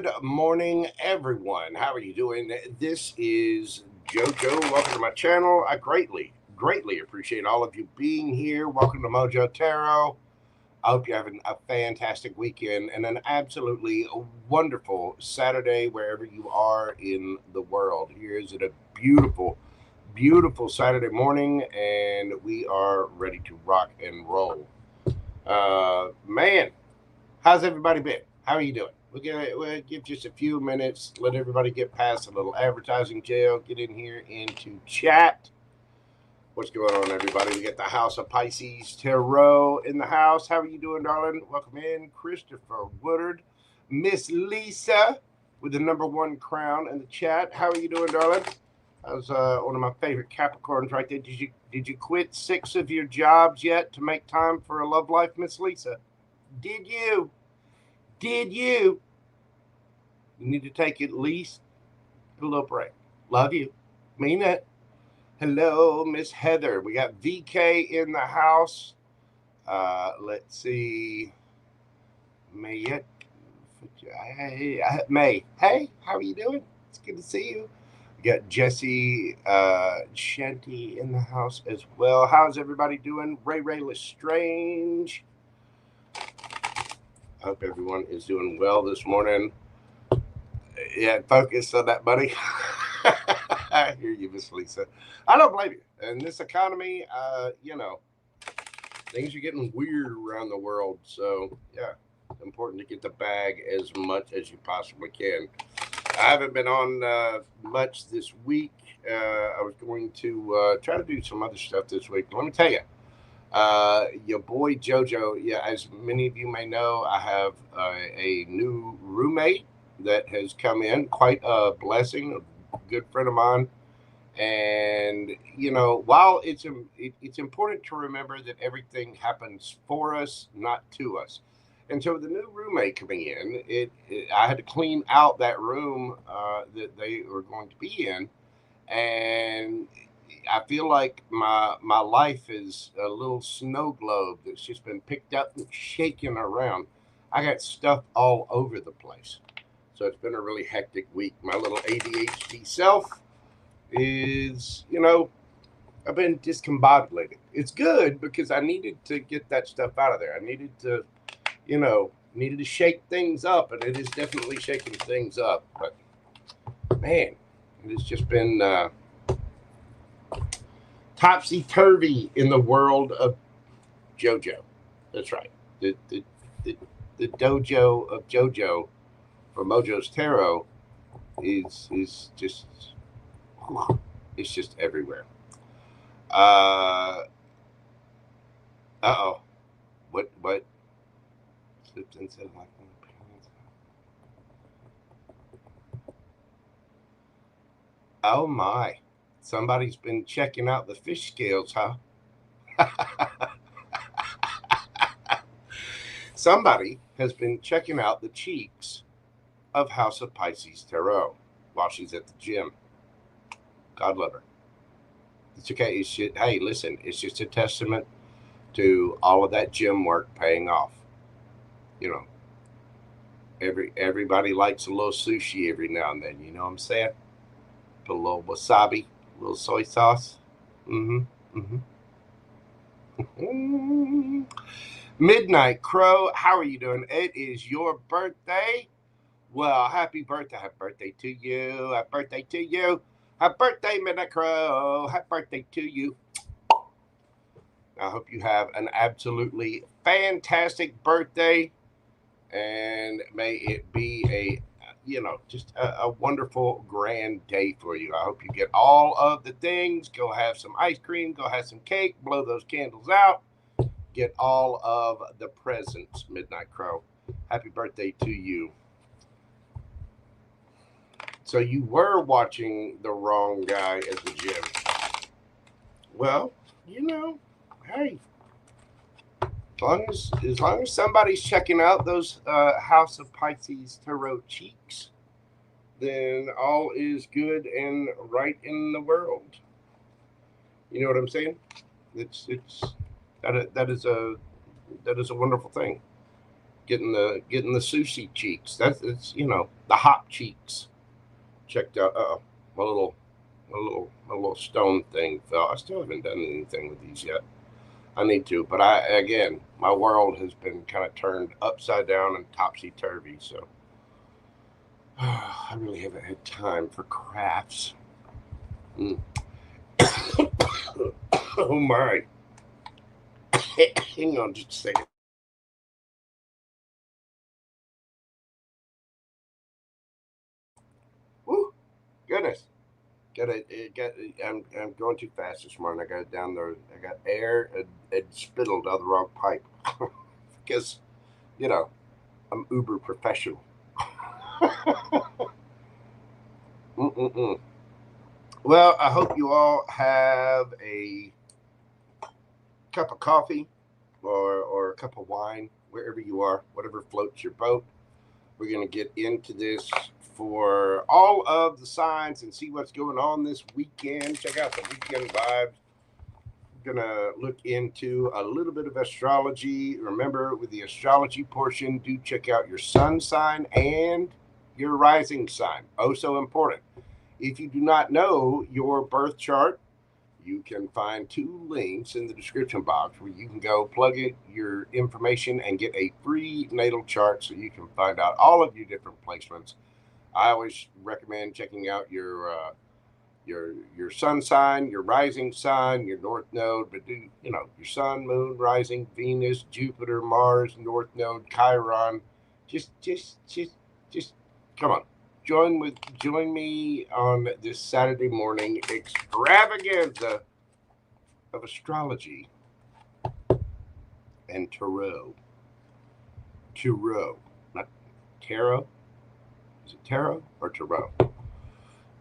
Good morning, everyone. How are you doing? This is Jojo. Welcome to my channel. I greatly appreciate all of you being here. Welcome to Mojo Tarot. I hope you're having a fantastic weekend and an absolutely wonderful Saturday wherever you are in the world. Here is it a beautiful Saturday morning, and we are ready to rock and roll. Man, how's everybody been? How are you doing? We'll give just a few minutes, let everybody get past a little advertising jail, get in here into chat. What's going on, everybody? We got the House of Pisces Tarot in the house. How are you doing, darling? Welcome in. Christopher Woodard. Miss Lisa with the #1 crown in the chat. How are you doing, darling? That was one of my favorite Capricorns right there. Did you quit 6 of your jobs yet to make time for a love life, Miss Lisa? Did you? You need to take at least a little break. Love you. Mean it. Hello, Miss Heather. We got VK in the house. Let's see. May. Hey, how are you doing? It's good to see you. We got Jesse Shanty in the house as well. How's everybody doing? Ray Lestrange. I hope everyone is doing well this morning. Yeah, focus on that, buddy. I hear you, Miss Lisa. I don't blame you. In this economy, things are getting weird around the world. So, yeah, it's important to get the bag as much as you possibly can. I haven't been on much this week. I was going to try to do some other stuff this week. Let me tell you. Your boy Jojo, as many of you may know, I have a new roommate that has come in, quite a blessing, a good friend of mine. And while it's important to remember that everything happens for us, not to us. And so with the new roommate coming in, I had to clean out that room that they were going to be in, and I feel like my life is a little snow globe that's just been picked up and shaken around. I got stuff all over the place. So it's been a really hectic week. My little ADHD self is, I've been discombobulated. It's good because I needed to get that stuff out of there. I needed to, shake things up, and it is definitely shaking things up. But, man, it has just been topsy-turvy in the world of JoJo. That's right. The dojo of JoJo for Mojo's Tarot is just, it's just everywhere. Uh-oh. What? Slipped inside like parents. Oh my. Somebody's been checking out the fish scales, huh? Somebody has been checking out the cheeks of House of Pisces Tarot while she's at the gym. God love her. It's okay. Hey, listen, it's just a testament to all of that gym work paying off. Everybody likes a little sushi every now and then. You know what I'm saying? Put a little wasabi, a little soy sauce. Midnight Crow, how are you doing? It is your birthday. Well, happy birthday. Happy birthday to you. Happy birthday to you. Happy birthday, Midnight Crow. Happy birthday to you. I hope you have an absolutely fantastic birthday, and may it be just a wonderful, grand day for you. I hope you get all of the things. Go have some ice cream. Go have some cake. Blow those candles out. Get all of the presents, Midnight Crow. Happy birthday to you. So you were watching the wrong guy at the gym. Well, hey, as long as somebody's checking out those House of Pisces Tarot cheeks, then all is good and right in the world. You know what I'm saying? That is a wonderful thing. getting the sushi cheeks. It's the hot cheeks. Checked out. My little stone thing fell. I still haven't done anything with these yet. I need to, but my world has been kind of turned upside down and topsy-turvy, so I really haven't had time for crafts. Oh my. Hang on just a second. Woo! Goodness. I'm going too fast this morning. I got it down there. I got air and spittled out the wrong pipe. Because, I'm uber professional. Well, I hope you all have a cup of coffee or a cup of wine, wherever you are, whatever floats your boat. We're going to get into this for all of the signs and see what's going on this weekend. Check out the weekend vibes. We're going to look into a little bit of astrology. Remember, with the astrology portion, do check out your sun sign and your rising sign. Oh, so important. If you do not know your birth chart, you can find 2 links in the description box where you can go plug in your information and get a free natal chart so you can find out all of your different placements. I always recommend checking out your sun sign, your rising sign, your north node, but do your sun, moon, rising, Venus, Jupiter, Mars, north node, Chiron. Just come on. Join me on this Saturday morning extravaganza of astrology and tarot. Not tarot. Is it tarot or tarot?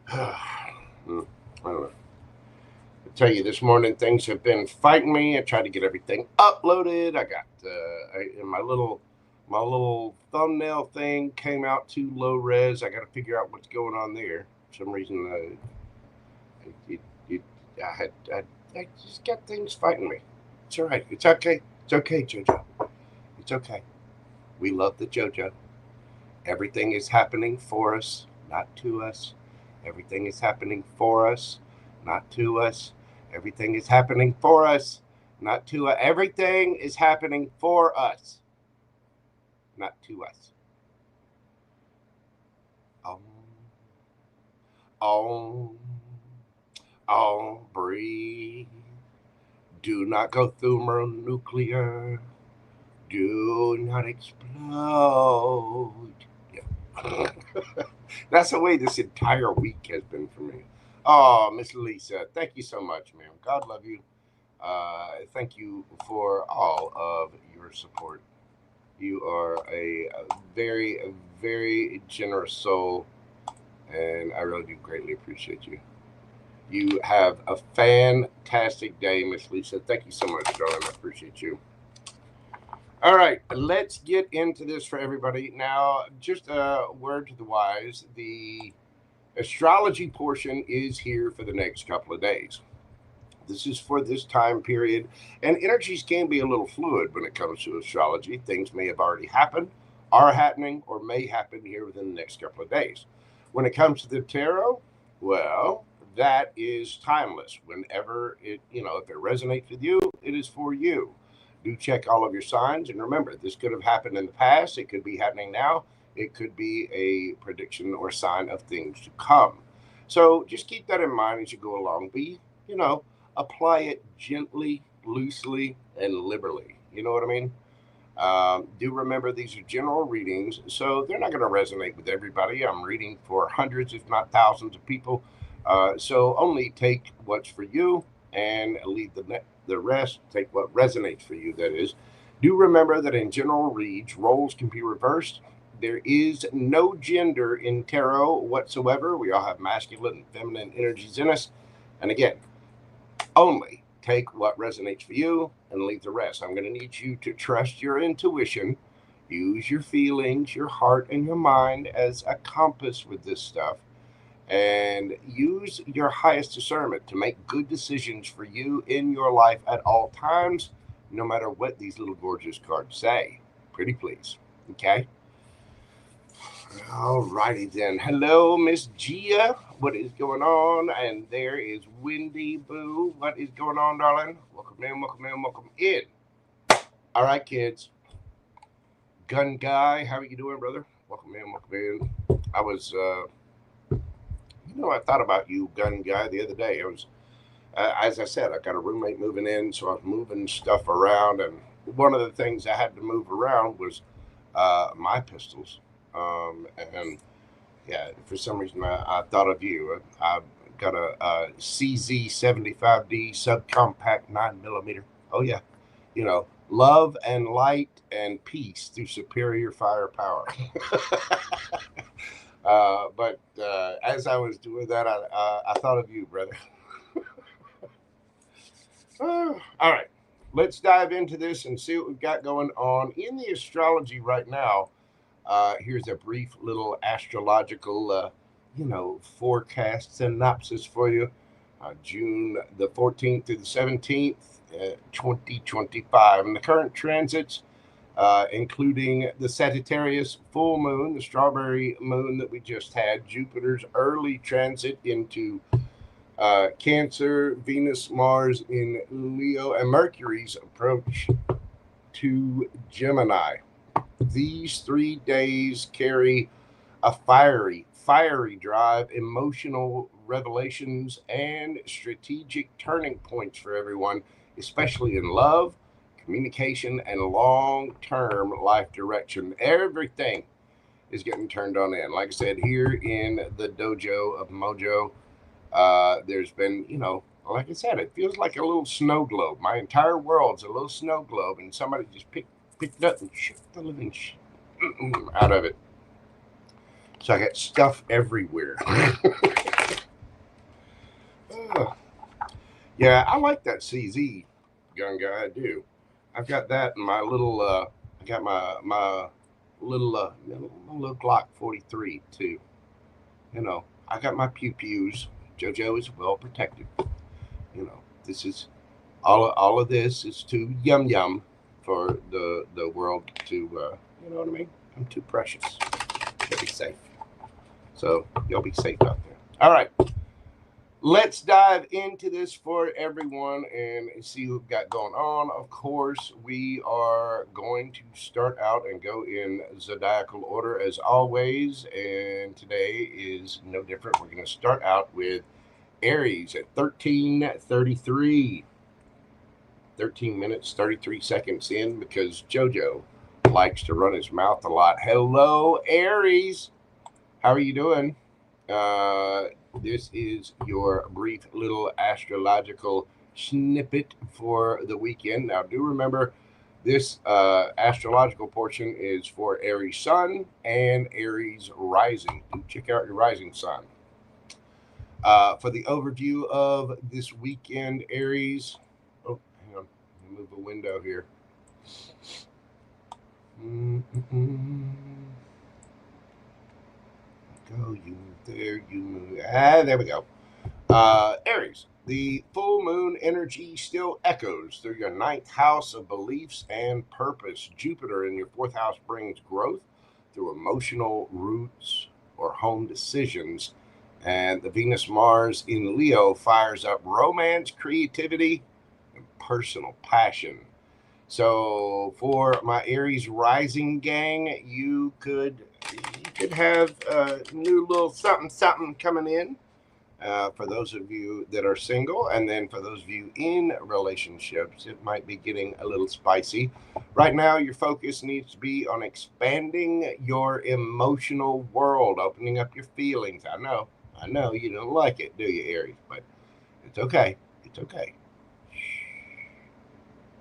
I don't know. I tell you, this morning things have been fighting me. I tried to get everything uploaded. I got my little thumbnail thing came out too low res. I got to figure out what's going on there. For some reason, I just got things fighting me. It's all right. It's okay. It's okay, JoJo. It's okay. We love the JoJo. Everything is happening for us, not to us. Everything is happening for us, not to us. Everything is happening for us, not to us. Everything is happening for us, not to us. Breathe. Do not go thermonuclear. Do not explode. Yeah. That's the way this entire week has been for me. Oh, Miss Lisa, thank you so much, ma'am. God love you. Thank you for all of your support. You are a very, very generous soul, and I really do greatly appreciate you. You have a fantastic day, Miss Lisa. Thank you so much, darling. I appreciate you. All right, let's get into this for everybody. Now, just a word to the wise. The astrology portion is here for the next couple of days. This is for this time period, and energies can be a little fluid when it comes to astrology. Things may have already happened, are happening, or may happen here within the next couple of days. When it comes to the tarot, well, that is timeless. Whenever if it resonates with you, it is for you. Do check all of your signs, and remember, this could have happened in the past. It could be happening now. It could be a prediction or sign of things to come. So just keep that in mind as you go along. Apply it gently, loosely, and liberally. You know what I mean? Do remember these are general readings, so they're not going to resonate with everybody. I'm reading for hundreds, if not thousands of people. So only take what's for you and leave the rest. Take what resonates for you, that is. Do remember that in general reads, roles can be reversed. There is no gender in tarot whatsoever. We all have masculine and feminine energies in us. And again, only take what resonates for you and leave the rest. I'm going to need you to trust your intuition, use your feelings, your heart, and your mind as a compass with this stuff, and use your highest discernment to make good decisions for you in your life at all times, no matter what these little gorgeous cards say. Pretty please. Okay. All righty then. Hello, Miss Gia. What is going on? And there is Windy Boo. What is going on, darling? Welcome in, welcome in, welcome in. All right, kids. Gun Guy, how are you doing, brother? Welcome in, welcome in. I was, I thought about you, Gun Guy, the other day. As I said, I got a roommate moving in, so I was moving stuff around, and one of the things I had to move around was my pistols. And yeah, for some reason I thought of you. I've got a CZ75D subcompact 9mm. Oh yeah, love and light and peace through superior firepower. But as I was doing that, I thought of you, brother. All right, let's dive into this and see what we've got going on in the astrology right now. Here's a brief little astrological, forecast synopsis for you. June the 14th through the 17th, 2025. And the current transits, including the Sagittarius full moon, the strawberry moon that we just had, Jupiter's early transit into Cancer, Venus, Mars in Leo, and Mercury's approach to Gemini. These 3 days carry a fiery drive, emotional revelations, and strategic turning points for everyone, especially in love, communication, and long-term life direction. Everything is getting turned on in. Like I said, here in the dojo of Mojo, there's been, like I said, it feels like a little snow globe. My entire world's a little snow globe, and somebody just picked it up and shook the living out of it. So I got stuff everywhere. Yeah, I like that CZ gun guy. I do. I've got that in my little. I got my little little Glock 43 too. I got my pew pews. JoJo is well protected. This is all of this is too yum for the world to. You know what I mean? I'm too precious to be safe. So you'll be safe out there. All right. Let's dive into this for everyone and see what we've got going on. Of course, we are going to start out and go in zodiacal order as always. And today is no different. We're going to start out with Aries at 13:33. 13 minutes, 33 seconds in, because JoJo likes to run his mouth a lot. Hello, Aries. How are you doing? This is your brief little astrological snippet for the weekend. Now, do remember this astrological portion is for Aries Sun and Aries Rising. Do check out your rising sun. For the overview of this weekend, Aries. Oh, hang on. Let me move a window here. Go, you move there, you move. There we go. Aries, the full moon energy still echoes through your 9th house of beliefs and purpose. Jupiter in your 4th house brings growth through emotional roots or home decisions. And the Venus Mars in Leo fires up romance, creativity, and personal passion. So for my Aries rising gang, you could have a new little something coming in. For those of you that are single, and then for those of you in relationships, it might be getting a little spicy. Right now, your focus needs to be on expanding your emotional world, opening up your feelings. I know you don't like it, do you, Aries? But it's okay. It's okay.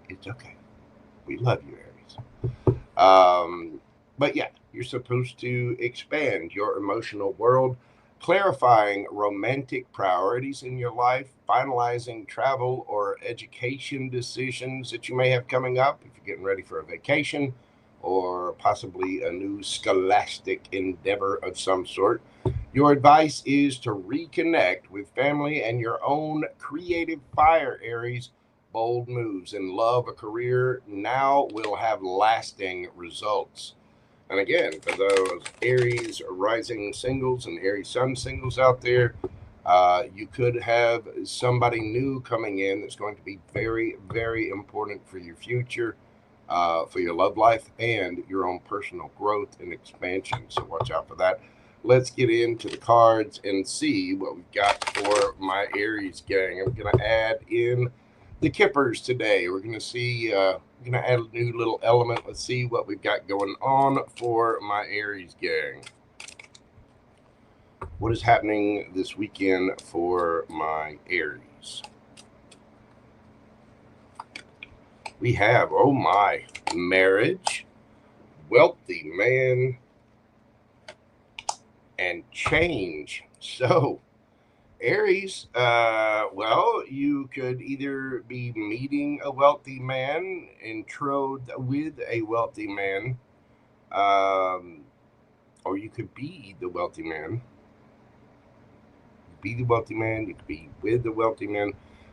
It's okay. We love you, Aries. But yeah, you're supposed to expand your emotional world, clarifying romantic priorities in your life, finalizing travel or education decisions that you may have coming up if you're getting ready for a vacation or possibly a new scholastic endeavor of some sort. Your advice is to reconnect with family and your own creative fire, Aries. Bold moves in love or career now will have lasting results. And again, for those Aries rising singles and Aries sun singles out there, you could have somebody new coming in that's going to be very, very important for your future, for your love life, and your own personal growth and expansion. So watch out for that. Let's get into the cards and see what we've got for my Aries gang. I'm going to add in the Kippers today. We're going to see, we're going to add a new little element. Let's see what we've got going on for my Aries gang. What is happening this weekend for my Aries? We have, oh my, marriage, wealthy man, and change. So, Aries, well, you could either be meeting a wealthy man, betrothed with a wealthy man, or you could be the wealthy man. Be the wealthy man, you could be with the wealthy man.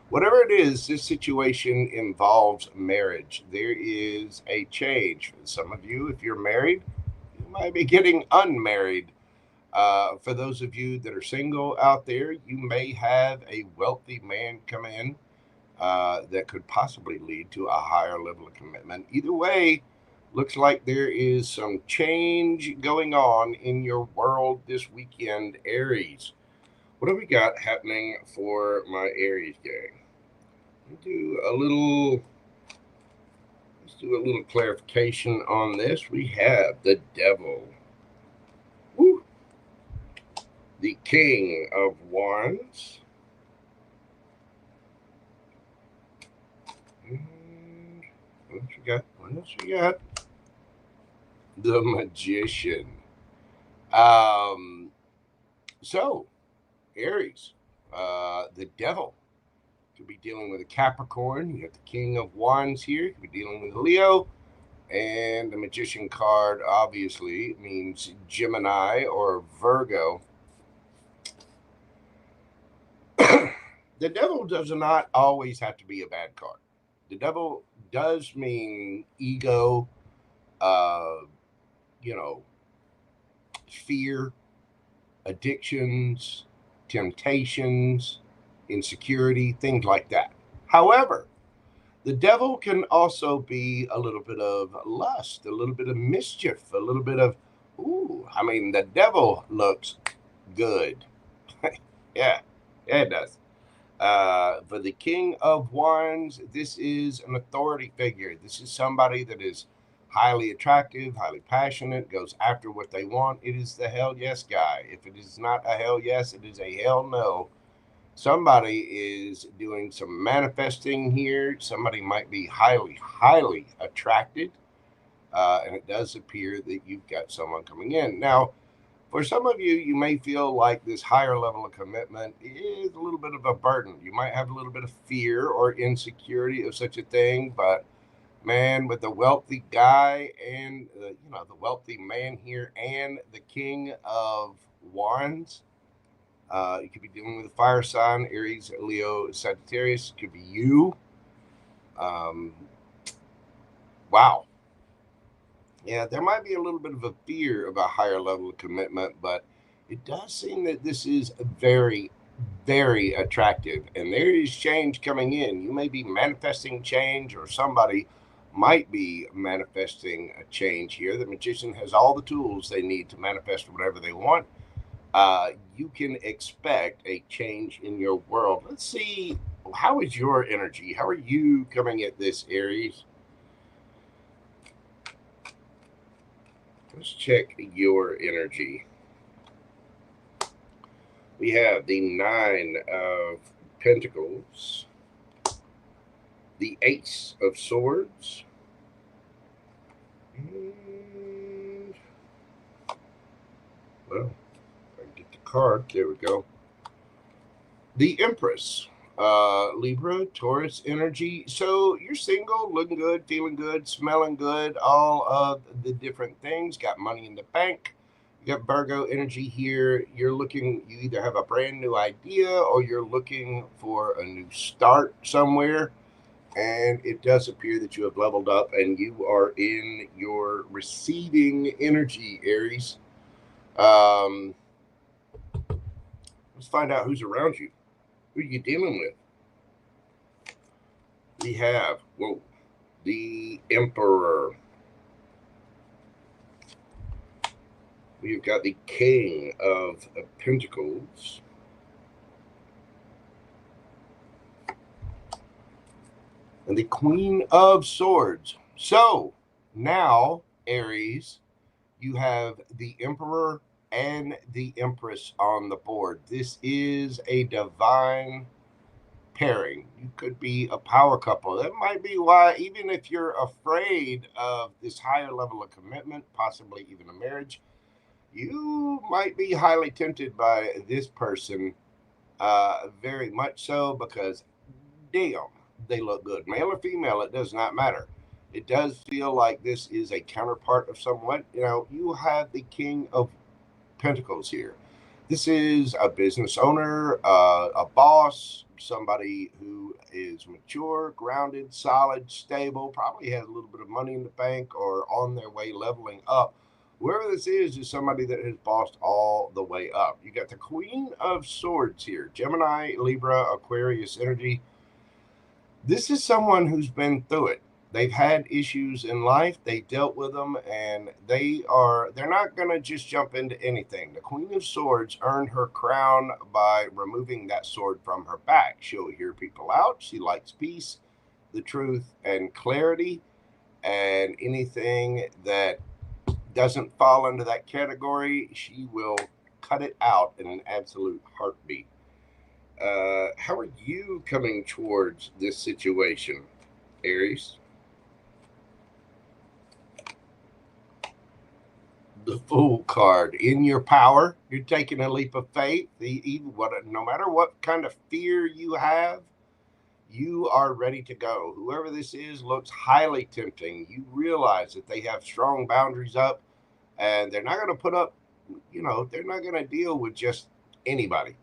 Whatever it is, this situation involves marriage. There is a change. For some of you, if you're married, you might be getting unmarried. For those of you that are single out there, you may have a wealthy man come in that could possibly lead to a higher level of commitment. Either way, looks like there is some change going on in your world this weekend, Aries. What do we got happening for my Aries gang? Let's do a little clarification on this. We have the Devil. Woo. The King of Wands. And what else we got? What else we got? The Magician. So, Aries, the Devil could be dealing with a Capricorn. You got the King of Wands here. You could be dealing with a Leo. And the Magician card obviously means Gemini or Virgo. The Devil does not always have to be a bad card. The Devil does mean ego, fear, addictions, temptations, insecurity, things like that. However, the Devil can also be a little bit of lust, a little bit of mischief, a little bit of, the Devil looks good. Yeah, it does. For the King of Wands, this is an authority figure. This is somebody that is highly attractive, highly passionate, goes after what they want. It is the hell yes guy. If it is not a hell yes, it is a hell no. Somebody is doing some manifesting here. Somebody might be highly, highly attracted. And it does appear that you've got someone coming in. Now, for some of you, you may feel like this higher level of commitment is a little bit of a burden. You might have a little bit of fear or insecurity of such a thing, but man, with the wealthy guy and the wealthy man here and the King of Wands, you could be dealing with a fire sign, Aries, Leo, Sagittarius. It could be you. Wow. Yeah, there might be a little bit of a fear of a higher level of commitment, but it does seem that this is very, very attractive. And there is change coming in. You may be manifesting change, or somebody might be manifesting a change here. The Magician has all the tools they need to manifest whatever they want. You can expect a change in your world. Let's see, how is your energy? How are you coming at this, Aries? Let's check your energy. We have the Nine of Pentacles, the Ace of Swords, and, well, I get the card. There we go. The Empress, Libra, Taurus energy. So you're single, looking good, feeling good, smelling good, all of the different things. Got money in the bank. You got Virgo energy here. You either have a brand new idea or you're looking for a new start somewhere. And it does appear that you have leveled up and you are in your receiving energy, Aries. Um, let's find out who's around you. Who are you dealing with? We have, whoa, the Emperor. We've got the King of Pentacles. And the Queen of Swords. So now, Aries, you have the Emperor and the Empress on the board. This is a divine pairing. You could be a power couple. That might be why, even if you're afraid of this higher level of commitment, possibly even a marriage, you might be highly tempted by this person, very much so, because damn, they look good. Male or female, it does not matter. It does feel like this is a counterpart of someone. You know, you have the King of Pentacles here. This is a business owner, a boss, somebody who is mature, grounded, solid, stable, probably has a little bit of money in the bank or on their way leveling up. Whoever this is somebody that has bossed all the way up. You got the Queen of Swords here, Gemini, Libra, Aquarius energy. This is someone who's been through it. They've had issues in life, they dealt with them, and they're not going to just jump into anything. The Queen of Swords earned her crown by removing that sword from her back. She'll hear people out. She likes peace, the truth, and clarity, and anything that doesn't fall into that category, she will cut it out in an absolute heartbeat. How are you coming towards this situation, Aries? The Fool card. In your power, you're taking a leap of faith. No matter what kind of fear you have, you are ready to go. Whoever this is looks highly tempting. You realize that they have strong boundaries up, and they're not going to put up, they're not going to deal with just anybody.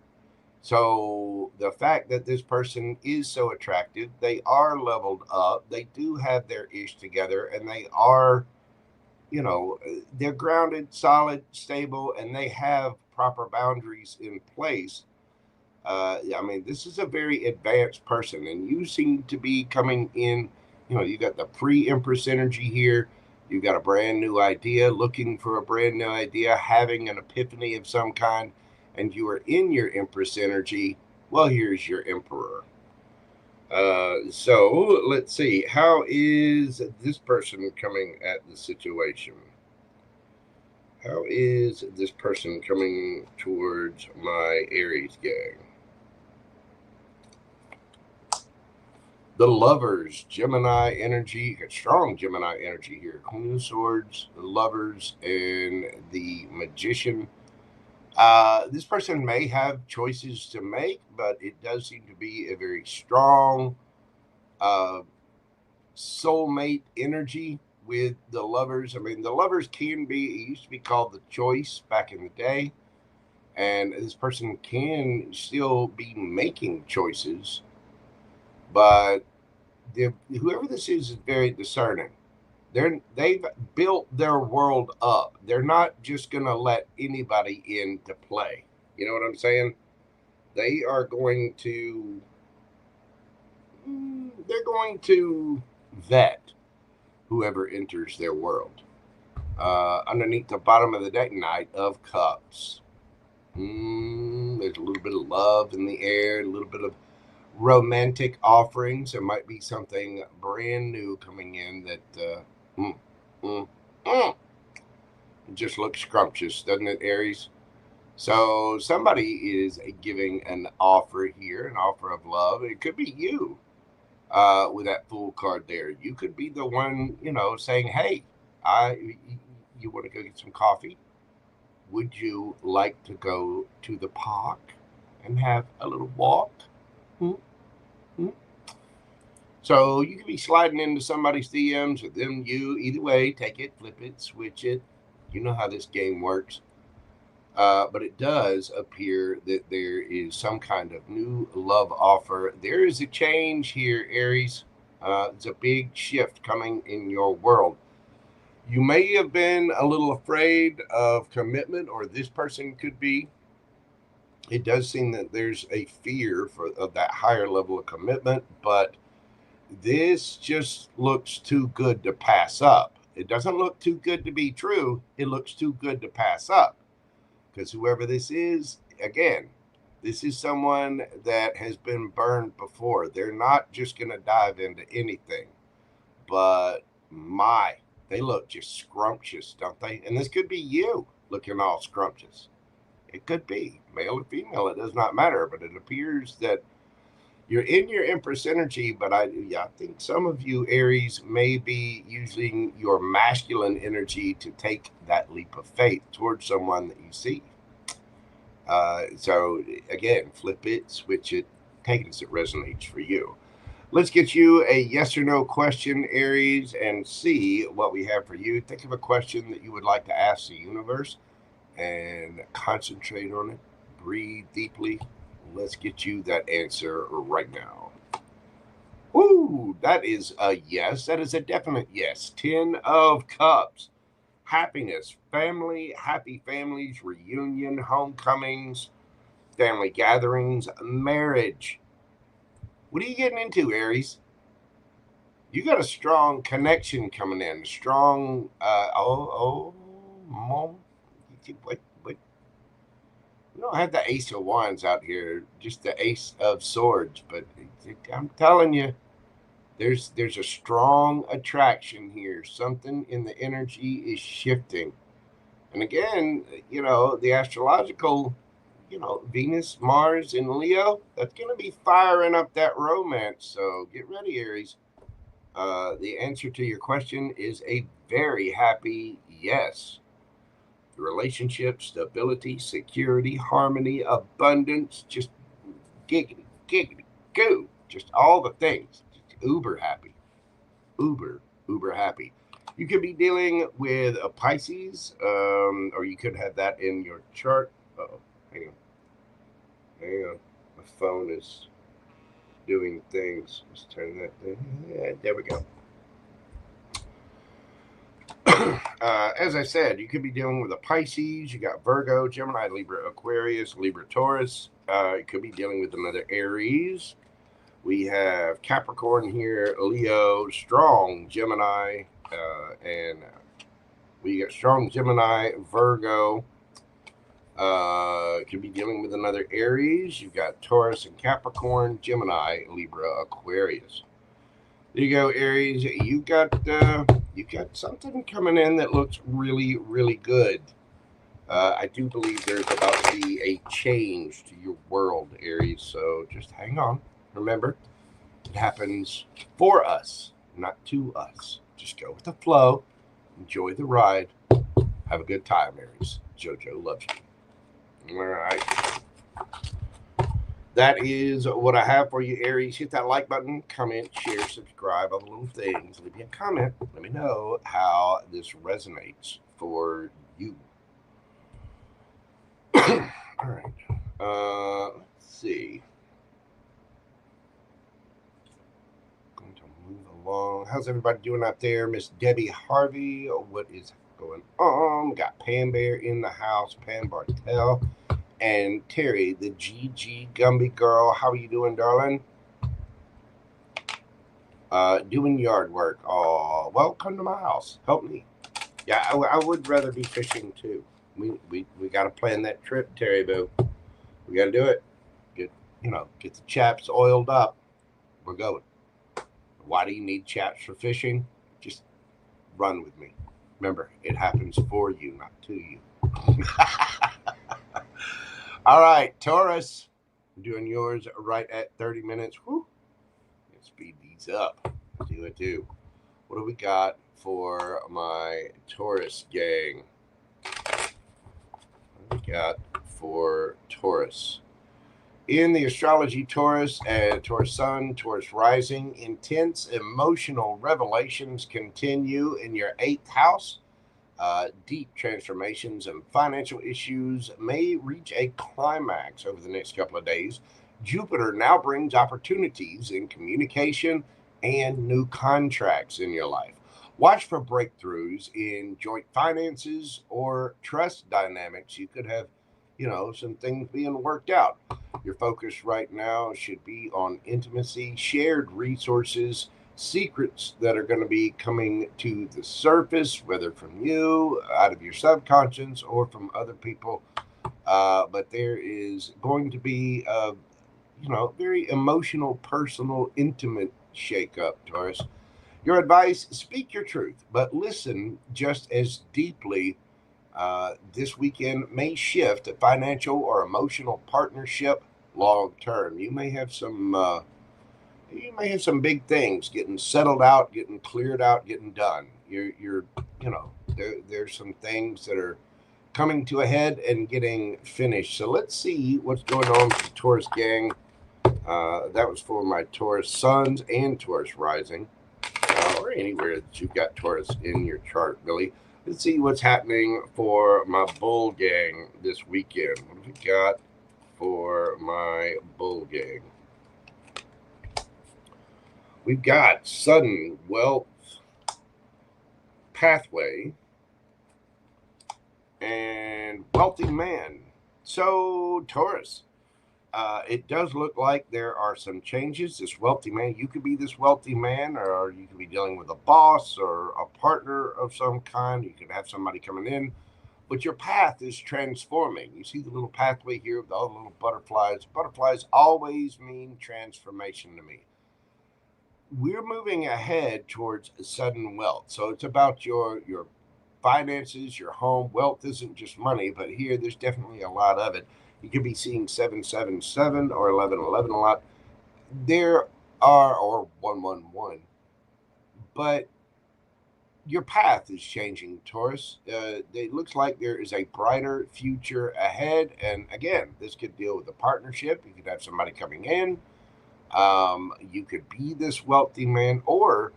So the fact that this person is so attractive, they are leveled up, they do have their ish together, and they are, they're grounded, solid, stable, and they have proper boundaries in place. I mean, this is a very advanced person, and you seem to be coming in. You got the pre-Empress energy here. You've got a brand new idea, looking for a brand new idea, having an epiphany of some kind, and you are in your Empress energy. Well, here's your Emperor. So let's see. How is this person coming at the situation? How is this person coming towards my Aries gang? The Lovers, Gemini energy, strong Gemini energy here. Queen of Swords, the Lovers, and the Magician. This person may have choices to make, but it does seem to be a very strong soulmate energy with the Lovers. I mean, the Lovers can be, it used to be called the Choice back in the day, and this person can still be making choices, but whoever this is very discerning. They've built their world up. They're not just going to let anybody into play. You know what I'm saying? They are going to. They're going to vet whoever enters their world. Underneath the bottom of the deck, Knight of Cups. There's a little bit of love in the air, a little bit of romantic offerings. There might be something brand new coming in that it just looks scrumptious, doesn't it, Aries? So somebody is giving an offer here, an offer of love. It could be you with that Fool card there. You could be the one, saying, hey, you want to go get some coffee? Would you like to go to the park and have a little walk? So you could be sliding into somebody's DMs, or them you. Either way, take it, flip it, switch it. You know how this game works. But it does appear that there is some kind of new love offer. There is a change here, Aries. It's a big shift coming in your world. You may have been a little afraid of commitment, or this person could be. It does seem that there's a fear of that higher level of commitment, but this just looks too good to pass up. It doesn't look too good to be true. It looks too good to pass up, because whoever this is, again, this is someone that has been burned before. They're not just going to dive into anything, but they look just scrumptious, don't they? And this could be you looking all scrumptious. It could be male or female. It does not matter, but it appears that you're in your Empress energy, but I think some of you, Aries, may be using your masculine energy to take that leap of faith towards someone that you see. So again, flip it, switch it, take it as it resonates for you. Let's get you a yes or no question, Aries, and see what we have for you. Think of a question that you would like to ask the universe and concentrate on it. Breathe deeply. Let's get you that answer right now. Woo, that is a yes. That is a definite yes. 10 of Cups. Happiness, family, happy families, reunion, homecomings, family gatherings, marriage. What are you getting into, Aries? You got a strong connection coming in. Strong, mom. Wait. We don't have the Ace of Wands out here, just the Ace of Swords. But I'm telling you, there's a strong attraction here. Something in the energy is shifting. And again, the astrological, Venus, Mars, and Leo, that's going to be firing up that romance. So get ready, Aries. The answer to your question is a very happy yes. Relationship, stability, security, harmony, abundance, just giggity, goo. Just all the things. Just uber happy. Uber happy. You could be dealing with a Pisces, or you could have that in your chart. Uh-oh, hang on. My phone is doing things. Let's turn that. Yeah, there we go. As I said, you could be dealing with a Pisces. You got Virgo, Gemini, Libra, Aquarius, Libra, Taurus. You could be dealing with another Aries. We have Capricorn here, Leo, strong Gemini, and we got strong Gemini, Virgo. Could be dealing with another Aries. You've got Taurus and Capricorn, Gemini, Libra, Aquarius. There you go, Aries. You got something coming in that looks really, really good. I do believe there's about to be a change to your world, Aries. So just hang on. Remember, it happens for us, not to us. Just go with the flow. Enjoy the ride. Have a good time, Aries. Jojo loves you. All right. That is what I have for you, Aries. Hit that like button, comment, share, subscribe, all the little things. Leave me a comment. Let me know how this resonates for you. All right. Let's see. Going to move along. How's everybody doing out there? Miss Debbie Harvey, what is going on? We got Pam Bear in the house, Pam Bartel. And Terry, the GG Gumby girl. How are you doing, darling? Doing yard work. Oh, well, come to my house. Help me. Yeah, I would rather be fishing too. We got to plan that trip, Terry Boo. We got to do it. Get the chaps oiled up. We're going. Why do you need chaps for fishing? Just run with me. Remember, it happens for you, not to you. All right, Taurus, I'm doing yours right at 30 minutes. Whew. Let's speed these up. Do it too. What do we got for my Taurus gang? What do we got for Taurus? In the astrology, Taurus and Taurus Sun, Taurus Rising, intense emotional revelations continue in your 8th house. Deep transformations and financial issues may reach a climax over the next couple of days. Jupiter now brings opportunities in communication, and new contracts in your life. Watch for breakthroughs in joint finances or trust dynamics. You could have, some things being worked out. Your focus right now should be on intimacy, shared resources, secrets that are going to be coming to the surface, whether from you, out of your subconscious, or from other people. But there is going to be a, very emotional, personal, intimate shakeup, Taurus. Your advice: speak your truth, but listen just as deeply. This weekend may shift a financial or emotional partnership long term. You may have some big things getting settled out, getting cleared out, getting done. There's some things that are coming to a head and getting finished. So let's see what's going on for the Taurus gang. That was for my Taurus suns and Taurus rising, or anywhere that you've got Taurus in your chart, really. Let's see what's happening for my bull gang this weekend. What have we got for my bull gang? We've got sudden wealth pathway and wealthy man. So, Taurus, it does look like there are some changes. This wealthy man, you could be this wealthy man, or you could be dealing with a boss or a partner of some kind. You could have somebody coming in, but your path is transforming. You see the little pathway here with all the little butterflies. Butterflies always mean transformation to me. We're moving ahead towards sudden wealth. So it's about your finances, your home. Wealth isn't just money, but here there's definitely a lot of it. You could be seeing 777 or 1111 a lot. There are, or 111, but your path is changing, Taurus. It looks like there is a brighter future ahead. And again, this could deal with a partnership. You could have somebody coming in. You could be this wealthy man, or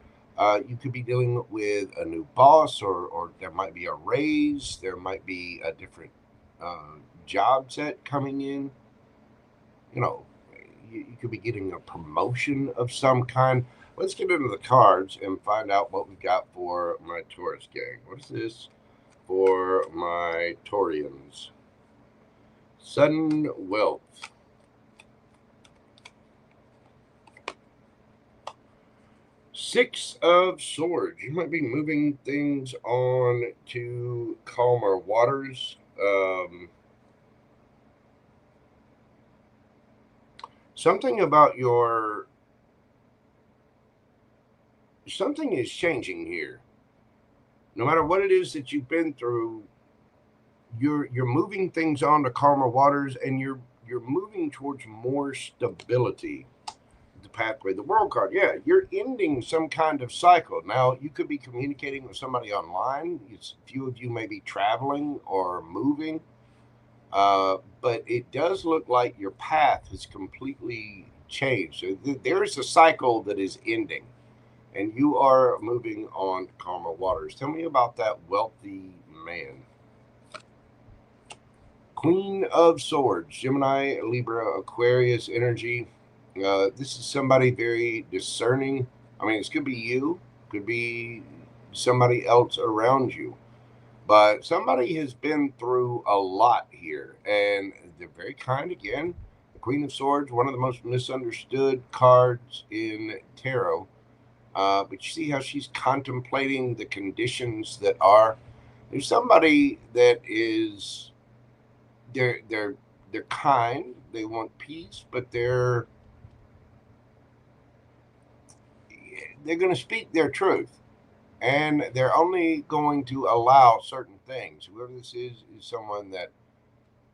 you could be dealing with a new boss, or there might be a raise. There might be a different job set coming in. You know, you could be getting a promotion of some kind. Let's get into the cards and find out what we got for my Taurus gang. What is this for my Taurians? Sudden wealth. Six of Swords. You might be moving things on to calmer waters. Something about something is changing here. No matter what it is that you've been through, you're moving things on to calmer waters, and you're moving towards more stability. The pathway, the world card, yeah, you're ending some kind of cycle. Now you could be communicating with somebody online. A few of you may be traveling or moving, but it does look like your path has completely changed. So there is a cycle that is ending, and you are moving on to calmer waters. Tell me about that wealthy man. Queen of Swords, Gemini, Libra, Aquarius energy. This is somebody very discerning. I mean, this could be you, could be somebody else around you, but somebody has been through a lot here, and they're very kind again. The Queen of Swords, one of the most misunderstood cards in tarot. But you see how she's contemplating the conditions that are. There's somebody that is they're kind. They want peace, but they're going to speak their truth, and they're only going to allow certain things. Whoever this is someone that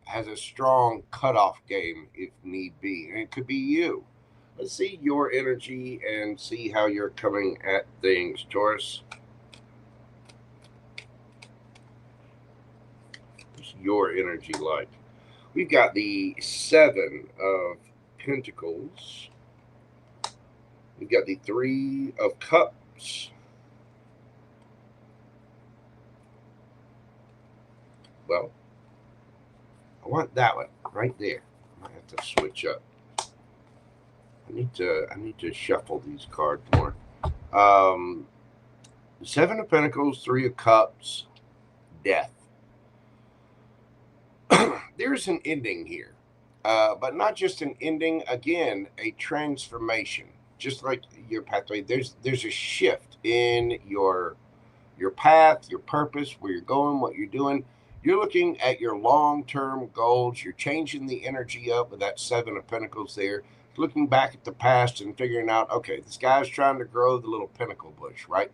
has a strong cutoff game if need be, and it could be you. Let's see your energy and see how you're coming at things, Taurus. What's your energy like? We've got the Seven of Pentacles. We've got the Three of Cups. Well, I want that one right there. I might have to switch up. I need to shuffle these cards more. Seven of Pentacles, Three of Cups, Death. There's an ending here, but not just an ending. Again, a transformation. Just like your pathway, there's a shift in your path, your purpose, where you're going, what you're doing. You're looking at your long-term goals. You're changing the energy up with that Seven of Pentacles there. Looking back at the past and figuring out, okay, this guy's trying to grow the little pinnacle bush, right?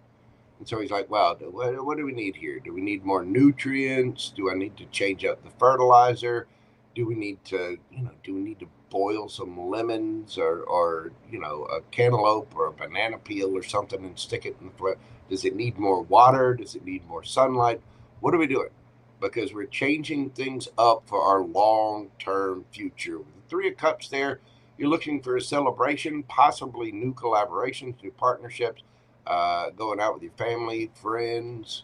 And so he's like, well, what do we need here? Do we need more nutrients? Do I need to change up the fertilizer? Do we need to, boil some lemons or a cantaloupe or a banana peel or something and stick it in the flame? Does it need more water? Does it need more sunlight? What are we doing? Because we're changing things up for our long-term future. With the Three of Cups there, you're looking for a celebration, possibly new collaborations, new partnerships, going out with your family, friends.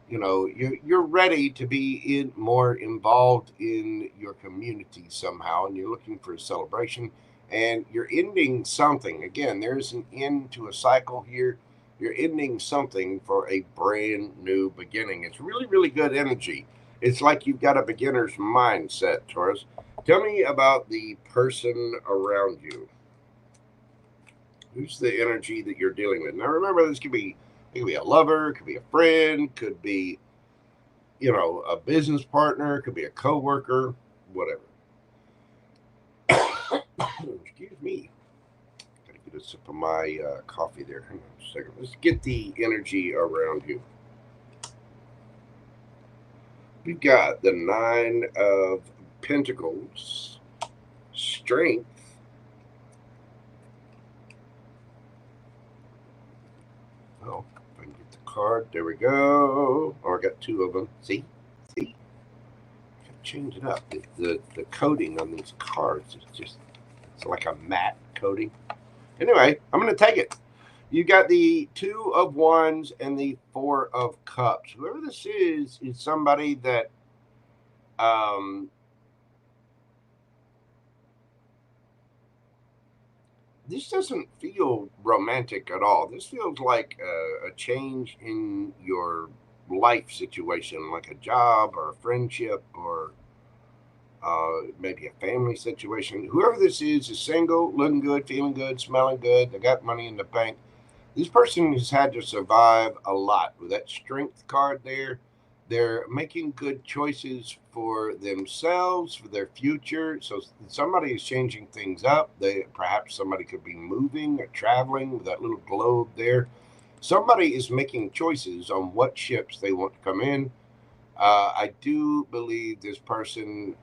You're ready to be more involved in your community somehow, and you're looking for a celebration, and you're ending something. Again, there's an end to a cycle here. You're ending something for a brand new beginning. It's really, really good energy. It's like you've got a beginner's mindset, Taurus. Tell me about the person around you. Who's the energy that you're dealing with? Now, remember, it could be a lover, it could be a friend, could be, a business partner, could be a coworker, whatever. Excuse me. Gotta get a sip of my coffee there. Hang on a second. Let's get the energy around you. We've got the Nine of Pentacles, Strength. Oh, if I can get the card. There we go. Oh, I got two of them. See? Change it up. The coating on these cards is it's like a matte coating. Anyway, I'm going to take it. You got the Two of Wands and the Four of Cups. Whoever this is somebody that this doesn't feel romantic at all. This feels like a change in your life situation, like a job or a friendship or maybe a family situation. Whoever this is single, looking good, feeling good, smelling good. They got money in the bank. This person has had to survive a lot. With that Strength card there, they're making good choices for themselves, for their future. So somebody is changing things up. Perhaps somebody could be moving or traveling with that little globe there. Somebody is making choices on what ships they want to come in. I do believe this person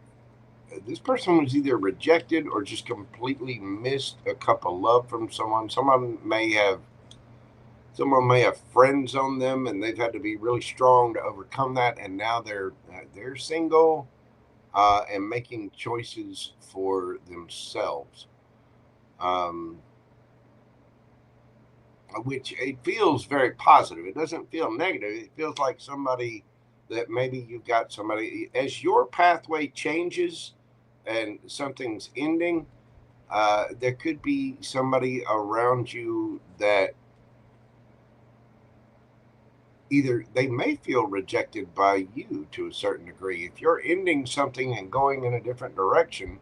was either rejected or just completely missed a cup of love from someone. Someone may have friends on them, and they've had to be really strong to overcome that. And now they're single and making choices for themselves, which it feels very positive. It doesn't feel negative. It feels like somebody that maybe you've got somebody as your pathway changes and something's ending. There could be somebody around you that either they may feel rejected by you to a certain degree. If you're ending something and going in a different direction,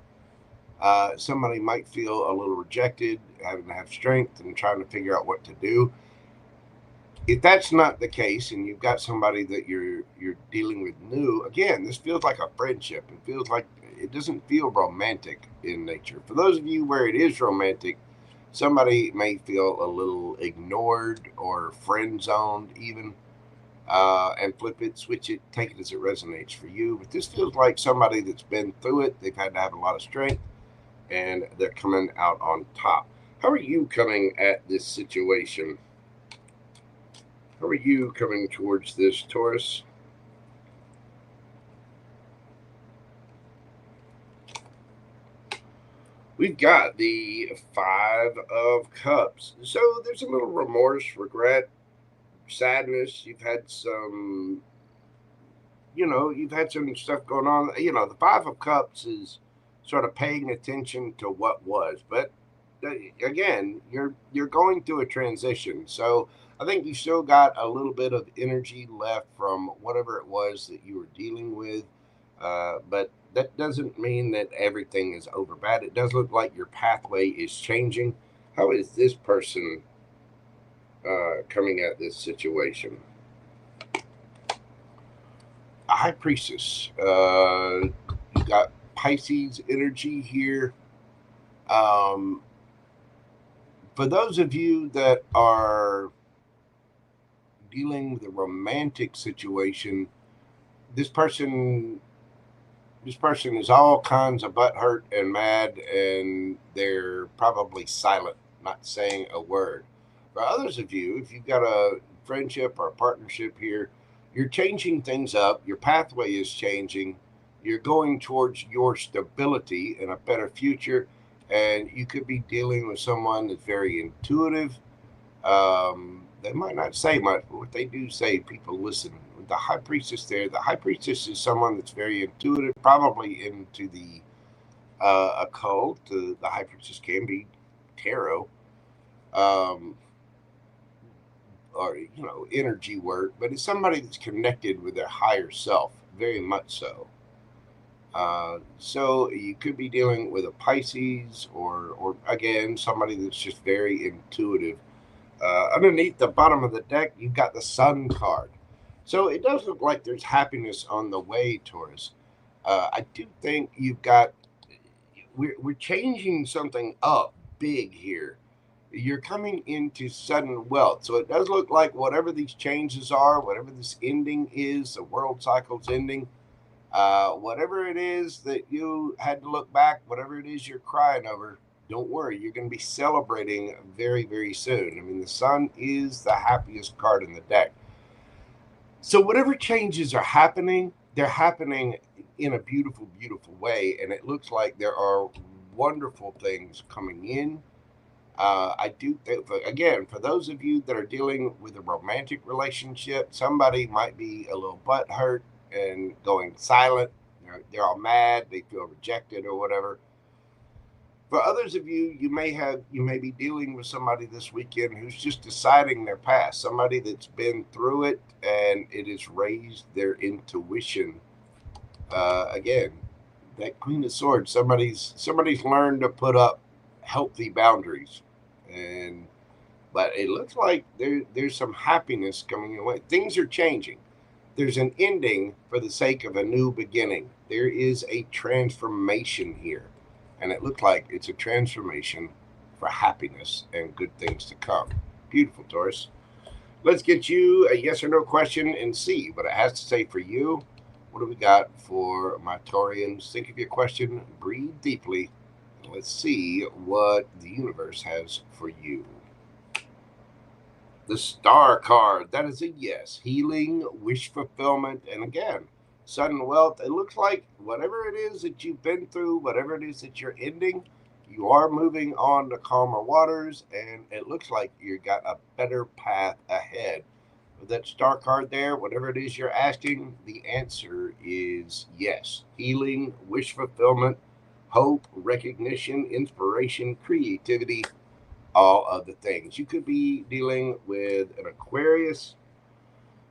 somebody might feel a little rejected, having to have strength and trying to figure out what to do. If that's not the case, and you've got somebody that you're dealing with new, again, this feels like a friendship. It feels like it doesn't feel romantic in nature. For those of you where it is romantic, somebody may feel a little ignored or friend zoned even. And flip it, switch it, take it as it resonates for you. But this feels like somebody that's been through it. They've had to have a lot of strength, and they're coming out on top. How are you coming at this situation? How are you coming towards this, Taurus? We've got the Five of Cups. So there's a little remorse, regret, sadness. You've had some stuff going on. The Five of Cups is sort of paying attention to what was, but again, you're going through a transition. So I think you still got a little bit of energy left from whatever it was that you were dealing with. But that doesn't mean that everything is over bad. It does look like your pathway is changing. How is this person coming at this situation? A high priestess. You got Pisces energy here. For those of you that are dealing with a romantic situation, this person is all kinds of butthurt and mad, and they're probably silent, not saying a word. For others of you, if you've got a friendship or a partnership here, you're changing things up. Your pathway is changing. You're going towards your stability and a better future. And you could be dealing with someone that's very intuitive. They might not say much, but what they do say, people listen. With the high priestess there, the high priestess is someone that's very intuitive, probably into the occult. The high priestess can be tarot, or energy work, but it's somebody that's connected with their higher self, very much so. So you could be dealing with a Pisces, or again, somebody that's just very intuitive. Underneath the bottom of the deck, you've got the Sun card. So it does look like there's happiness on the way, Taurus. I do think we're changing something up big here. You're coming into sudden wealth. So it does look like whatever these changes are, whatever this ending is, the world cycle's ending, whatever it is that you had to look back, whatever it is you're crying over, don't worry, you're going to be celebrating very, very soon. I mean, the Sun is the happiest card in the deck. So whatever changes are happening, they're happening in a beautiful, beautiful way. And it looks like there are wonderful things coming in. I do think, again, for those of you that are dealing with a romantic relationship, somebody might be a little butthurt and going silent. They're all mad. They feel rejected or whatever. For others of you, you may be dealing with somebody this weekend who's just deciding their past. Somebody that's been through it and it has raised their intuition. Again, that Queen of Swords. Somebody's learned to put up healthy boundaries, but it looks like there's some happiness coming your way. Things are changing. There's an ending for the sake of a new beginning. There is a transformation here. And it looks like it's a transformation for happiness and good things to come. Beautiful, Taurus. Let's get you a yes or no question and see what it has to say for you. What do we got for my Taurians? Think of your question, breathe deeply. Let's see what the universe has for you. The Star card, that is a yes. Healing, wish fulfillment, and again, sudden wealth. It looks like whatever it is that you've been through, whatever it is that you're ending, you are moving on to calmer waters, and it looks like you got a better path ahead. With that Star card there, whatever it is you're asking, the answer is yes. Healing, wish fulfillment, hope, recognition, inspiration, creativity, all of the things. You could be dealing with an Aquarius.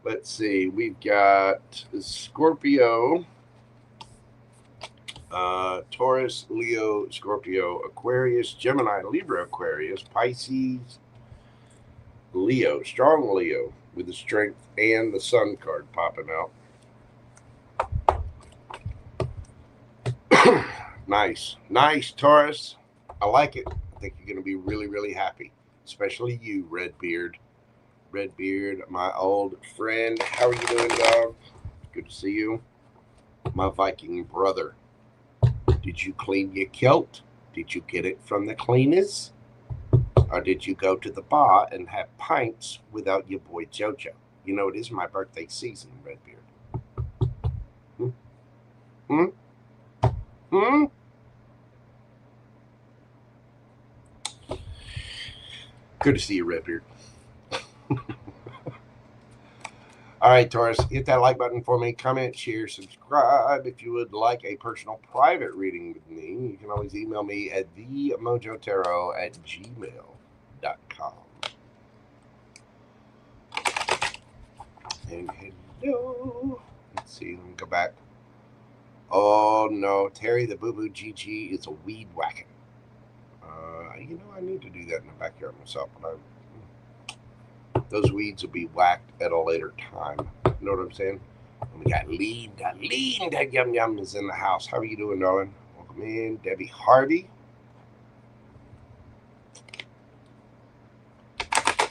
Let's see, we've got Scorpio, Taurus, Leo, Scorpio, Aquarius, Gemini, Libra, Aquarius, Pisces, Leo, strong Leo with the strength and the Sun card popping out. Nice, Taurus. I like it. I think you're going to be really, really happy, especially you, Redbeard, my old friend. How are you doing, dog? Good to see you. My Viking brother. Did you clean your kilt? Did you get it from the cleaners? Or did you go to the bar and have pints without your boy Jojo? You know, it is my birthday season, Redbeard. Good to see you, Redbeard. All right, Taurus, hit that like button for me. Comment, share, subscribe. If you would like a personal private reading with me, you can always email me at themojotarot@gmail.com. And hello. Let's see, let me go back. Oh no, Terry the Boo Boo GG is a weed whacking. I need to do that in the backyard myself, but those weeds will be whacked at a later time. You know what I'm saying? And we got Linda Yum Yum is in the house. How are you doing, darling? Welcome in, Debbie Harvey.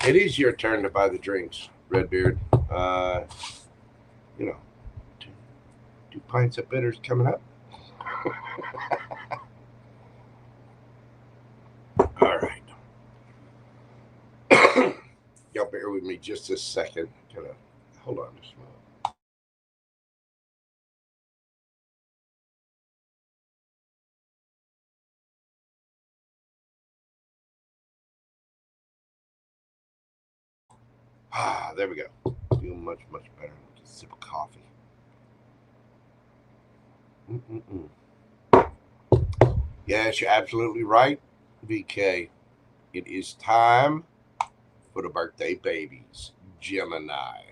It is your turn to buy the drinks, Redbeard. 2 pints of bitters coming up. All right. Y'all bear with me just a second. Hold on just a moment. There we go. Feel much better. Just a sip of coffee. Yes, you're absolutely right, VK. It is time for the birthday babies, Gemini.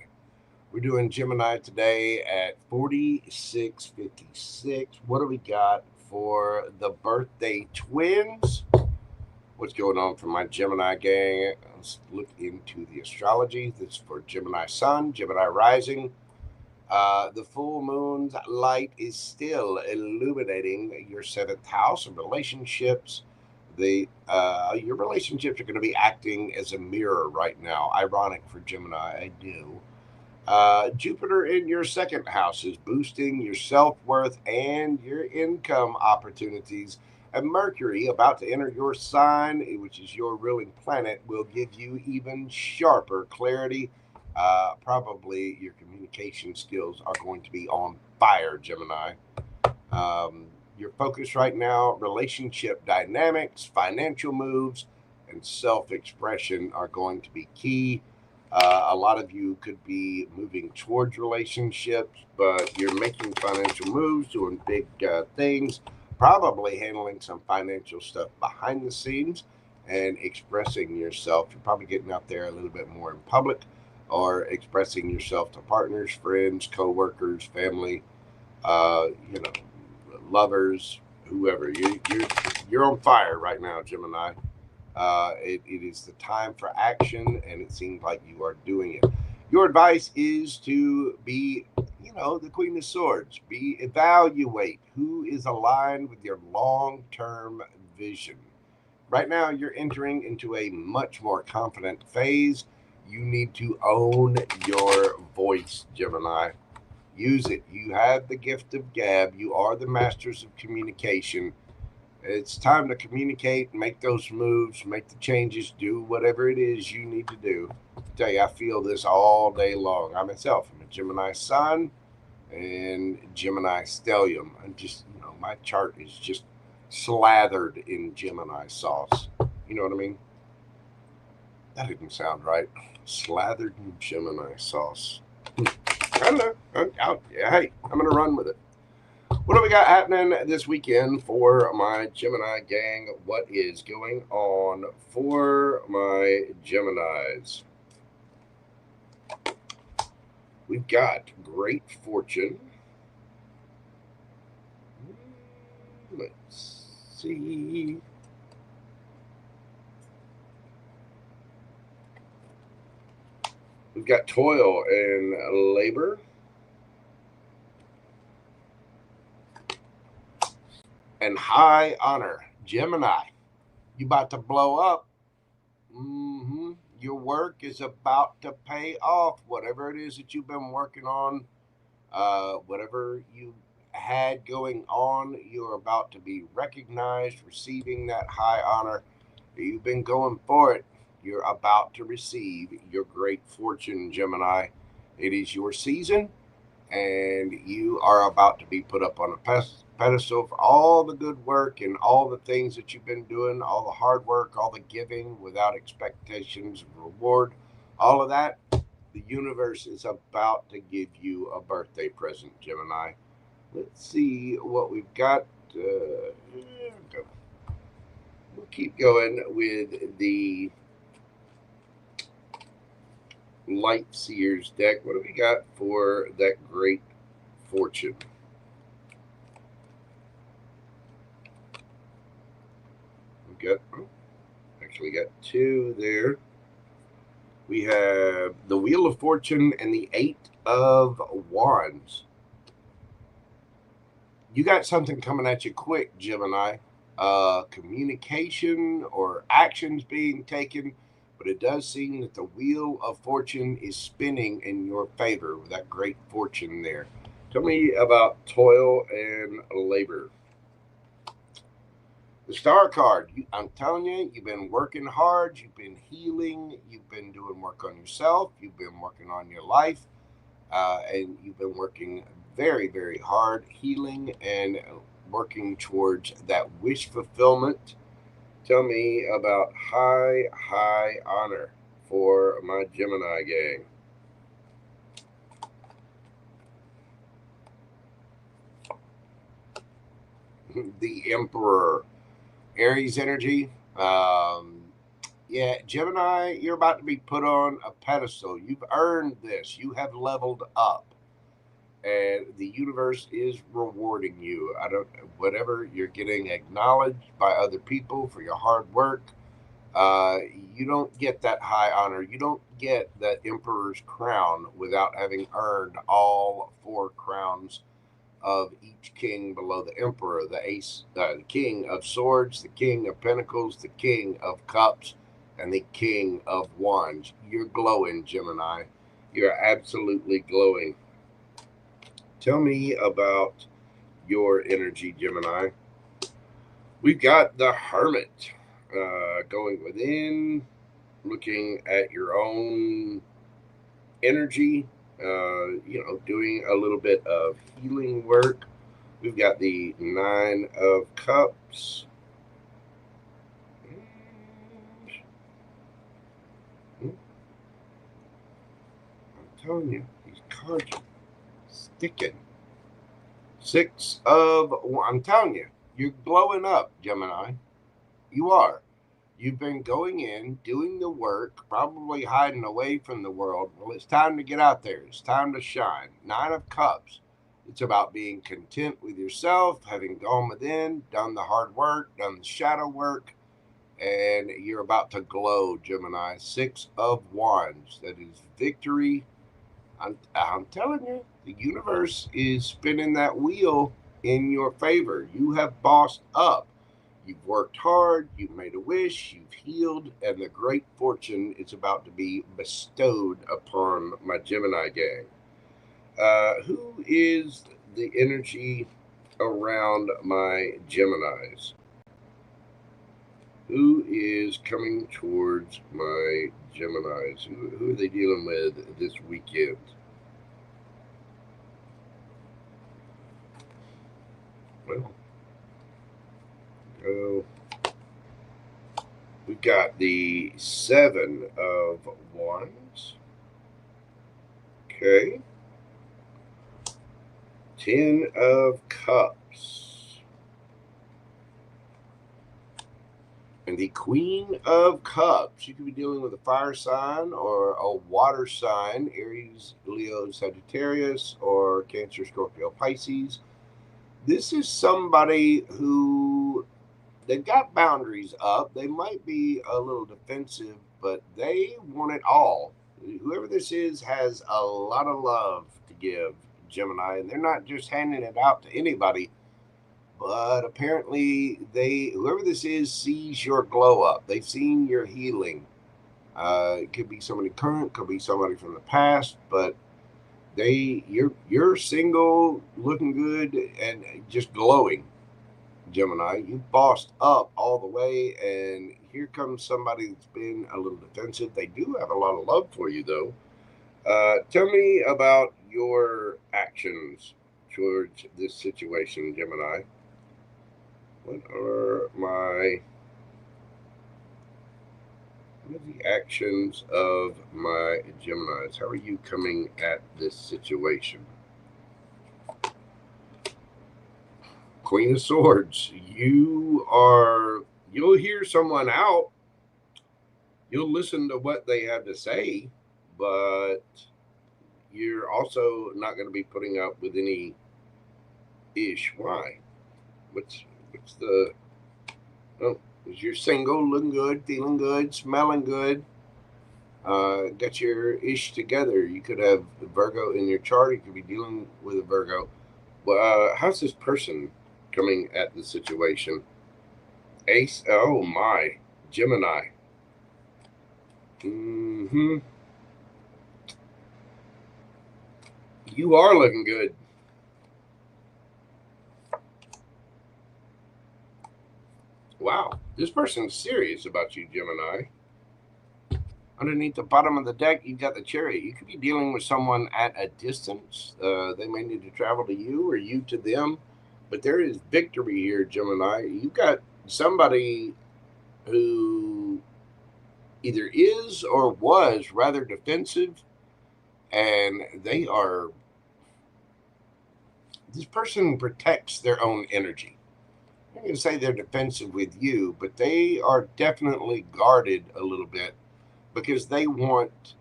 We're doing Gemini today at 4656. What do we got for the birthday twins? What's going on for my Gemini gang? Let's look into the astrology. This is for Gemini Sun, Gemini Rising. The full moon's light is still illuminating your 7th house of relationships. Your relationships are going to be acting as a mirror right now. Ironic for Gemini, I do. Jupiter in your 2nd house is boosting your self-worth and your income opportunities. And Mercury, about to enter your sign, which is your ruling planet, will give you even sharper clarity. Probably your communication skills are going to be on fire, Gemini. Your focus right now, relationship dynamics, financial moves, and self-expression are going to be key. A lot of you could be moving towards relationships, but you're making financial moves, doing big things, probably handling some financial stuff behind the scenes and expressing yourself. You're probably getting out there a little bit more in public or expressing yourself to partners, friends, co-workers, family, lovers, whoever. You're on fire right now, Gemini. It is the time for action, and it seems like you are doing it. Your advice is to be, the Queen of Swords. Evaluate who is aligned with your long-term vision. Right now, you're entering into a much more confident phase. You need to own your voice, Gemini. Use it. You have the gift of gab. You are the masters of communication. It's time to communicate, make those moves, make the changes, do whatever it is you need to do. I tell you, I feel this all day long. I myself am a Gemini Sun and Gemini Stellium. I'm just, my chart is just slathered in Gemini sauce. You know what I mean? That didn't sound right. Slathered in Gemini sauce. I don't know. Hey, I'm going to run with it. What do we got happening this weekend for my Gemini gang? What is going on for my Geminis? We've got great fortune. Let's see. We've got toil and labor. And high honor. Gemini, you about to blow up. Your work is about to pay off. Whatever it is that you've been working on, whatever you had going on, you're about to be recognized, receiving that high honor. You've been going for it. You're about to receive your great fortune, Gemini. It is your season, and you are about to be put up on a pedestal for all the good work and all the things that you've been doing, all the hard work, all the giving without expectations of reward. All of that The universe is about to give you a birthday present, Gemini. Let's see what we've got. We'll keep going with the Light Seers deck. What do we got for that great fortune? We got, actually got two there. We have the Wheel of Fortune and the Eight of Wands. You got something coming at you quick, Gemini. Communication or actions being taken, but it does seem that the Wheel of Fortune is spinning in your favor with that great fortune there. Tell me about toil and labor. The Star card, I'm telling you, you've been working hard, you've been healing, you've been doing work on yourself, you've been working on your life, and you've been working very, very hard, healing and working towards that wish fulfillment. Tell me about high honor for my Gemini gang. The Emperor. Aries energy. Yeah, Gemini, you're about to be put on a pedestal. You've earned this. You have leveled up. And the universe is rewarding you. Whatever you're getting acknowledged by other people for your hard work. You don't get that high honor. You don't get that Emperor's crown without having earned all four crowns of each king below the Emperor, the King of Swords, the King of Pentacles, the King of Cups, and the King of Wands. You're glowing, Gemini. You're absolutely glowing. Tell me about your energy, Gemini. We've got the Hermit going within, looking at your own energy, doing a little bit of healing work. We've got the Nine of Cups. I'm telling you, these cards are sticking. I'm telling you, you're glowing up, Gemini. You are. You've been going in, doing the work, probably hiding away from the world. Well, it's time to get out there. It's time to shine. Nine of Cups. It's about being content with yourself, having gone within, done the hard work, done the shadow work, and you're about to glow, Gemini. Six of Wands. That is victory. I'm telling you, the universe is spinning that wheel in your favor. You have bossed up. You've worked hard, you've made a wish, you've healed, and the great fortune is about to be bestowed upon my Gemini gang. Who is the energy around my Geminis? Who is coming towards my Geminis? Who are they dealing with this weekend? Well, we've got the Seven of Wands. Okay. 10 of Cups. And the Queen of Cups. You could be dealing with a fire sign or a water sign, Aries, Leo, Sagittarius, or Cancer, Scorpio, Pisces. This is somebody who, they've got boundaries up. They might be a little defensive, but they want it all. Whoever this is has a lot of love to give, Gemini, and they're not just handing it out to anybody, but apparently whoever this is sees your glow up. They've seen your healing. It could be somebody current, could be somebody from the past, but you're single, looking good, and just glowing, Gemini. You bossed up all the way, and here comes somebody that's been a little defensive. They do have a lot of love for you, though. Tell me about your actions towards this situation, Gemini. What are my What are the actions of my Geminis? How are you coming at this situation? Queen of Swords. You'll hear someone out. You'll listen to what they have to say, but you're also not going to be putting up with any ish. Why? What's the? Oh, is you're single, looking good, feeling good, smelling good. Got your ish together. You could have Virgo in your chart. You could be dealing with a Virgo. How's this person coming at the situation? Ace. Oh my, Gemini. You are looking good. Wow, this person's serious about you, Gemini. Underneath the bottom of the deck, you've got the Chariot. You could be dealing with someone at a distance. They may need to travel to you or you to them. But there is victory here, Gemini. You've got somebody who either is or was rather defensive. And this person protects their own energy. I'm going to say they're defensive with you, but they are definitely guarded a little bit because they want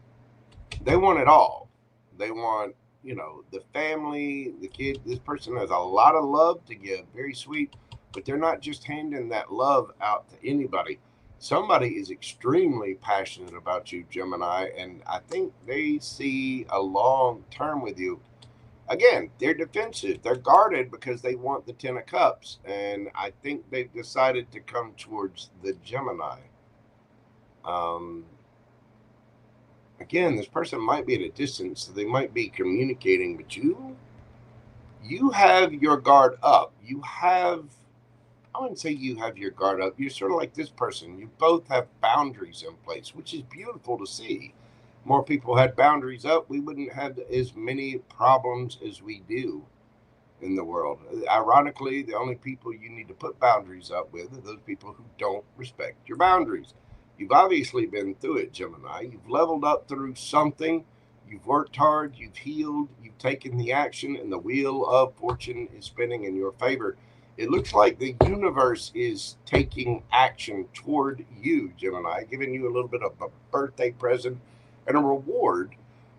it all. They want, the family, the kid. This person has a lot of love to give, very sweet, but they're not just handing that love out to anybody. Somebody is extremely passionate about you, Gemini, and I think they see a long term with you. Again, they're defensive. They're guarded because they want the Ten of Cups, and I think they've decided to come towards the Gemini. Again, this person might be at a distance, so they might be communicating, but you have your guard up. I wouldn't say you have your guard up. You're sort of like this person. You both have boundaries in place, which is beautiful to see. More people had boundaries up, we wouldn't have as many problems as we do in the world. Ironically, the only people you need to put boundaries up with are those people who don't respect your boundaries. You've obviously been through it, Gemini. You've leveled up through something. You've worked hard. You've healed. You've taken the action, and the wheel of fortune is spinning in your favor. It looks like the universe is taking action toward you, Gemini, giving you a little bit of a birthday present and a reward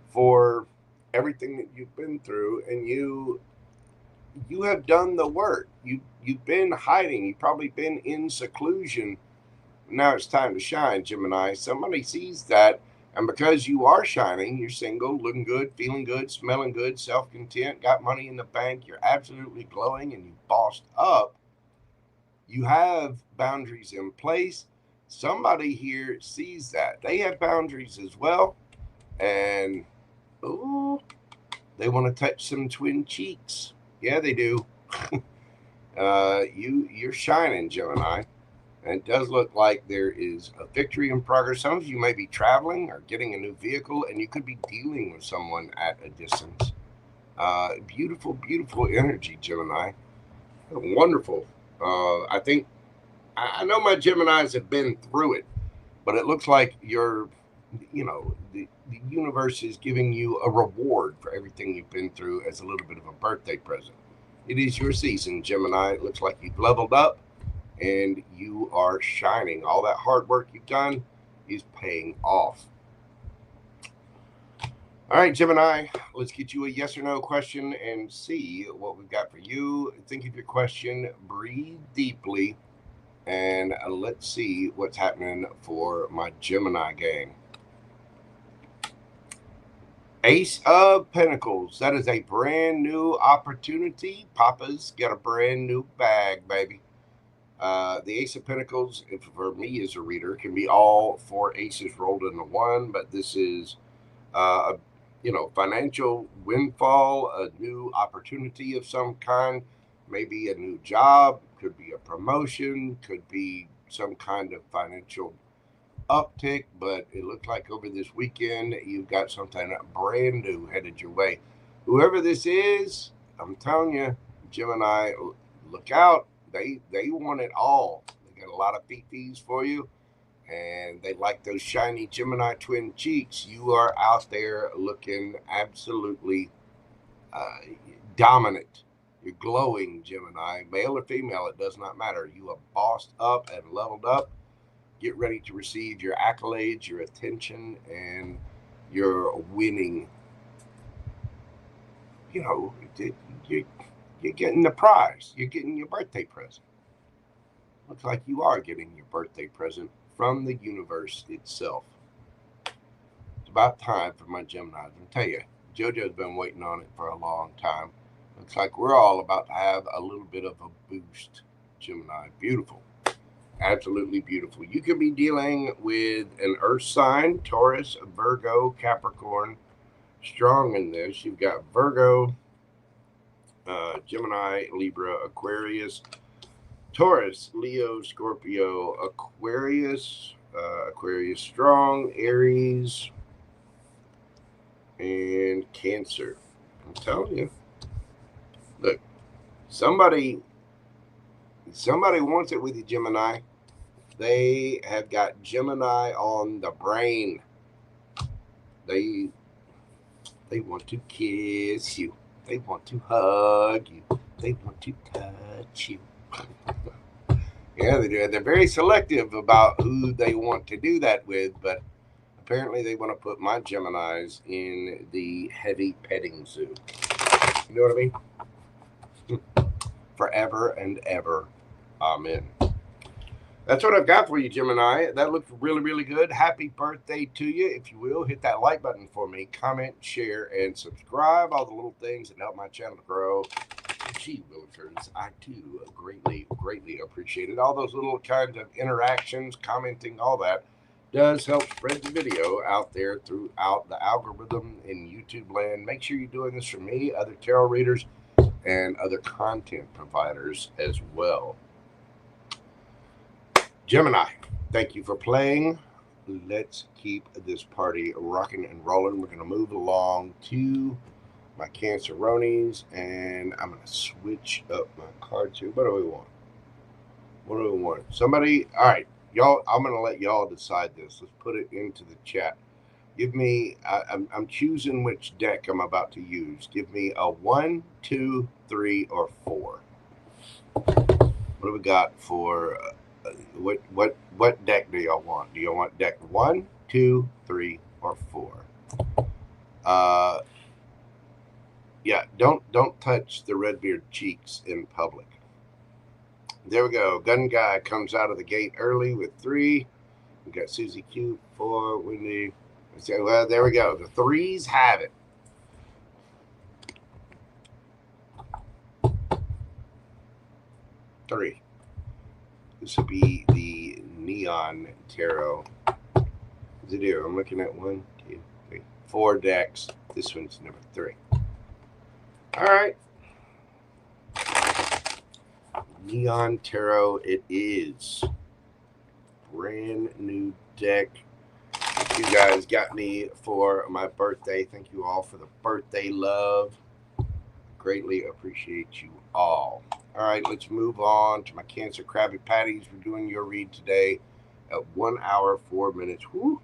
for everything that you've been through. And you have done the work. You've been hiding. You've probably been in seclusion. Now it's time to shine, Gemini. Somebody sees that, and because you are shining, you're single, looking good, feeling good, smelling good, self-content, got money in the bank, you're absolutely glowing, and you bossed up. You have boundaries in place. Somebody here sees that. They have boundaries as well, and they want to touch some twin cheeks. Yeah, they do. You're shining, Gemini. And it does look like there is a victory in progress. Some of you may be traveling or getting a new vehicle, and you could be dealing with someone at a distance. Beautiful, beautiful energy, Gemini. Wonderful. I think I know my Geminis have been through it, but it looks like the universe is giving you a reward for everything you've been through as a little bit of a birthday present. It is your season, Gemini. It looks like you've leveled up and you are shining. All that hard work you've done is paying off. All right, Gemini, let's get you a yes or no question and see what we've got for you. Think of your question, breathe deeply, and let's see what's happening for my Gemini gang. Ace of Pentacles. That is a brand new opportunity. Papa's got a brand new bag, baby. The Ace of Pentacles, for me as a reader, can be all four aces rolled into one, but this is financial windfall, a new opportunity of some kind, maybe a new job, could be a promotion, could be some kind of financial uptick, but it looks like over this weekend you've got something brand new headed your way. Whoever this is, I'm telling you, Gemini, look out. They want it all. They got a lot of fees for you, and they like those shiny Gemini twin cheeks. You are out there looking absolutely dominant. You're glowing, Gemini. Male or female, it does not matter. You are bossed up and leveled up. Get ready to receive your accolades, your attention, and your winning. You know, you're getting the prize. You're getting your birthday present. Looks like you are getting your birthday present from the universe itself. It's about time for my Geminis. I'll tell you, JoJo's been waiting on it for a long time. Looks like we're all about to have a little bit of a boost, Gemini. Beautiful. Absolutely beautiful. You could be dealing with an earth sign, Taurus, Virgo, Capricorn. Strong in this. You've got Virgo, Gemini, Libra, Aquarius, Taurus, Leo, Scorpio, Aquarius, Aquarius strong, Aries, and Cancer. I'm telling you. Look, somebody wants it with you, Gemini. They have got Gemini on the brain. They want to kiss you. They want to hug you. They want to touch you. Yeah, they do. They're very selective about who they want to do that with, but apparently they want to put my Geminis in the heavy petting zoo. You know what I mean? Forever and ever. Amen. That's what I've got for you, Gemini. That looks really, really good. Happy birthday to you. If you will, hit that like button for me. Comment, share, and subscribe. All the little things that help my channel to grow. Gee, Willikers, I too greatly, greatly appreciate it. All those little kinds of interactions, commenting, all that does help spread the video out there throughout the algorithm in YouTube land. Make sure you're doing this for me, other tarot readers, and other content providers as well. Gemini, thank you for playing. Let's keep this party rocking and rolling. We're going to move along to my Canceronies, and I'm going to switch up my cards here. What do we want? What do we want? Somebody, all right, y'all, I'm going to let y'all decide this. Let's put it into the chat. Give me, I'm choosing which deck I'm about to use. Give me a 1, 2, 3, or 4. What do we got for, what deck do y'all want? Do y'all want deck 1, 2, 3, or 4? Yeah, don't touch the Redbeard cheeks in public. There we go. Gun Guy comes out of the gate early with 3. We got Susie Q, 4. Wendy. Well, there we go. The 3s have it. Three. This will be the Neon Tarot. Is it here? I'm looking at 1, 2, 3, 4 decks. This one's number 3. All right. Neon Tarot it is. Brand new deck. You guys got me for my birthday. Thank you all for the birthday love. Greatly appreciate you all. All right, let's move on to my Cancer Krabby Patties. We're doing your read today at 1 hour, 4 minutes. Woo!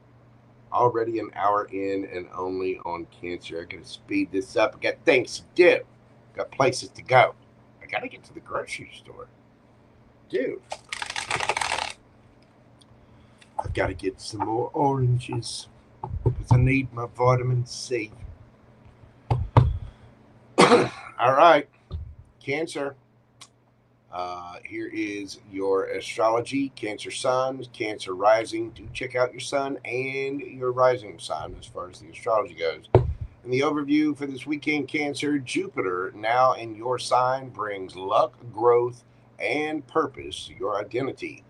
Already an hour in and only on Cancer. I gotta speed this up. I got things to do. Got places to go. I gotta get to the grocery store. Dude. I've got to get some more oranges because I need my vitamin C. All right, Cancer. Here is your astrology. Cancer Sun, Cancer Rising. Do check out your Sun and your Rising sign as far as the astrology goes. In the overview for this weekend, Cancer, Jupiter, now in your sign, brings luck, growth, and purpose to your identity.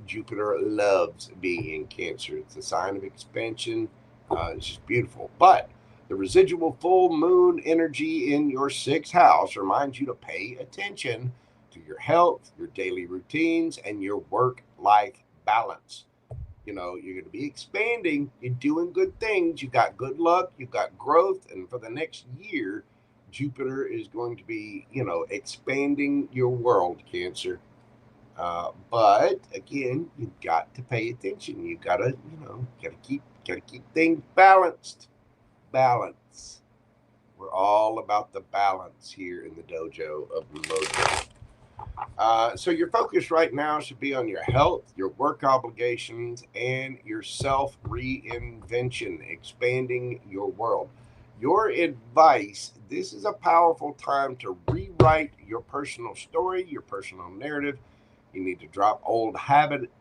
Jupiter loves being in Cancer. It's a sign of expansion. It's just beautiful. But the residual full moon energy in your 6th house reminds you to pay attention to your health, your daily routines, and your work-life balance. You know, you're going to be expanding. You're doing good things. You got good luck. You got growth. And for the next year, Jupiter is going to be, expanding your world, Cancer. But again, you've got to pay attention. You gotta, gotta keep things balanced. Balance. We're all about the balance here in the dojo of Mojo. So your focus right now should be on your health, your work obligations, and your self-reinvention, expanding your world. Your advice, this is a powerful time to rewrite your personal story, your personal narrative. You need to drop old habits.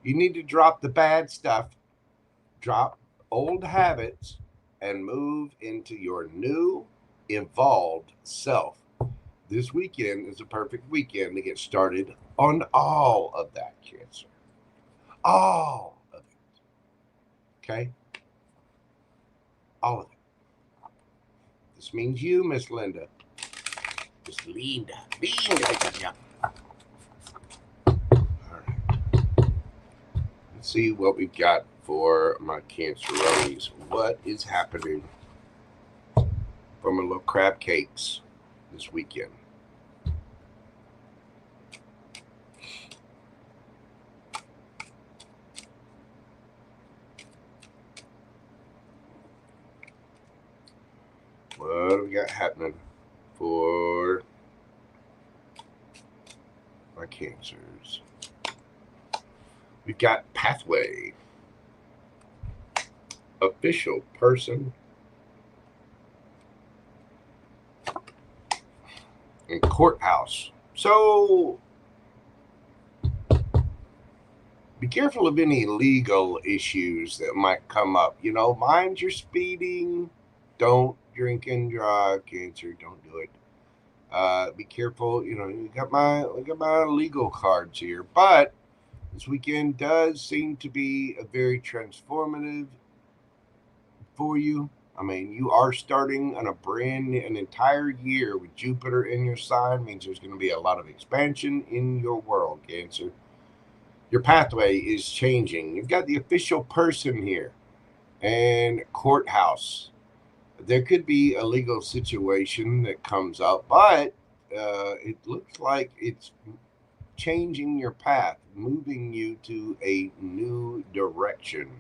You need to drop the bad stuff, drop old habits, and move into your new, evolved self. This weekend is a perfect weekend to get started on all of that, Cancer. All of it. Okay? All of it. This means you, Miss Linda. Miss Linda. Linda. All right. Let's see what we've got for my Canceronies. What is happening from a little crab cakes this weekend? What do we got happening for my Cancers? We've got pathway, official person, and courthouse. So be careful of any legal issues that might come up. Mind your speeding. Don't drink and drive, Cancer. Don't do it. Be careful. We got my legal cards here, but this weekend does seem to be a very transformative for you. I mean, you are starting on an entire year with Jupiter in your sign. Means there's going to be a lot of expansion in your world, Cancer. Your pathway is changing. You've got the official person here and courthouse. There could be a legal situation that comes up, but it looks like it's changing your path, moving you to a new direction.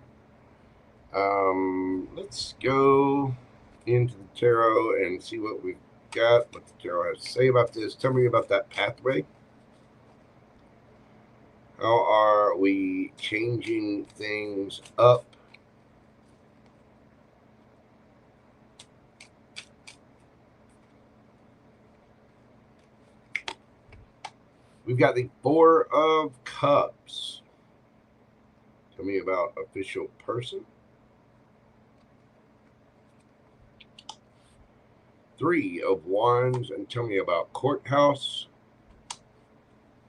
Let's go into the tarot and see what we've got, what the tarot has to say about this. Tell me about that pathway. How are we changing things up? We've got the Four of Cups. Tell me about official person. Three of Wands, and tell me about courthouse.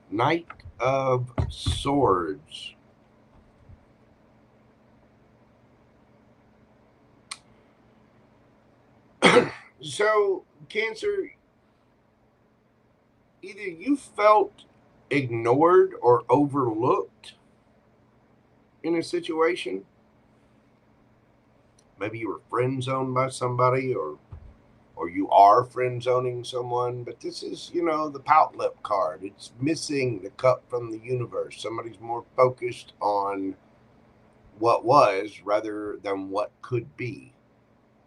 Knight of Swords. So, Cancer, either you felt ignored or overlooked in a situation. Maybe you were friend zoned by somebody, or you are friend zoning someone, but this is, the pout lip card. It's missing the cup from the universe. Somebody's more focused on what was rather than what could be.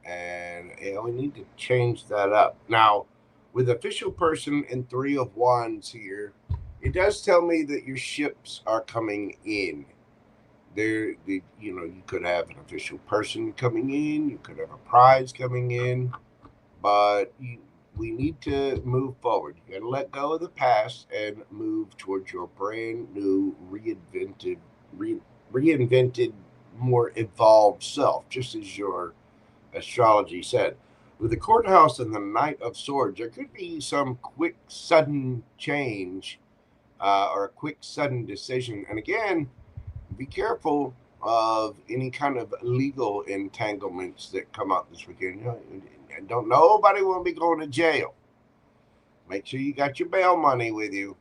And we need to change that up. Now, with official person and Three of Wands here, it does tell me that your ships are coming in. You could have an official person coming in, you could have a prize coming in, but we need to move forward. You got to let go of the past and move towards your brand new, reinvented, more evolved self, just as your astrology said. With the courthouse and the Knight of Swords, there could be some quick, sudden change or a quick, sudden decision. And again, be careful of any kind of legal entanglements that come up this weekend. Don't nobody want to be going to jail. Make sure you got your bail money with you.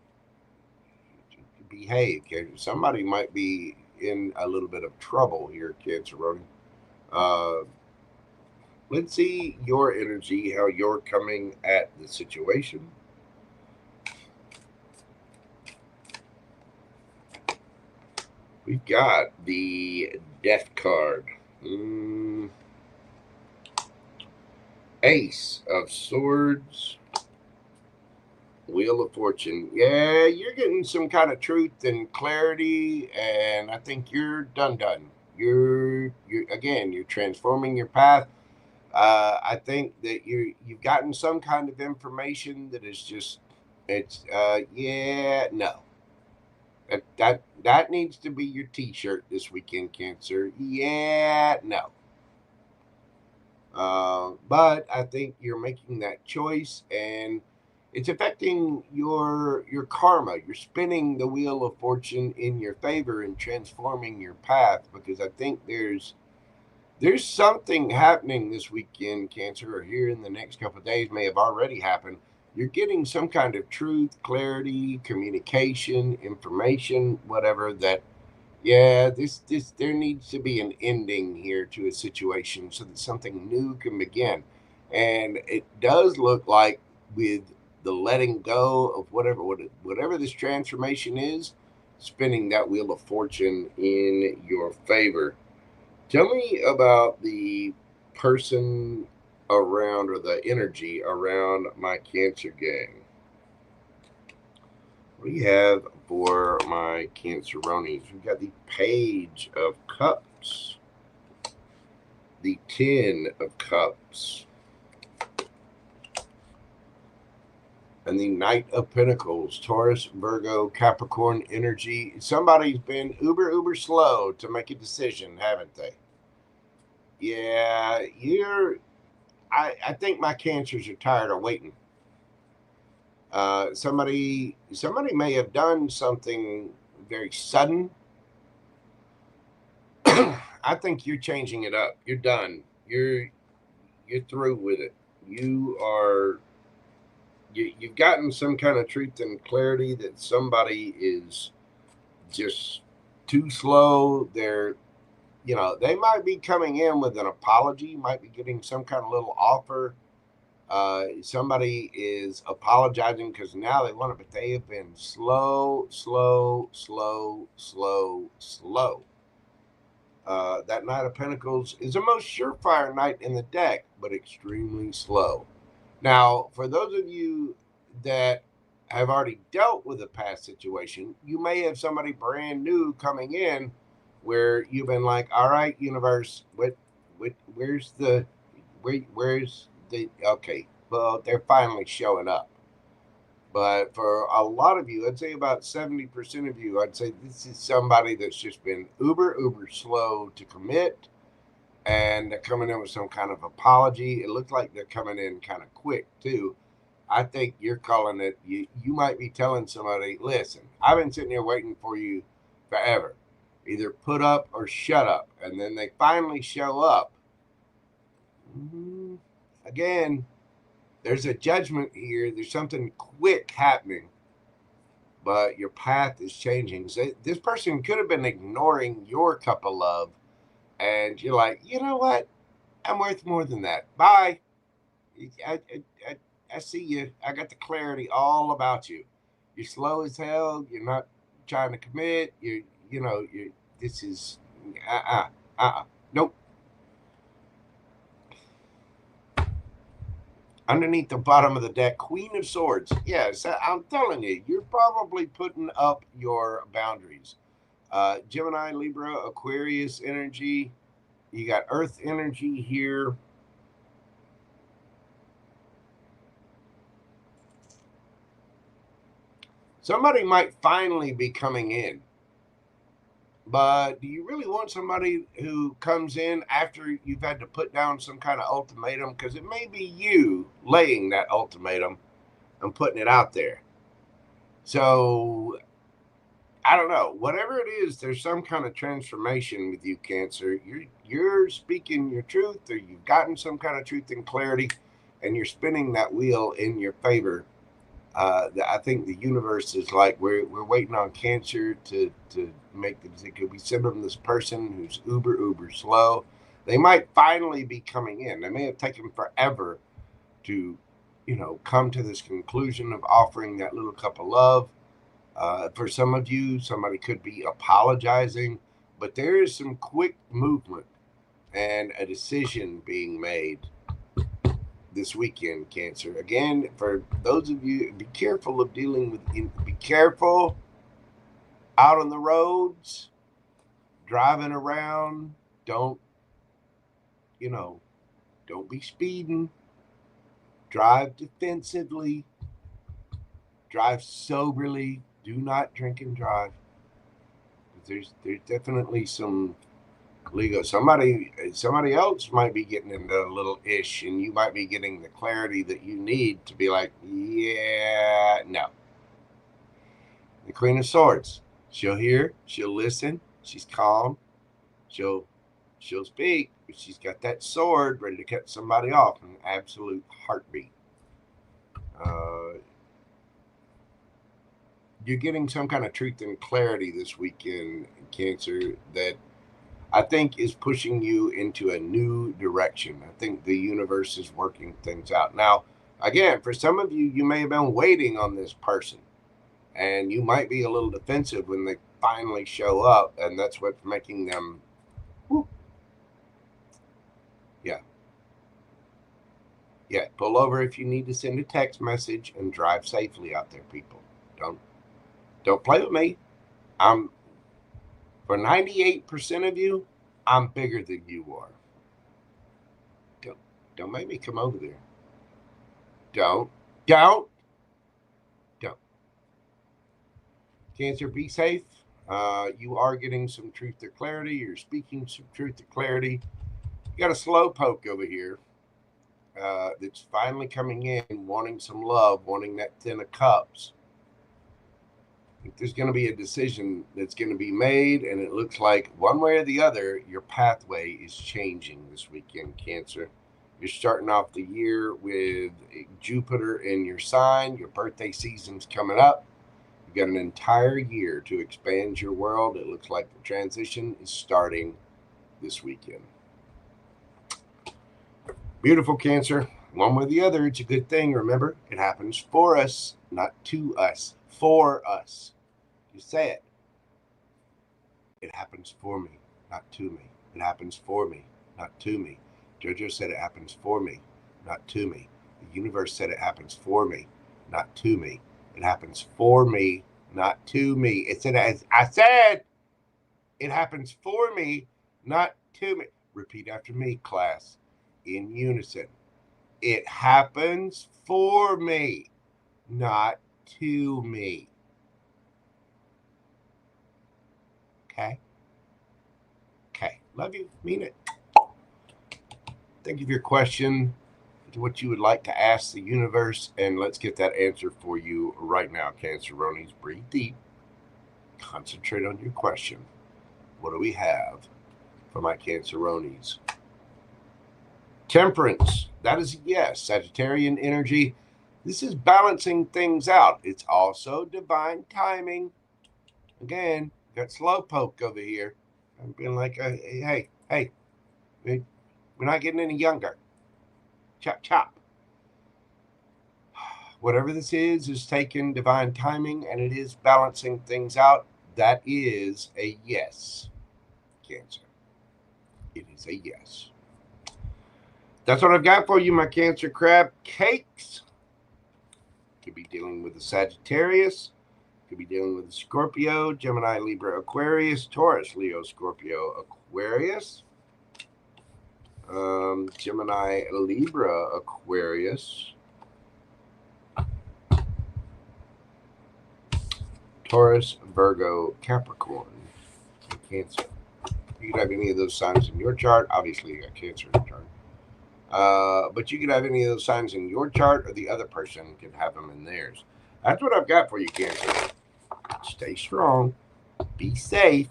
Behave. Somebody might be in a little bit of trouble here, Canceroni. Let's see your energy, how you're coming at the situation. We've got the Death card. Ace of Swords. Wheel of Fortune. Yeah, you're getting some kind of truth and clarity, and I think you're done. You're again, you're transforming your path. I think that you've gotten some kind of information that is just yeah, no. That needs to be your t-shirt this weekend, Cancer. Yeah, no. But I think you're making that choice, and it's affecting your karma. You're spinning the wheel of fortune in your favor and transforming your path, because I think there's something happening this weekend, Cancer, or here in the next couple of days, may have already happened. You're getting some kind of truth, clarity, communication, information, whatever, that yeah, this there needs to be an ending here to a situation so that something new can begin. And it does look like, with the letting go of whatever this transformation is, spinning that wheel of fortune in your favor. Tell me about the person around, or the energy around my Cancer gang. What do you have for my Canceronis? We've got the Page of Cups, the Ten of Cups, and the Knight of Pentacles. Taurus, Virgo, Capricorn energy. Somebody's been uber slow to make a decision, haven't they? Yeah, I think my Cancers are tired of waiting. Somebody may have done something very sudden. I think you're changing it up. You're done. You're through with it. You've gotten some kind of truth and clarity that somebody is just too slow. They might be coming in with an apology, might be getting some kind of little offer. Somebody is apologizing because now they want it, but they have been slow. That Knight of Pentacles is the most surefire knight in the deck, but extremely slow. Now, for those of you that have already dealt with a past situation, you may have somebody brand new coming in where you've been like, all right, universe, where's the okay, well, they're finally showing up. But for a lot of you, I'd say about 70% of you, I'd say this is somebody that's just been uber slow to commit, and they're coming in with some kind of apology. It looks like they're coming in kind of quick too. I think you're calling it, you might be telling somebody, listen, I've been sitting here waiting for you forever. Either put up or shut up. And then they finally show up. Again, there's a judgment here. There's something quick happening, but your path is changing. So this person could have been ignoring your cup of love, and you're like, you know what? I'm worth more than that. Bye. I see you. I got the clarity all about you. You're slow as hell. You're not trying to commit. This is nope. Underneath the bottom of the deck, Queen of Swords. Yes, I'm telling you, you're probably putting up your boundaries. Gemini, Libra, Aquarius energy. You got Earth energy here. Somebody might finally be coming in. But do you really want somebody who comes in after you've had to put down some kind of ultimatum? Because it may be you laying that ultimatum and putting it out there. So I don't know. Whatever it is, there's some kind of transformation with you, Cancer. You're speaking your truth, or you've gotten some kind of truth and clarity, and you're spinning that wheel in your favor. I think the universe is like, we're waiting on Cancer to make the decision. Could we send them this person who's uber slow? They might finally be coming in. They may have taken forever to come to this conclusion of offering that little cup of love. For some of you, somebody could be apologizing, but there is some quick movement and a decision being made this weekend, Cancer. Again, for those of you, be careful of dealing with, be careful out on the roads, driving around. Don't be speeding. Drive defensively. Drive soberly. Do not drink and drive. There's definitely some legal. Somebody else might be getting into a little ish, and you might be getting the clarity that you need to be like, yeah, no. The Queen of Swords. She'll hear. She'll listen. She's calm. She'll speak. But she's got that sword ready to cut somebody off in an absolute heartbeat. You're getting some kind of truth and clarity this weekend, Cancer, that I think is pushing you into a new direction. I think the universe is working things out. Now, again, for some of you, you may have been waiting on this person, and you might be a little defensive when they finally show up, and that's what's making them, yeah, pull over if you need to send a text message and drive safely out there, people. Don't play with me. For 98% of you, I'm bigger than you are. Don't make me come over there. Don't. Cancer, be safe. You are getting some truth to clarity. You're speaking some truth to clarity. You got a slow poke over here that's finally coming in, wanting some love, wanting that 10 of cups. I think there's going to be a decision that's going to be made, and it looks like one way or the other, your pathway is changing this weekend, Cancer. You're starting off the year with Jupiter in your sign. Your birthday season's coming up. You've got an entire year to expand your world. It looks like the transition is starting this weekend. Beautiful, Cancer. One way or the other, it's a good thing. Remember, it happens for us, not to us. For us. You say it. It happens for me, not to me. It happens for me, not to me. Jojo said it happens for me, not to me. The universe said it happens for me, not to me. It happens for me, not to me. It said, as I said, it happens for me, not to me. Repeat after me, class, in unison. It happens for me, not to me. Okay. Love you. Mean it. Think of your question, what you would like to ask the universe, and let's get that answer for you right now, Canceronis. Breathe deep. Concentrate on your question. What do we have for my Canceronis? Temperance. That is a yes. Sagittarian energy. This is balancing things out. It's also divine timing. Again, got slowpoke over here. I'm being like, hey, we're not getting any younger. Chop. Whatever this is taking divine timing, and it is balancing things out. That is a yes, Cancer. It is a yes. That's what I've got for you, my Cancer crab cakes. Could be dealing with the Sagittarius. Could be dealing with the Scorpio, Gemini, Libra, Aquarius, Taurus, Leo, Scorpio, Aquarius. Gemini, Libra, Aquarius. Taurus, Virgo, Capricorn, and Cancer. You could have any of those signs in your chart. Obviously, you got Cancer in your chart. But you could have any of those signs in your chart, or the other person could have them in theirs. That's what I've got for you, Cancer. Stay strong. Be safe.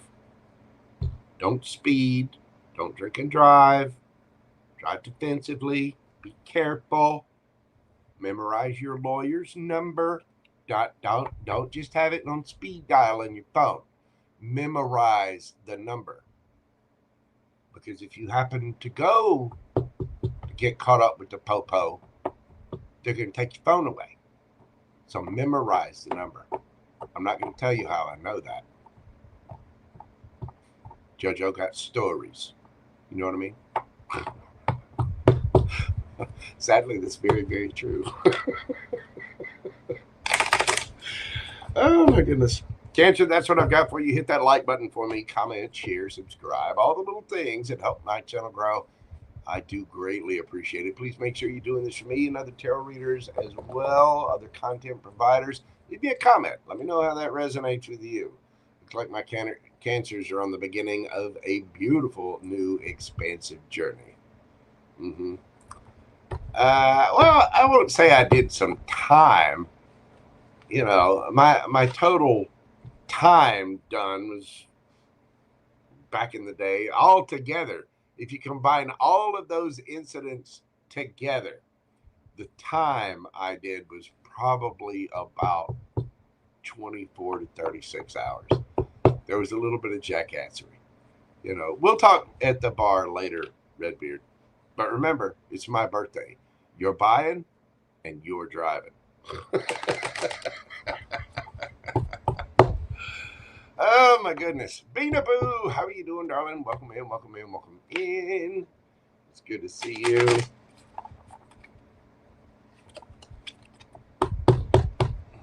Don't speed. Don't drink and drive. Drive defensively. Be careful. Memorize your lawyer's number. Don't just have it on speed dial in your phone. Memorize the number. Because if you happen to get caught up with the popo, they're going to take your phone away. So memorize the number. I'm not going to tell you how I know that. JoJo got stories. You know what I mean? Sadly, that's very, very true. Oh, my goodness. Cancer, that's what I've got for you. Hit that like button for me. Comment, share, subscribe. All the little things that help my channel grow. I do greatly appreciate it. Please make sure you're doing this for me and other tarot readers as well, other content providers. Leave me a comment. Let me know how that resonates with you. Looks like my cancers are on the beginning of a beautiful, new, expansive journey. Well, I won't say I did some time. You know, my total time done was back in the day all together. If you combine all of those incidents together, the time I did was probably about 24 to 36 hours. There was a little bit of jackassery. You know, we'll talk at the bar later, Redbeard. But remember, it's my birthday. You're buying and you're driving. Oh, my goodness. Bina Boo, how are you doing, darling? Welcome in, welcome in, welcome in. It's good to see you.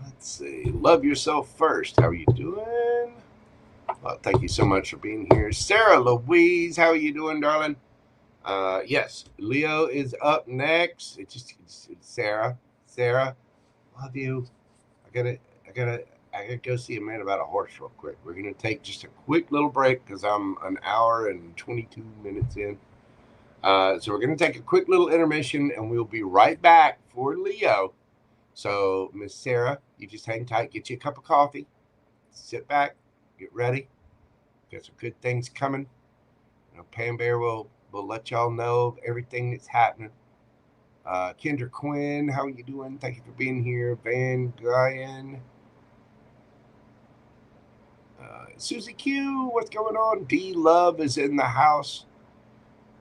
Let's see. Love yourself first. How are you doing? Well, thank you so much for being here. Sarah Louise, how are you doing, darling? Yes, Leo is up next. It's Sarah. Sarah, love you. I gotta go see a man about a horse real quick. We're gonna take just a quick little break because I'm an hour and 22 minutes in. So we're gonna take a quick little intermission and we'll be right back for Leo. So Miss Sarah, you just hang tight, get you a cup of coffee, sit back, get ready. Got some good things coming. You know, Pam Bear will let y'all know of everything that's happening. Kendra Quinn, how are you doing? Thank you for being here. Van Guyen. Susie Q, what's going on? D Love is in the house.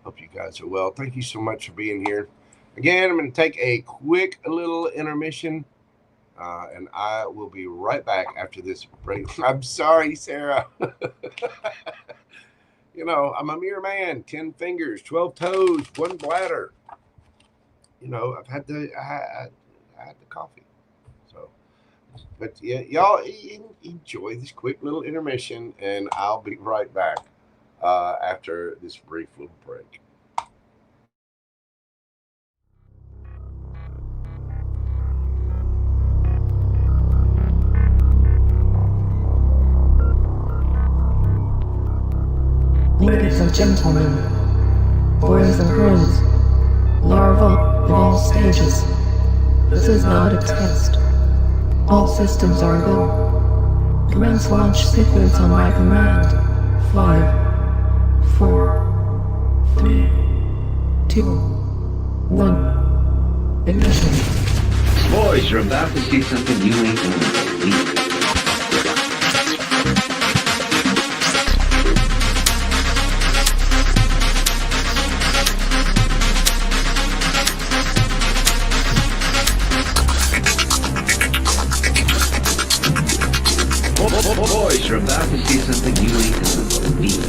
Hope you guys are well. Thank you so much for being here. Again, I'm going to take a quick little intermission, and I will be right back after this break. I'm sorry, Sarah. You know, I'm a mere man. 10 fingers, 12 toes, 1 bladder. You know, I had the coffee. So, but yeah, y'all enjoy this quick little intermission, and I'll be right back after this brief little break. Ladies and gentlemen, boys and girls, larvae of all stages, this is not a test. All systems are go. Commence launch sequence on my command. 5, 4, 3, 2, 1. Ignition. Boys, you're about to see something you ain't gonna believe. Boys, you're about to see something you ain't gonna believe.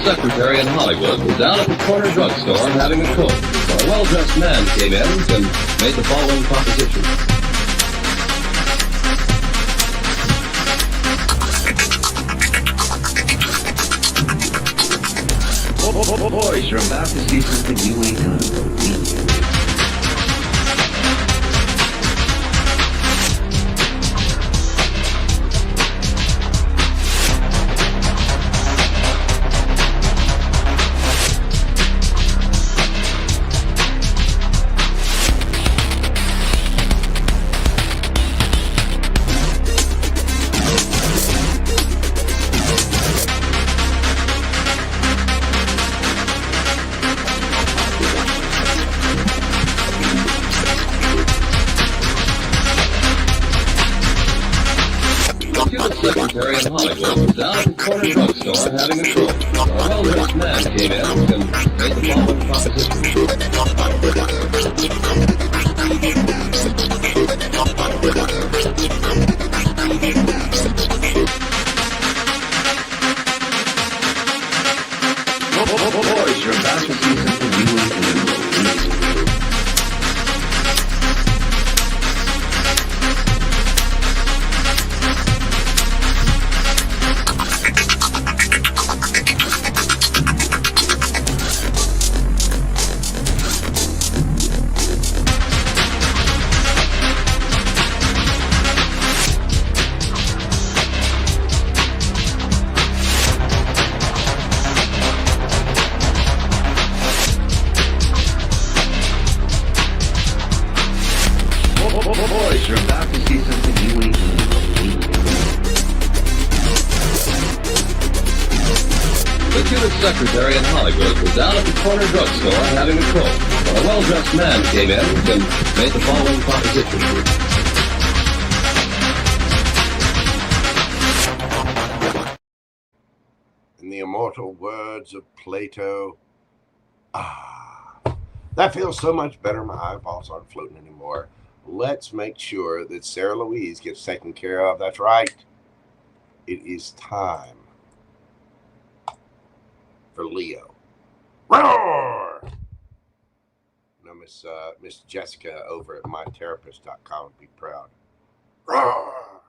Secretary in Hollywood was down at the corner drugstore having a coke when a well-dressed man came in and made the following proposition. Boys, you're about to see something you ain't gonna believe. secretary in Hollywood was down at the corner drugstore having a stroke. A well-dressed man came in and made the following proposition. Boys, you're about to see something you wouldn't believe. Boys, you're about to see something you ain't believe. The cutest secretary in Hollywood was down at the corner drugstore having a cold. A well-dressed man came in and made the following proposition. In the immortal words of Plato, that feels so much better. My eyeballs aren't floating anymore. Let's make sure that Sarah Louise gets taken care of. That's right. It is time for Leo. Roar! Now, Miss Jessica over at mytherapist.com would be proud. Roar!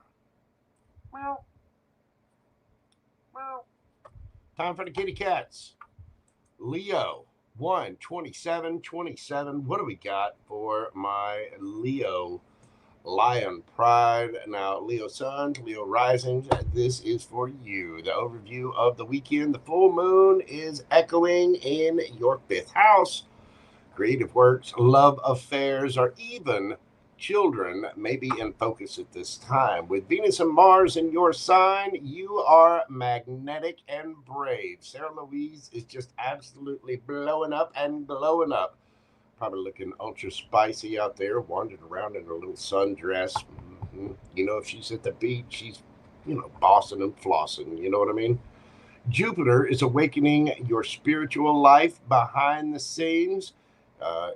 Meow. Meow. Time for the kitty cats. Leo. 1/27/27. What do we got for my Leo Lion Pride? Now, Leo Sun, Leo Rising, this is for you. The overview of the weekend. The full moon is echoing in your 5th house. Creative works, love affairs, or even children may be in focus at this time. With Venus and Mars in your sign, you are magnetic and brave. Sarah Louise is just absolutely blowing up and glowing up. Probably looking ultra spicy out there, wandering around in her little sundress. You know, if she's at the beach, she's, bossing and flossing. You know what I mean? Jupiter is awakening your spiritual life behind the scenes,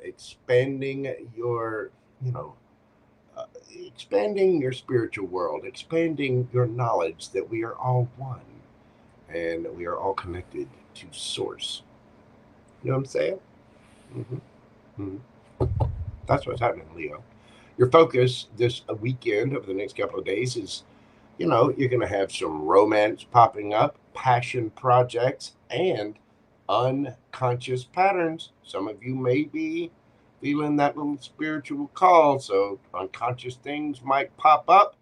expanding your, expanding your spiritual world, expanding your knowledge that we are all one and we are all connected to Source. You know what I'm saying? That's what's happening, Leo. Your focus this weekend over the next couple of days is, you're going to have some romance popping up, passion projects, and unconscious patterns. Some of you may be feeling that little spiritual call, so unconscious things might pop up.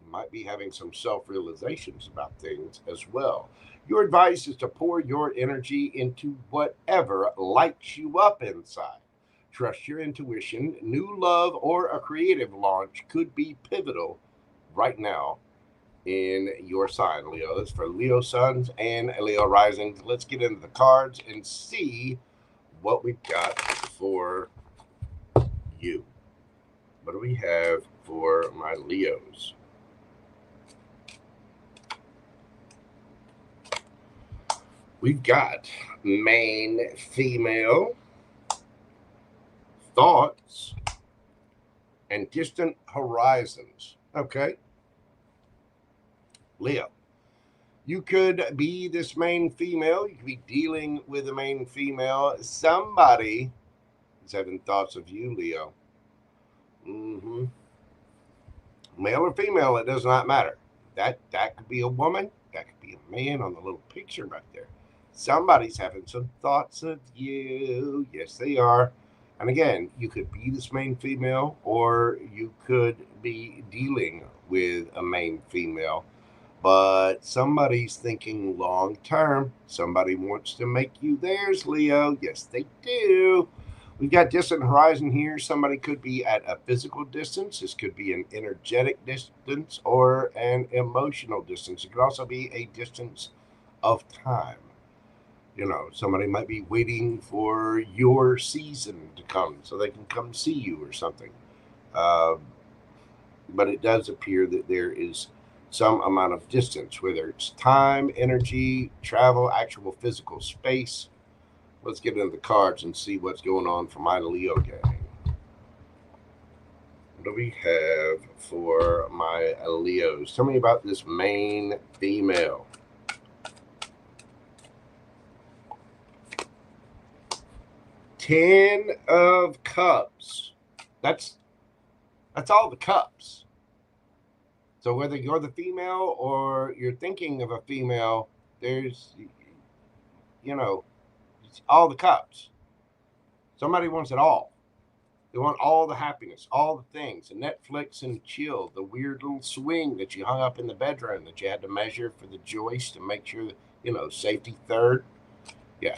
You might be having some self-realizations about things as well. Your advice is to pour your energy into whatever lights you up inside. Trust your intuition. New love or a creative launch could be pivotal right now in your sign, Leo. That's for Leo Suns and Leo Risings. Let's get into the cards and see what we've got for you. What do we have for my Leos? We've got main female, thoughts, and distant horizons. Okay. Leo, you could be this main female. You could be dealing with a main female. Somebody is having thoughts of you, Leo. Male or female, it does not matter. That could be a woman. That could be a man on the little picture right there. Somebody's having some thoughts of you. Yes, they are. And again, you could be this main female, or you could be dealing with a main female. But somebody's thinking long term. Somebody wants to make you theirs, Leo. Yes, they do. We've got distant horizon here. Somebody could be at a physical distance. This could be an energetic distance or an emotional distance. It could also be a distance of time. Somebody might be waiting for your season to come so they can come see you or something. But it does appear that there is some amount of distance, whether it's time, energy, travel, actual physical space. Let's get into the cards and see what's going on for my Leo gang. What do we have for my Leos? Tell me about this main female. Ten of Cups. That's all the cups. So whether you're the female or you're thinking of a female, there's, all the cups. Somebody wants it all. They want all the happiness, all the things, the Netflix and chill, the weird little swing that you hung up in the bedroom that you had to measure for the joist to make sure that, safety third. Yeah,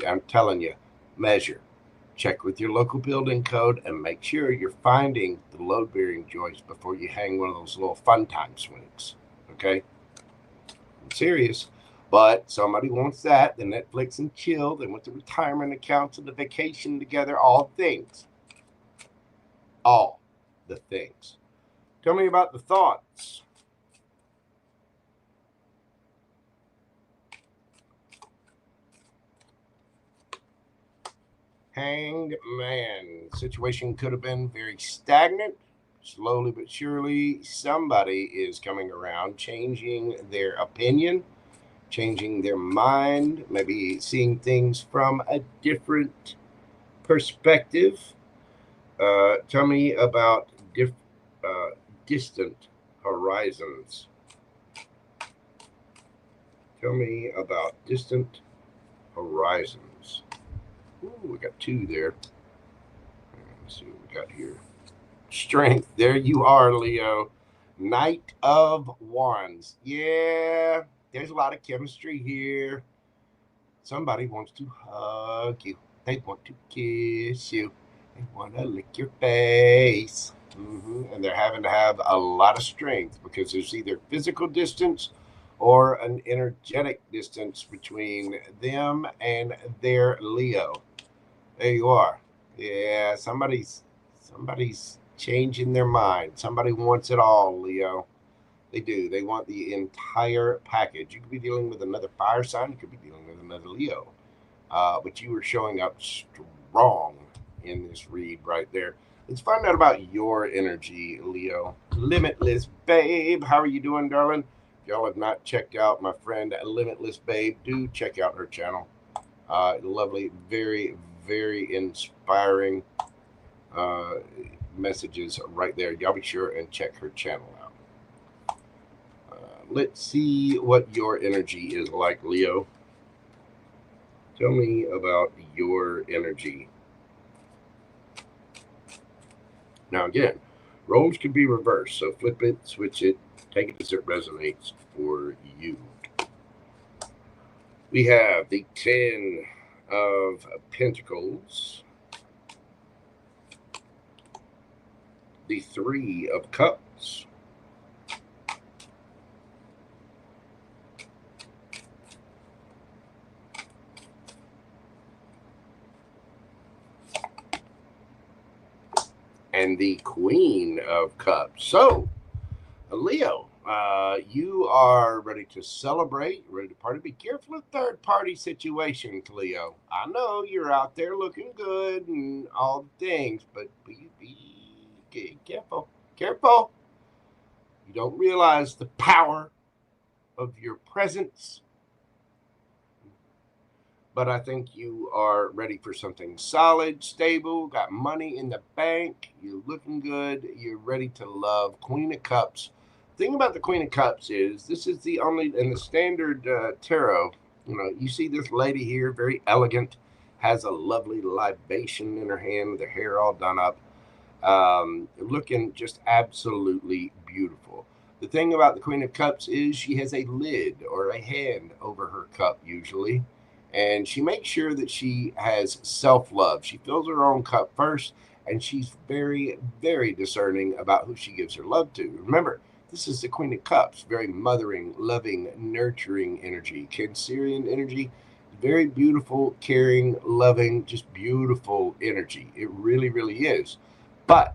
I'm telling you, measure. Check with your local building code and make sure you're finding the load-bearing joist before you hang one of those little fun time swings. Okay? I'm serious. But somebody wants that, the Netflix and chill. They want the retirement accounts and the vacation together, all things. All the things. Tell me about the thoughts. Hanged Man. Situation could have been very stagnant. Slowly but surely, somebody is coming around, changing their opinion, changing their mind, maybe seeing things from a different perspective. Tell me about distant horizons. Tell me about distant horizons. Ooh, we got two there. Let's see what we got here. Strength. There you are, Leo. Knight of Wands. Yeah, there's a lot of chemistry here. Somebody wants to hug you. They want to kiss you. They want to lick your face. And they're having to have a lot of strength because there's either physical distance or an energetic distance between them and their Leo. There you are. Yeah, somebody's changing their mind. Somebody wants it all, Leo. They do. They want the entire package. You could be dealing with another fire sign. You could be dealing with another Leo. But you were showing up strong in this read right there. Let's find out about your energy, Leo. Limitless Babe. How are you doing, darling? If y'all have not checked out my friend Limitless Babe, do check out her channel. Lovely, very, very inspiring messages right there. Y'all be sure and check her channel out. Let's see what your energy is like, Leo. Tell me about your energy. Now again, roles can be reversed, so flip it, switch it, take it as it resonates for you. We have the 10 of Pentacles, the 3 of Cups, and the Queen of Cups. So, Leo, you are ready to celebrate, ready to party. Be careful of third-party situations, Leo. I know you're out there looking good and all the things, but be careful. Careful. You don't realize the power of your presence. But I think you are ready for something solid, stable, got money in the bank, you're looking good, you're ready to love. Queen of Cups. The thing about the Queen of Cups is this is the only, in the standard tarot, you see this lady here, very elegant, has a lovely libation in her hand with her hair all done up, looking just absolutely beautiful. The thing about the Queen of Cups is she has a lid or a hand over her cup usually. And she makes sure that she has self-love. She fills her own cup first, and she's very, very discerning about who she gives her love to. Remember, this is the Queen of Cups, very mothering, loving, nurturing energy. Cancerian energy, very beautiful, caring, loving, just beautiful energy. It really, really is. But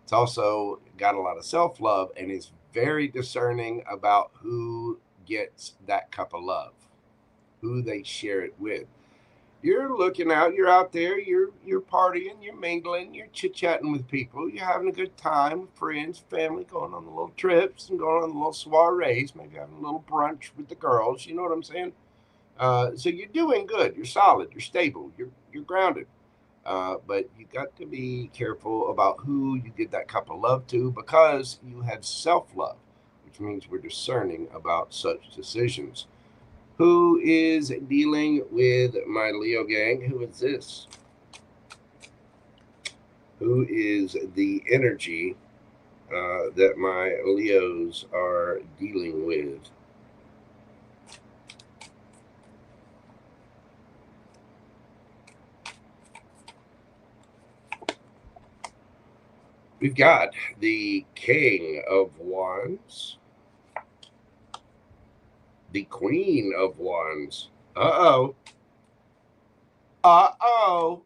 it's also got a lot of self-love and is very discerning about who gets that cup of love, who they share it with. You're looking out, you're out there, you're partying, you're mingling, you're chit-chatting with people, you're having a good time with friends, family, going on the little trips and going on the little soirees, maybe having a little brunch with the girls, you know what I'm saying? So you're doing good, you're solid, you're stable, you're grounded. But you got to be careful about who you give that cup of love to, because you have self-love, which means we're discerning about such decisions. Who is dealing with my Leo gang? Who is this? Who is the energy that my Leos are dealing with? We've got the King of Wands, the Queen of Wands. Uh-oh. Uh-oh.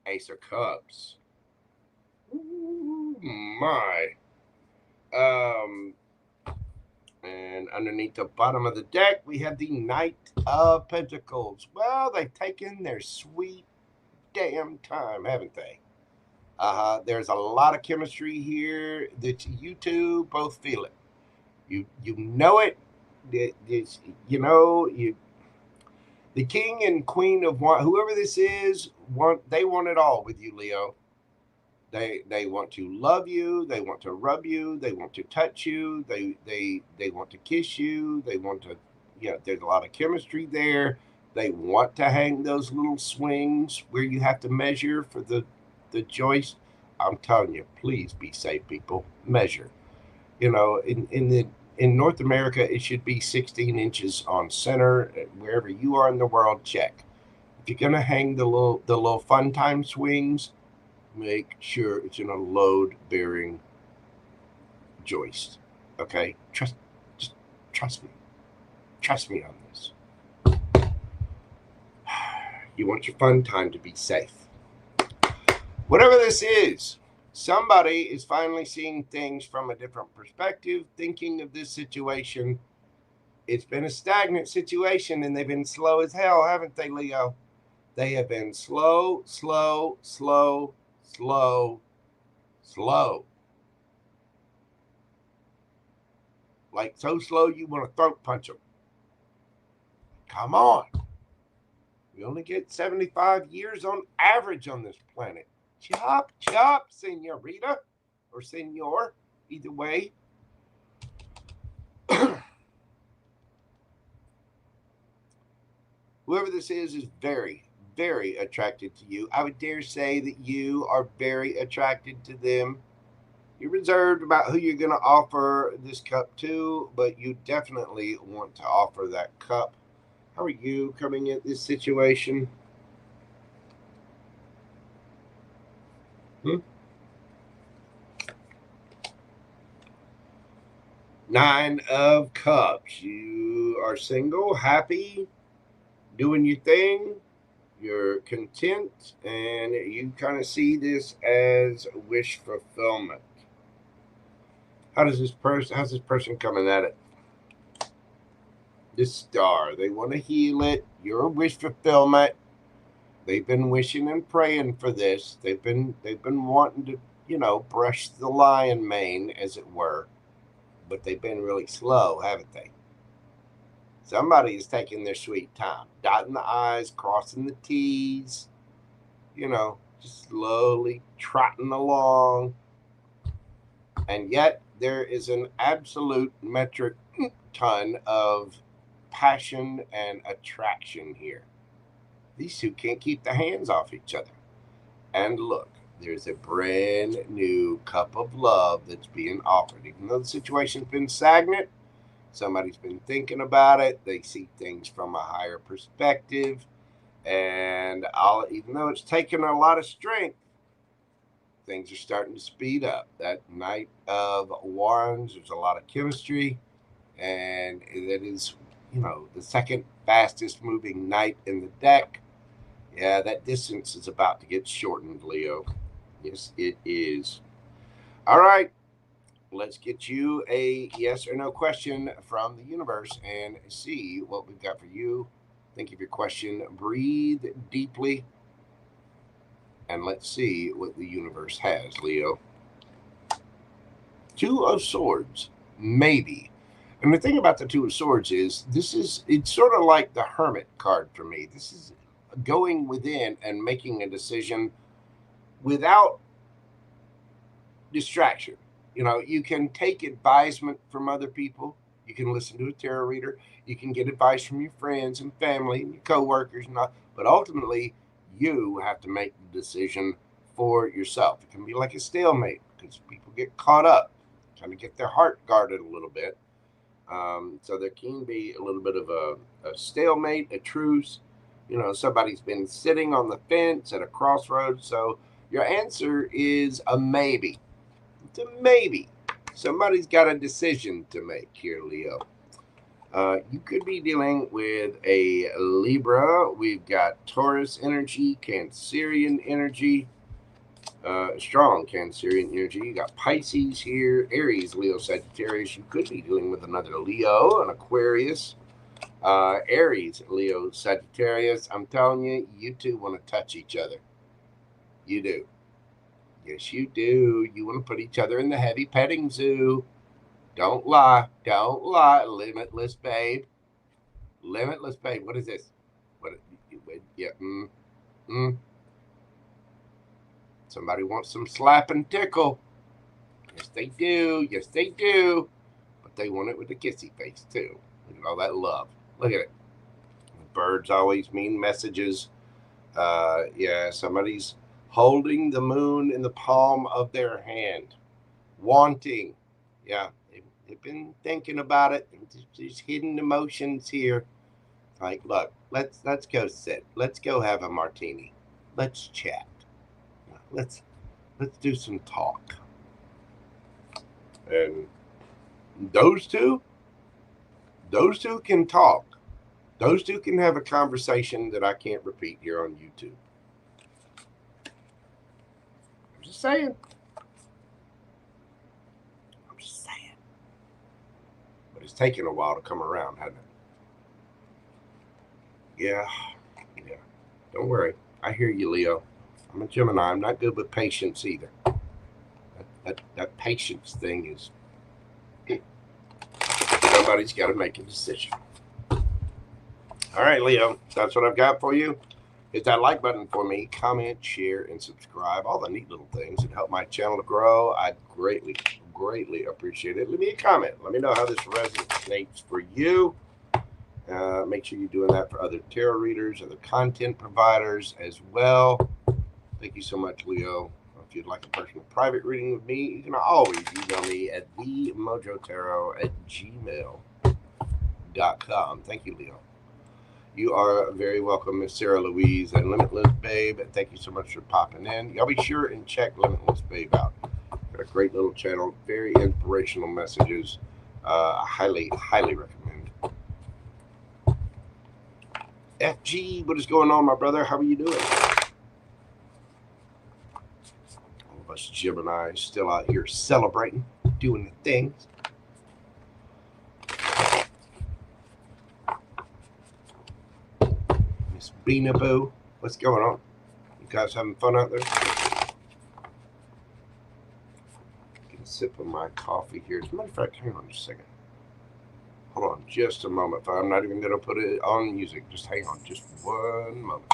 Ace of Cups. Ooh, my. And underneath the bottom of the deck, we have the Knight of Pentacles. Well, they've taken their sweet damn time, haven't they? There's a lot of chemistry here that you two both feel it. You know it. It's, you know, the King and Queen of Wands, whoever this is, they want it all with you, Leo. They want to love you, they want to rub you, they want to touch you, they want to kiss you, they want to, there's a lot of chemistry there. They want to hang those little swings where you have to measure for the joist. I'm telling you, please be safe, people. Measure. In North America, it should be 16 inches on center. Wherever you are in the world, check. If you're gonna hang the little fun time swings, make sure it's in a load-bearing joist. Okay, just trust me. Trust me on this. You want your fun time to be safe. Whatever this is, somebody is finally seeing things from a different perspective, thinking of this situation. It's been a stagnant situation, and they've been slow as hell, haven't they, Leo? They have been slow. Like so slow you want to throat punch them. Come on. We only get 75 years on average on this planet. Chop, senorita, or senor, either way. Whoever this is very, very attracted to you. I would dare say that you are very attracted to them. You're reserved about who you're going to offer this cup to, but you definitely want to offer that cup. How are you coming at this situation? Nine of Cups. You are single, happy, doing your thing. You're content, and you kind of see this as wish fulfillment. How's this person coming at it? This Star. They want to heal it. You're a wish fulfillment. They've been wishing and praying for this. They've been wanting to, brush the lion mane, as it were. But they've been really slow, haven't they? Somebody is taking their sweet time, dotting the I's, crossing the T's, just slowly trotting along. And yet there is an absolute metric ton of passion and attraction here. These two can't keep their hands off each other. And look, there's a brand new cup of love that's being offered. Even though the situation's been stagnant, somebody's been thinking about it. They see things from a higher perspective. And even though it's taken a lot of strength, things are starting to speed up. That Knight of Wands, there's a lot of chemistry. And it is, the second fastest moving knight in the deck. Yeah, that distance is about to get shortened, Leo. Yes, it is. All right. let's get you a yes or no question from the universe and see what we've got for you. Think of your question, breathe deeply, and let's see what the universe has, Leo. Two of Swords, maybe. And the thing about the Two of Swords is it's sort of like the Hermit card for me. This is going within and making a decision without distraction. You know, you can take advisement from other people. You can listen to a tarot reader. You can get advice from your friends and family and your coworkers, but ultimately you have to make the decision for yourself. It can be like a stalemate because people get caught up, kind of get their heart guarded a little bit. So there can be a little bit of a stalemate, a truce. You know, somebody's been sitting on the fence at a crossroads. So your answer is a maybe. It's a maybe. Somebody's got a decision to make here, Leo. You could be dealing with a Libra. We've got Taurus energy, Cancerian energy, strong Cancerian energy. You got Pisces here, Aries, Leo, Sagittarius. You could be dealing with another Leo, an Aquarius, Aries, Leo, Sagittarius. I'm telling you, you two want to touch each other. You do. Yes, you do. You want to put each other in the heavy petting zoo. Don't lie. Don't lie. Limitless, babe. Limitless, babe. What is this? What? Yeah. Somebody wants some slap and tickle. Yes, they do. Yes, they do. But they want it with a kissy face, too. Look at all that love. Look at it. Birds always mean messages. Yeah, somebody's holding the moon in the palm of their hand. Wanting. Yeah, they've been thinking about it. There's hidden emotions here. Like, look, let's go sit. Let's go have a martini. Let's chat. Let's do some talk. And those two can talk. Those two can have a conversation that I can't repeat here on YouTube. I'm just saying. But it's taken a while to come around, hasn't it? Yeah. Don't worry. I hear you, Leo. I'm a Gemini. I'm not good with patience either. That patience thing is... Somebody's got to make a decision. All right, Leo. That's what I've got for you. Hit that like button for me. Comment, share, and subscribe. All the neat little things that help my channel to grow. I greatly appreciate it. Leave me a comment. Let me know how this resonates for you. Make sure you're doing that for other tarot readers, other content providers as well. Thank you so much, Leo. If you'd like a personal private reading with me, you can always email me at themojotarot@gmail.com. Thank you, Leo. You are very welcome, Miss Sarah Louise and Limitless Babe. And thank you so much for popping in. Y'all be sure and check Limitless Babe out. Got a great little channel, very inspirational messages. Highly recommend. FG, what is going on, my brother? How are you doing? All of us Gemini still out here celebrating, doing the things. Miss Beena Boo, what's going on? You guys having fun out there? Get a sip of my coffee here. As a matter of fact, hang on just a second. Hold on just a moment. I'm not even going to put it on music. Just hang on just one moment.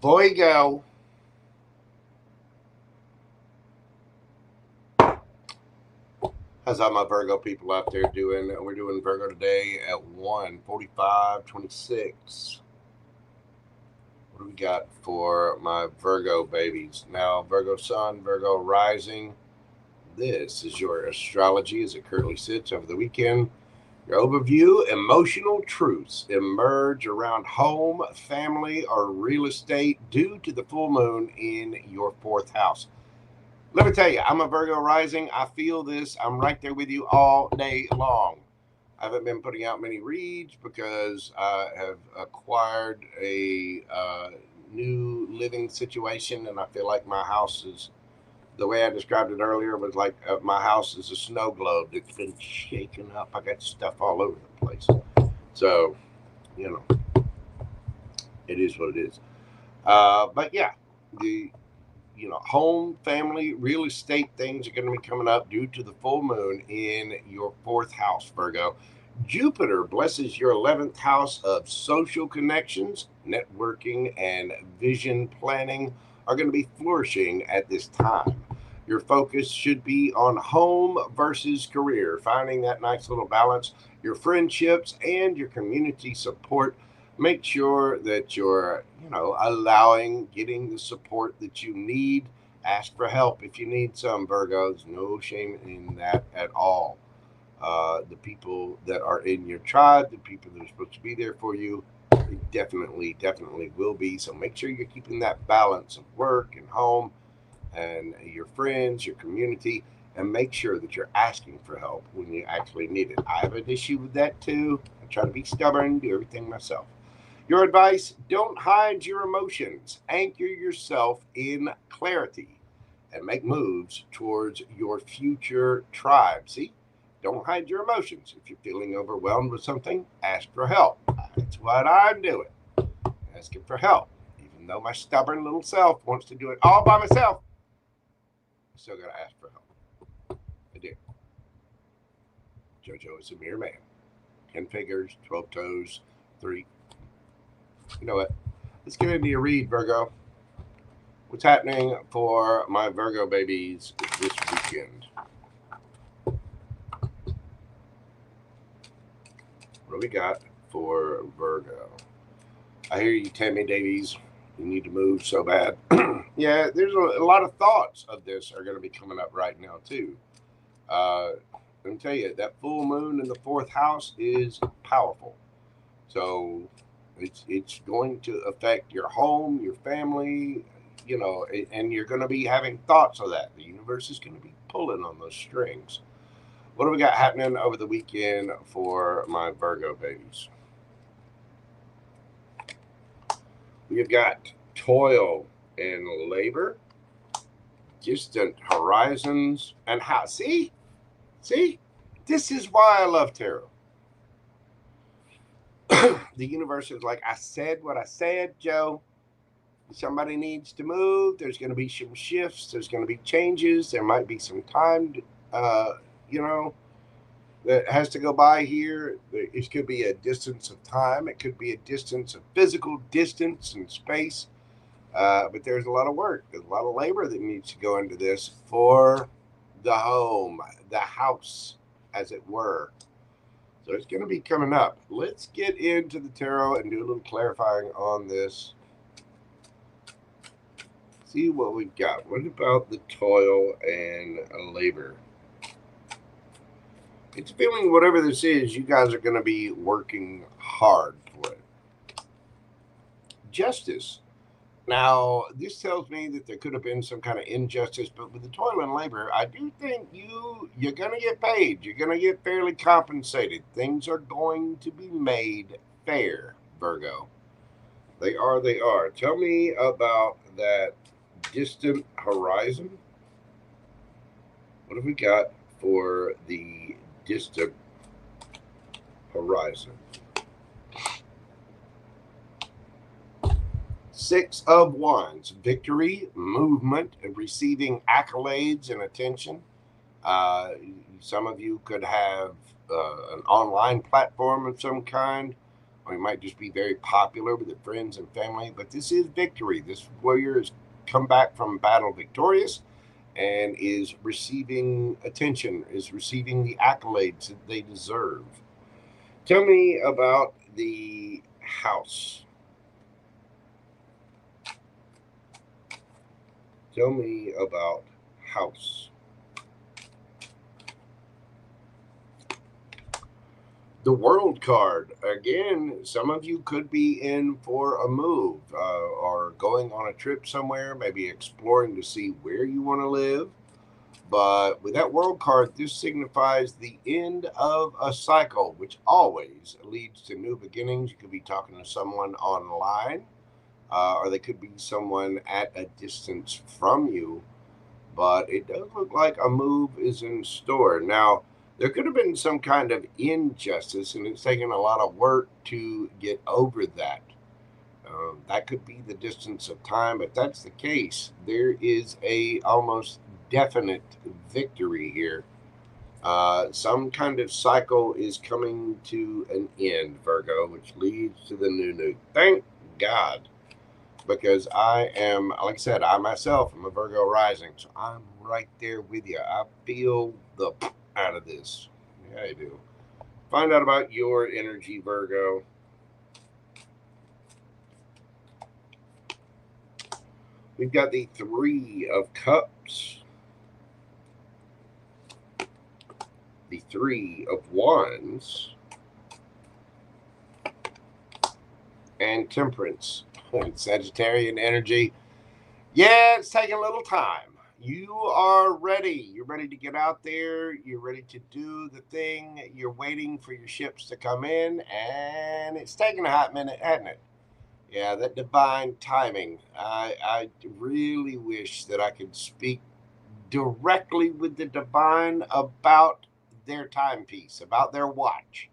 Virgo. How's all my Virgo people out there doing? We're doing Virgo today at 1:45:26. What do we got for my Virgo babies? Now, Virgo sun, Virgo rising. This is your astrology as it currently sits over the weekend. Your overview: emotional truths emerge around home, family, or real estate due to the full moon in your fourth house. Let me tell you, I'm a Virgo rising. I feel this. I'm right there with you all day long. I haven't been putting out many reads because I have acquired a new living situation, and I feel like my house is, the way I described it earlier, was like my house is a snow globe that's been shaken up. I got stuff all over the place. So, you know, it is what it is. But yeah, the home, family, real estate things are going to be coming up due to the full moon in your fourth house, Virgo. Jupiter blesses your 11th house of social connections, networking, and vision planning are going to be flourishing at this time. Your focus should be on home versus career, finding that nice little balance. Your friendships and your community support. Make sure that you're, getting the support that you need. Ask for help if you need some, Virgos. No shame in that at all. The people that are in your tribe, the people that are supposed to be there for you, they definitely will be. So make sure you're keeping that balance of work and home and your friends, your community, and make sure that you're asking for help when you actually need it. I have an issue with that too. I try to be stubborn, do everything myself. Your advice: don't hide your emotions. Anchor yourself in clarity and make moves towards your future tribe. See? Don't hide your emotions. If you're feeling overwhelmed with something, ask for help. That's what I'm doing. Asking for help. Even though my stubborn little self wants to do it all by myself, I still got to ask for help. I do. Jojo is a mere man. 10 fingers, 12 toes, 3. You know what? Let's get into your read, Virgo. What's happening for my Virgo babies this weekend? What do we got for Virgo? I hear you, Tammy Davies. You need to move so bad. Yeah, there's a lot of thoughts of this are going to be coming up right now, too. Let me tell you, that full moon in the fourth house is powerful. So it's going to affect your home, your family, and you're going to be having thoughts of that. The universe is going to be pulling on those strings. What do we got happening over the weekend for my Virgo babies? We've got toil and labor, distant horizons, and how. See, this is why I love tarot. The universe is like, I said what I said, Joe. Somebody needs to move. There's going to be some shifts. There's going to be changes. There might be some time, that has to go by here. It could be a distance of time. It could be a distance of physical distance and space. But there's a lot of work. There's a lot of labor that needs to go into this for the home, the house, as it were. So it's going to be coming up. Let's get into the tarot and do a little clarifying on this. See what we've got. What about the toil and labor? It's feeling whatever this is, you guys are going to be working hard for it. Justice. Now, this tells me that there could have been some kind of injustice, but with the toil and labor, I do think you're going to get paid. You're going to get fairly compensated. Things are going to be made fair, Virgo. They are. Tell me about that distant horizon. What have we got for the distant horizon? 6 of Wands, victory, movement, and receiving accolades and attention. Some of you could have an online platform of some kind, or you might just be very popular with your friends and family. But this is victory. This warrior has come back from battle victorious and is receiving attention, is receiving the accolades that they deserve. Tell me about the house. Tell me about house. The World card. Again, some of you could be in for a move or going on a trip somewhere, maybe exploring to see where you want to live. But with that World card, this signifies the end of a cycle, which always leads to new beginnings. You could be talking to someone online, or they could be someone at a distance from you. But it does look like a move is in store. Now, there could have been some kind of injustice, and it's taken a lot of work to get over that. That could be the distance of time. If that's the case, there is a almost definite victory here. Some kind of cycle is coming to an end, Virgo, which leads to the new. Thank God. Because I am, like I said, I myself am a Virgo rising, so I'm right there with you. I feel the out of this. Yeah, I do. Find out about your energy, Virgo. We've got the Three of Cups, the Three of Wands, and Temperance. Sagittarian energy. Yeah, it's taking a little time. You are ready. You're ready to get out there. You're ready to do the thing. You're waiting for your ships to come in, and it's taking a hot minute, hasn't it? Yeah, that divine timing. I really wish that I could speak directly with the divine about their timepiece, about their watch,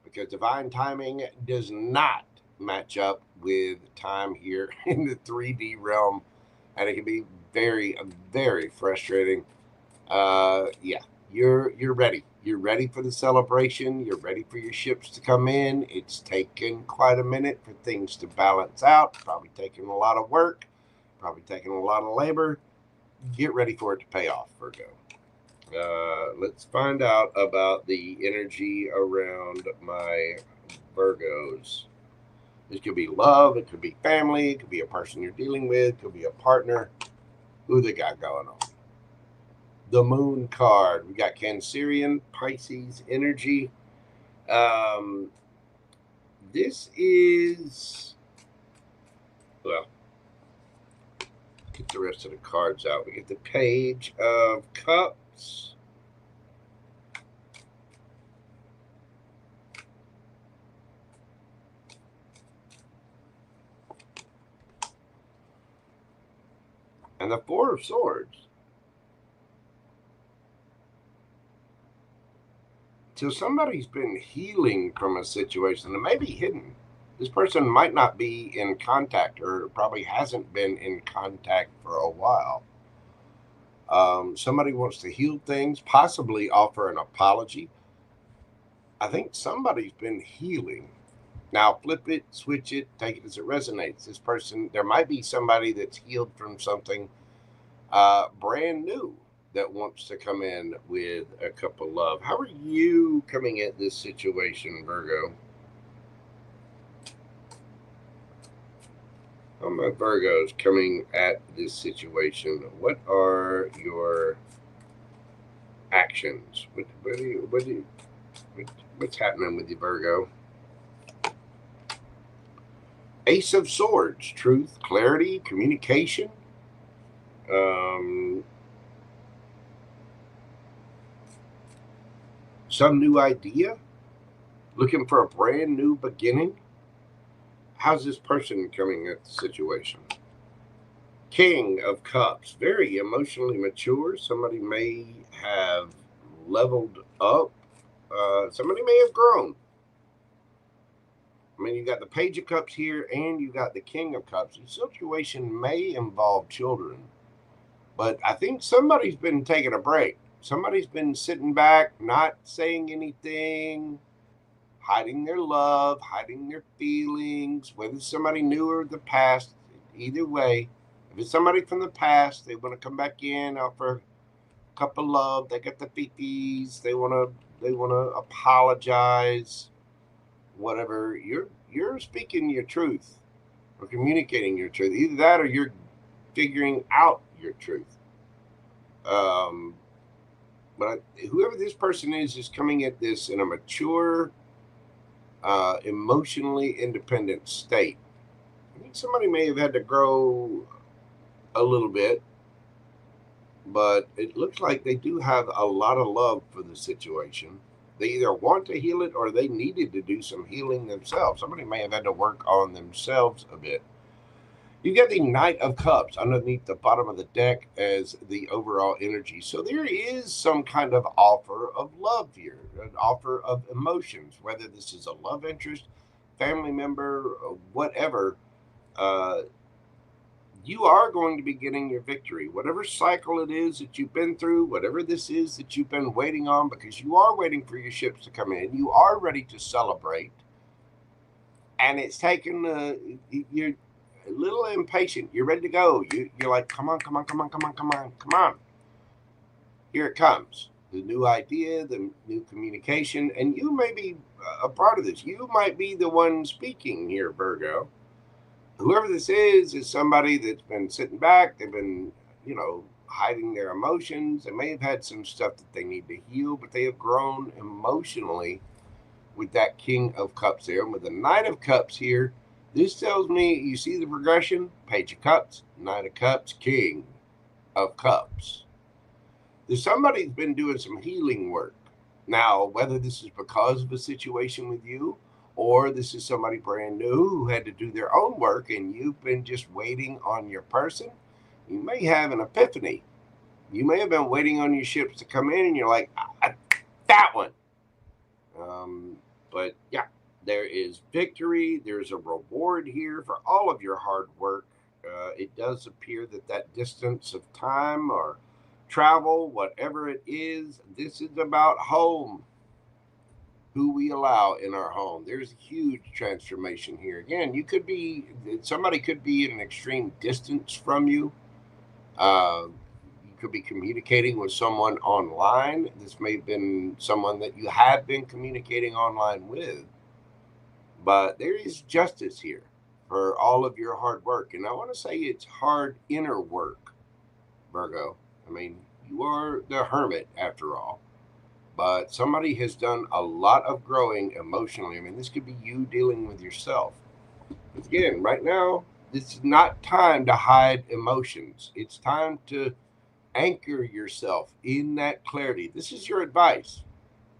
because divine timing does not match up with time here in the 3D realm, and it can be very, very frustrating. Yeah, you're ready. You're ready for the celebration. You're ready for your ships to come in. It's taken quite a minute for things to balance out. Probably taking a lot of work. Probably taking a lot of labor. Get ready for it to pay off, Virgo. Let's find out about the energy around my Virgos. This could be love, it could be family, it could be a person you're dealing with, it could be a partner. Who they got going on? The Moon card. We got Cancerian, Pisces energy. This is, well, get the rest of the cards out. We get the Page of Cups. And the Four of Swords. So somebody's been healing from a situation that may be hidden. This person might not be in contact, or probably hasn't been in contact for a while. Somebody wants to heal things, possibly offer an apology. I think somebody's been healing. Now flip it, switch it, take it as it resonates. This person, there might be somebody that's healed from something brand new that wants to come in with a cup of love. How are you coming at this situation, Virgo? How are my Virgos coming at this situation? What are your actions? What's happening with you, Virgo? Ace of Swords, truth, clarity, communication. Some new idea, looking for a brand new beginning. How's this person coming at the situation? King of Cups, very emotionally mature. Somebody may have leveled up. Somebody may have grown. I mean, you got the Page of Cups here, and you got the King of Cups. The situation may involve children, but I think somebody's been taking a break. Somebody's been sitting back, not saying anything, hiding their love, hiding their feelings, whether it's somebody new or the past. Either way, if it's somebody from the past, they want to come back in, offer a cup of love. They got the fifties. They want to apologize. Whatever. You're speaking your truth or communicating your truth. Either that, or you're figuring out your truth. But whoever this person is coming at this in a mature, emotionally independent state. I think somebody may have had to grow a little bit, but it looks like they do have a lot of love for the situation. They either want to heal it or they needed to do some healing themselves. Somebody may have had to work on themselves a bit. You get the Knight of Cups underneath the bottom of the deck as the overall energy. So there is some kind of offer of love here, an offer of emotions, whether this is a love interest, family member, whatever. You are going to be getting your victory. Whatever cycle it is that you've been through, whatever this is that you've been waiting on, because you are waiting for your ships to come in. You are ready to celebrate. And it's taken, you're a little impatient. You're ready to go. You're like, come on, come on, come on, come on, come on, come on. Here it comes. The new idea, the new communication. And you may be a part of this. You might be the one speaking here, Virgo. Whoever this is somebody that's been sitting back. They've been, hiding their emotions. They may have had some stuff that they need to heal, but they have grown emotionally with that King of Cups there. And with the Knight of Cups here, this tells me, you see the progression? Page of Cups, Knight of Cups, King of Cups. There's somebody who's been doing some healing work. Now, whether this is because of a situation with you, or this is somebody brand new who had to do their own work and you've been just waiting on your person, you may have an epiphany. You may have been waiting on your ships to come in and you're like, that one. But yeah, there is victory. There's a reward here for all of your hard work. It does appear that distance of time or travel, whatever it is, this is about home. Who we allow in our home. There's a huge transformation here. Again, somebody could be in an extreme distance from you. You could be communicating with someone online. This may have been someone that you have been communicating online with. But there is justice here for all of your hard work. And I want to say it's hard inner work, Virgo. I mean, you are the hermit after all. But somebody has done a lot of growing emotionally. I mean, this could be you dealing with yourself. But again, right now, this is not time to hide emotions. It's time to anchor yourself in that clarity. This is your advice.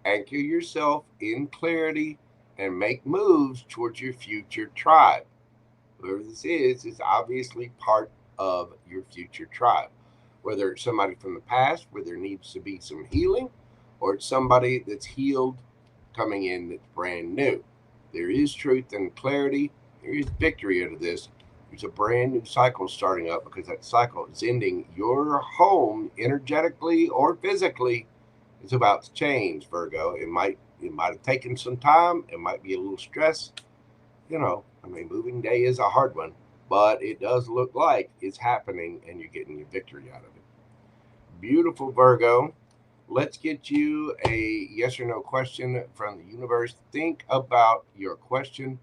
Anchor yourself in clarity and make moves towards your future tribe. Whoever this is obviously part of your future tribe. Whether it's somebody from the past where there needs to be some healing, or it's somebody that's healed coming in that's brand new. There is truth and clarity. There is victory out of this. There's a brand new cycle starting up because that cycle is ending. Your home, energetically or physically, is about to change, Virgo. It might have taken some time. It might be a little stress. Moving day is a hard one, but it does look like it's happening and you're getting your victory out of it. Beautiful, Virgo. Let's get you a yes or no question from the universe. Think about your question,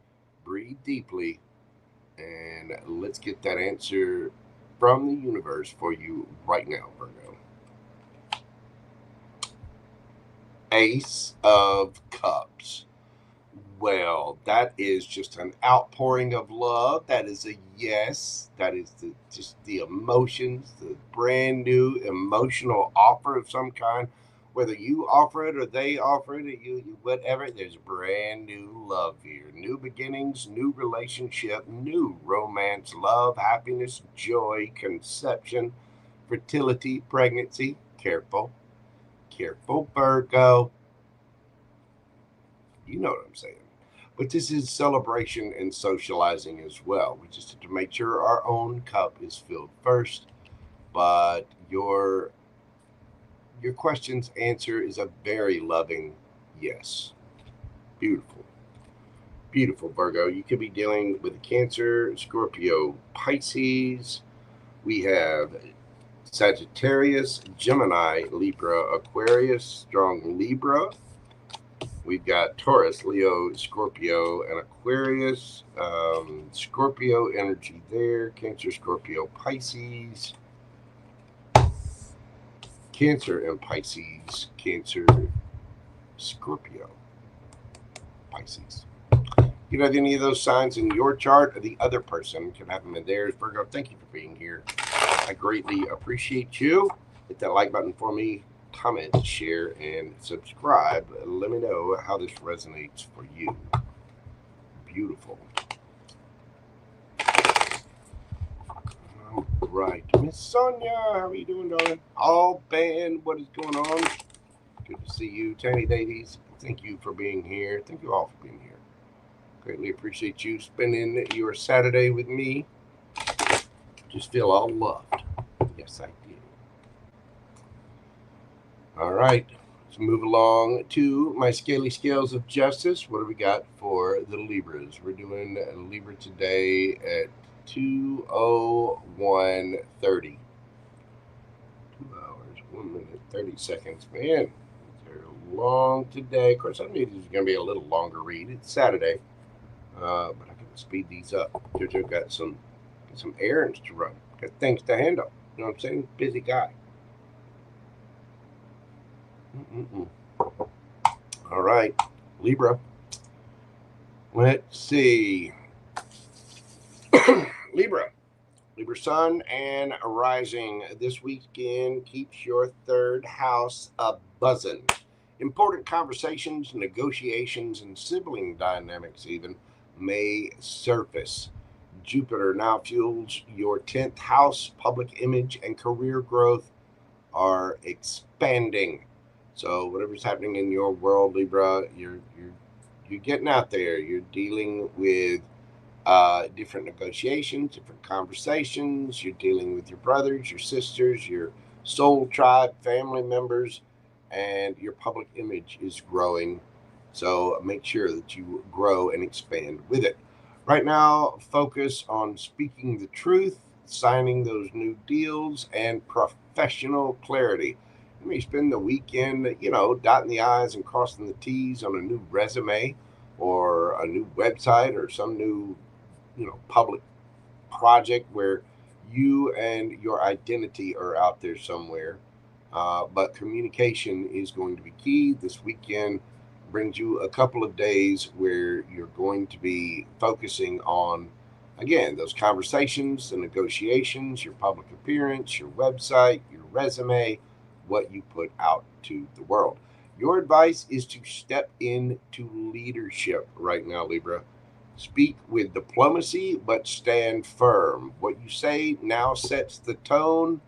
breathe deeply, and let's get that answer from the universe for you right now, Virgo. Ace of Cups. Well, that is just an outpouring of love. That is a yes. That is just the emotions, the brand new emotional offer of some kind. Whether you offer it or they offer it, you whatever, there's brand new love here. New beginnings, new relationship, new romance, love, happiness, joy, conception, fertility, pregnancy. Careful, Virgo. You know what I'm saying. But this is celebration and socializing as well. We just have to make sure our own cup is filled first. But your question's answer is a very loving yes. Beautiful. Beautiful, Virgo. You could be dealing with Cancer, Scorpio, Pisces. We have Sagittarius, Gemini, Libra, Aquarius, strong Libra. We've got Taurus, Leo, Scorpio, and Aquarius. Scorpio energy there. Cancer, Scorpio, Pisces. Cancer and Pisces. Cancer, Scorpio, Pisces. You know, any of those signs in your chart or the other person can have them in theirs. Virgo, thank you for being here. I greatly appreciate you. Hit that like button for me. Comment, share, and subscribe. Let me know how this resonates for you. Beautiful. All right. Miss Sonia, how are you doing, darling? All band, what is going on? Good to see you. Tiny ladies, thank you for being here. Thank you all for being here. Greatly appreciate you spending your Saturday with me. Just feel all loved. Yes, I did. All right. Let's move along to my scaly scales of justice. What do we got for the Libras? We're doing Libra today at 2:01:30. 2 hours, 1 minute, 30 seconds. Man, they're long today. Of course, some of these are going to be a little longer read. It's Saturday. But I can speed these up. Jojo got some errands to run. Got things to handle. You know what I'm saying? Busy guy. All right, Libra. Let's see. Libra Sun and rising this weekend keeps your third house a-buzzing. Important conversations, negotiations, and sibling dynamics even may surface. Jupiter now fuels your 10th house. Public image and career growth are expanding. So whatever's happening in your world, Libra, you're getting out there. You're dealing with different negotiations, different conversations. You're dealing with your brothers, your sisters, your soul tribe, family members, and your public image is growing. So make sure that you grow and expand with it. Right now, focus on speaking the truth, signing those new deals, and professional clarity. You may spend the weekend, dotting the I's and crossing the T's on a new resume or a new website or some new, public project where you and your identity are out there somewhere. But communication is going to be key. This weekend brings you a couple of days where you're going to be focusing on, again, those conversations, the negotiations, your public appearance, your website, your resume, what you put out to the world. Your advice is to step into leadership right now, Libra. Speak with diplomacy, but stand firm. What you say now sets the tone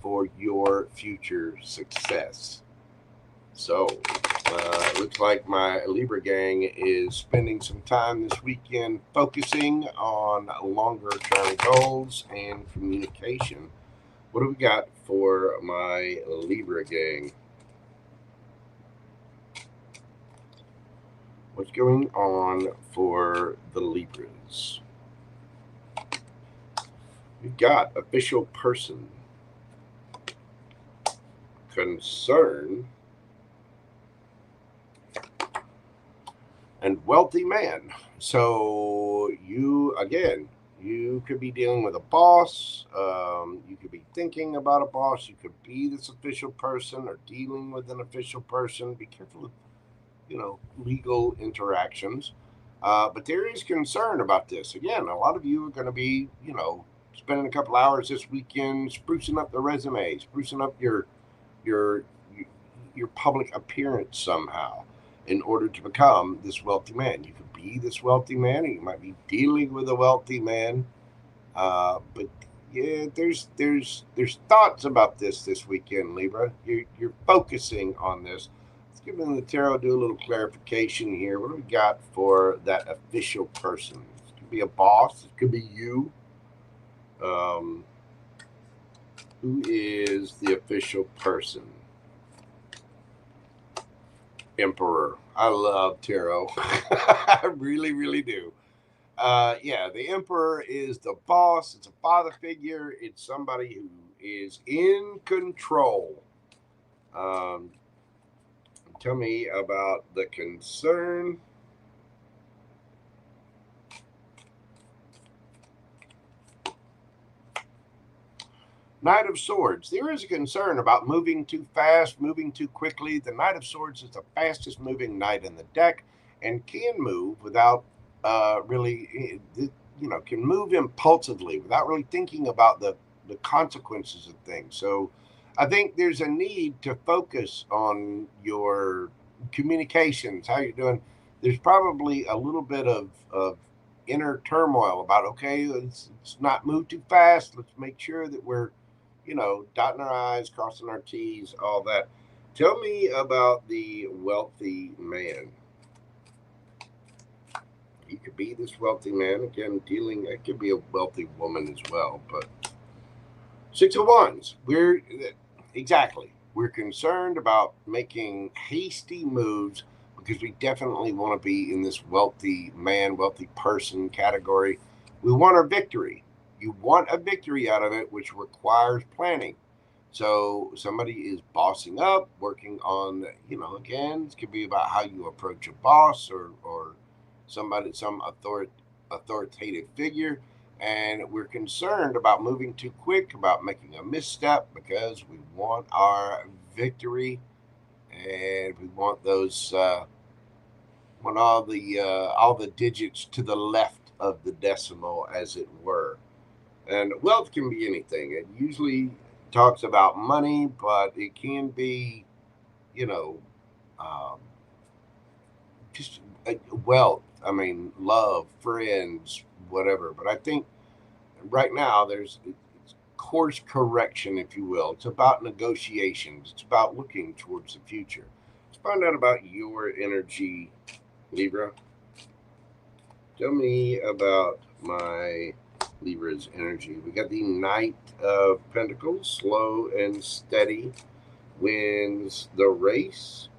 for your future success. So, it looks like my Libra gang is spending some time this weekend focusing on longer term goals and communication. What do we got for my Libra gang? What's going on for the Libras? We've got official person, concern, and wealthy man. So you could be dealing with a boss. You could be thinking about a boss. You could be this official person or dealing with an official person. Be careful of, legal interactions. But there is concern about this. Again, a lot of you are going to be, spending a couple hours this weekend sprucing up the resume, sprucing up your public appearance somehow in order to become this wealthy man. You could be this wealthy man, or you might be dealing with a wealthy man. But yeah, there's thoughts about this weekend, Libra. You're focusing on this. Let's give them the tarot, do a little clarification here. What do we got for that official person? It could be a boss. It could be you. Who is the official person? Emperor. I love tarot. I really, really do. The Emperor is the boss. It's a father figure. It's somebody who is in control. Tell me about the concern. Knight of Swords. There is a concern about moving too fast, moving too quickly. The Knight of Swords is the fastest moving knight in the deck and can move without really, can move impulsively without really thinking about the consequences of things. So I think there's a need to focus on your communications, how you're doing. There's probably a little bit of inner turmoil about, okay, let's not move too fast. Let's make sure that we're, dotting our I's, crossing our T's, all that. Tell me about the wealthy man. He could be this wealthy man. Again, it could be a wealthy woman as well. But Six of Wands, we're concerned about making hasty moves because we definitely want to be in this wealthy man, wealthy person category. We want our victory. You want a victory out of it, which requires planning. So somebody is bossing up, working on, again, it could be about how you approach a boss or some authoritative figure. And we're concerned about moving too quick, about making a misstep, because we want our victory, and we want those, want all the digits to the left of the decimal, as it were. And wealth can be anything. It usually talks about money, but it can be, just wealth. I mean, love, friends, whatever. But I think right now it's course correction, if you will. It's about negotiations. It's about looking towards the future. Let's find out about your energy, Libra. Tell me about my Libra's energy. We got the Knight of Pentacles, slow and steady, wins the race.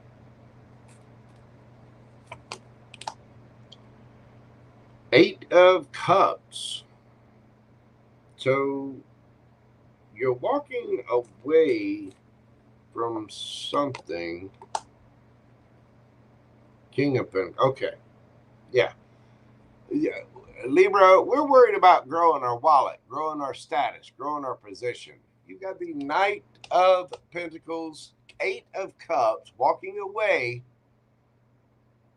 Eight of Cups. So you're walking away from something. King of Pentacles. Okay. Yeah. Libra, we're worried about growing our wallet, growing our status, growing our position. You got the Knight of Pentacles, Eight of Cups, walking away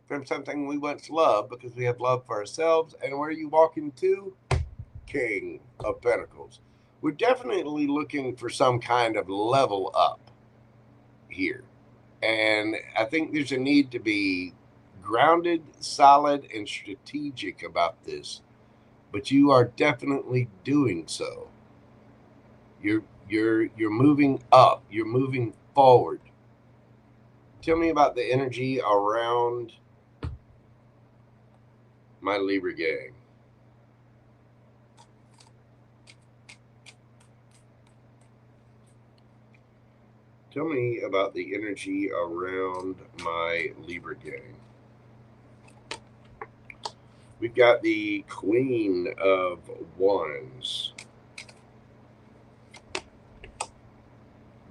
from something we once loved because we have love for ourselves. And where are you walking to? King of Pentacles. We're definitely looking for some kind of level up here. And I think there's a need to be grounded, solid, and strategic about this. But you are definitely doing so. You're moving up. You're moving forward. Tell me about the energy around my Libra gang. Tell me about the energy around my Libra gang. We've got the Queen of Wands,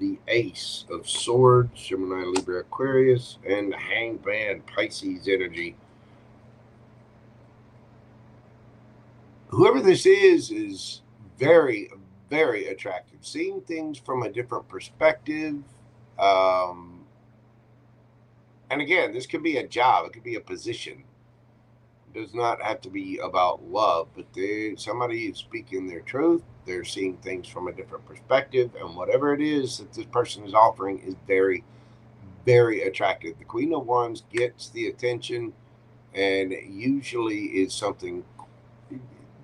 the Ace of Swords, Gemini, Libra, Aquarius, and the Hanged Man, Pisces energy. Whoever this is very, very attractive. Seeing things from a different perspective. And again, this could be a job. It could be a position. It does not have to be about love, but somebody is speaking their truth. They're seeing things from a different perspective. And whatever it is that this person is offering is very, very attractive. The Queen of Wands gets the attention and usually is something.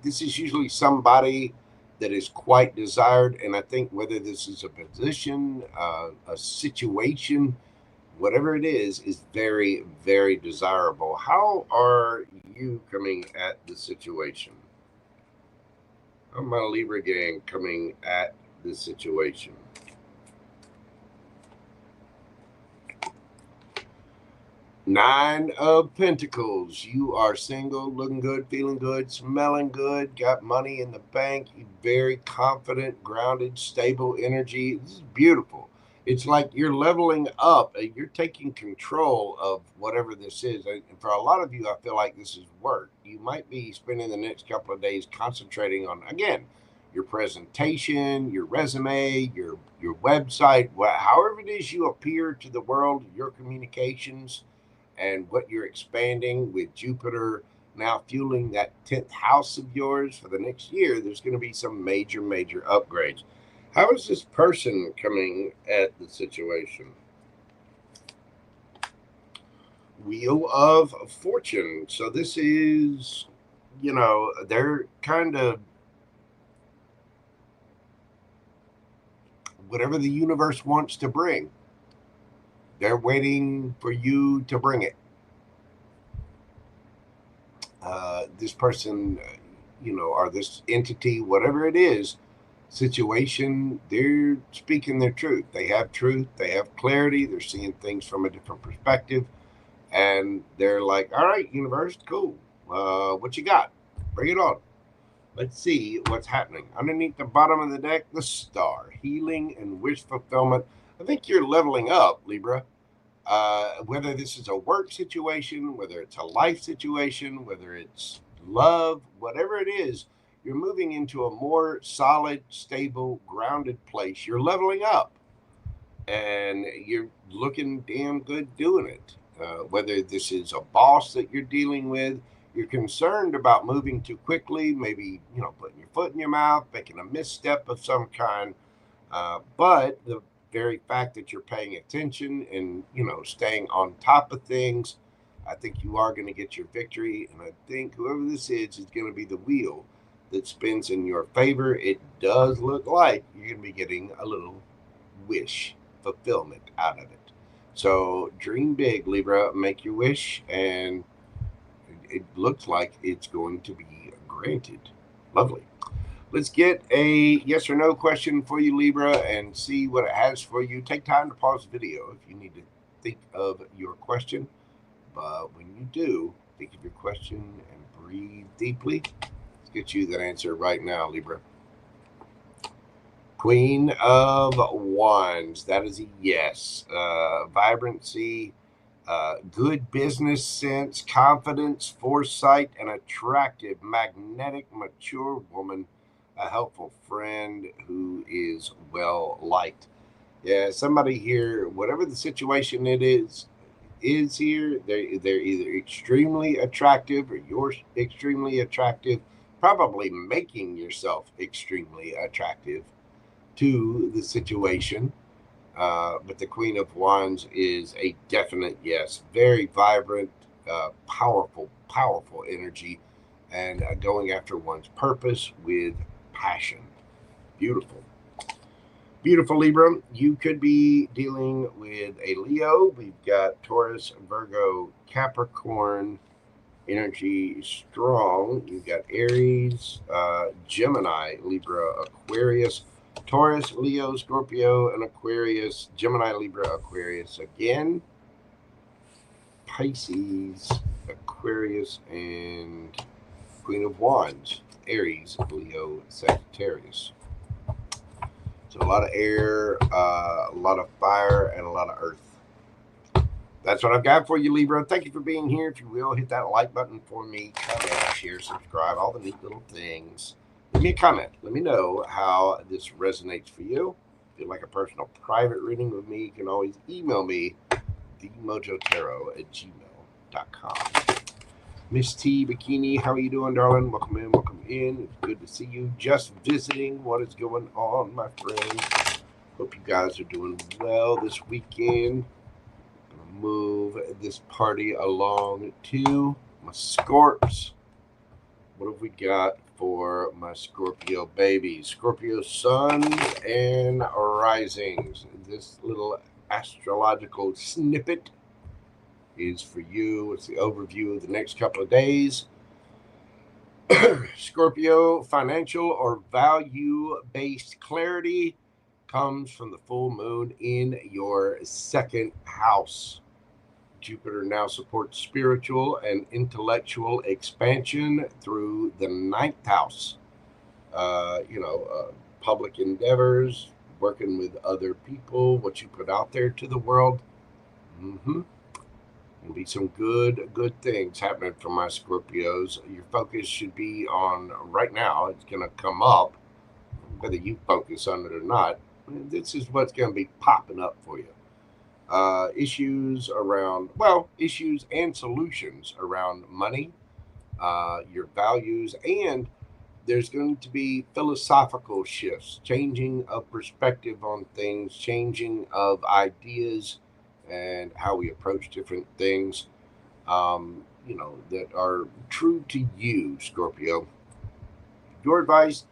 This is usually somebody that is quite desired. And I think whether this is a position, a situation, whatever it is very, very desirable. How are you coming at the situation? How my Libra gang coming at the situation? Nine of Pentacles. You are single, looking good, feeling good, smelling good, got money in the bank. You're very confident, grounded, stable energy. This is beautiful. It's like you're leveling up. You're taking control of whatever this is. And for a lot of you, I feel like this is work. You might be spending the next couple of days concentrating on, again, your presentation, your resume, your website, however it is you appear to the world, your communications, and what you're expanding with Jupiter now fueling that 10th house of yours for the next year. There's going to be some major upgrades. How is this person coming at the situation? Wheel of Fortune. So this is, they're kind of whatever the universe wants to bring. They're waiting for you to bring it. This person, or this entity, whatever it is, situation, they're speaking their truth. They have truth. They have clarity. They're seeing things from a different perspective. And they're like, all right, universe, cool. What you got? Bring it on. Let's see what's happening. Underneath the bottom of the deck, the star. Healing and wish fulfillment. I think you're leveling up, Libra. Whether this is a work situation, whether it's a life situation, whether it's love, whatever it is, you're moving into a more solid, stable, grounded place. You're leveling up. And you're looking damn good doing it. Whether this is a boss that you're dealing with, you're concerned about moving too quickly, maybe, putting your foot in your mouth, making a misstep of some kind. But the very fact that you're paying attention and, staying on top of things, I think you are going to get your victory. And I think whoever this is going to be the wheel that spins in your favor. It does look like you're going to be getting a little wish fulfillment out of it. So dream big, Libra, make your wish, and it looks like it's going to be granted. Lovely. Let's get a yes or no question for you, Libra, and see what it has for you. Take time to pause the video if you need to think of your question. But when you do, think of your question and breathe deeply. Let's get you that answer right now, Libra. Queen of Wands. That is a yes. Vibrancy, good business sense, confidence, foresight, an attractive, magnetic, mature woman, a helpful friend who is well liked. Yeah, somebody here, whatever the situation it is here, they're either extremely attractive or you're extremely attractive, probably making yourself extremely attractive to the situation. But the Queen of Wands is a definite yes. Very vibrant, powerful energy, and going after one's purpose with passion. Beautiful. Beautiful, Libra. You could be dealing with a Leo. We've got Taurus, Virgo, Capricorn, energy strong. You've got Aries, Gemini, Libra, Aquarius, Taurus, Leo, Scorpio, and Aquarius. Gemini, Libra, Aquarius again. Pisces, Aquarius, and Queen of Wands. Aries, Leo, Sagittarius. So a lot of air, a lot of fire, and a lot of earth. That's what I've got for you, Libra. Thank you for being here. If you will, hit that like button for me. Comment, share, subscribe, all the neat little things. Leave me a comment. Let me know how this resonates for you. If you'd like a personal private reading with me, you can always email me, themojotaro@gmail.com. Miss T Bikini, how are you doing, darling? Welcome in, welcome in. It's good to see you. Just visiting. What is going on, my friends? Hope you guys are doing well this weekend. Gonna move this party along to my Scorps. What have we got for my Scorpio babies? Scorpio sun and risings. This little astrological snippet is for you. It's the overview of the next couple of days. Scorpio, financial or value-based clarity comes from the full moon in your second house. Jupiter now supports spiritual and intellectual expansion through the 9th house. Public endeavors, working with other people, what you put out there to the world. There'll be some good things happening for my Scorpios. Your focus should be on, right now, it's going to come up, whether you focus on it or not, this is what's going to be popping up for you. Issues and solutions around money, your values, and there's going to be philosophical shifts, changing of perspective on things, changing of ideas, and how we approach different things, that are true to you, Scorpio. Your advice: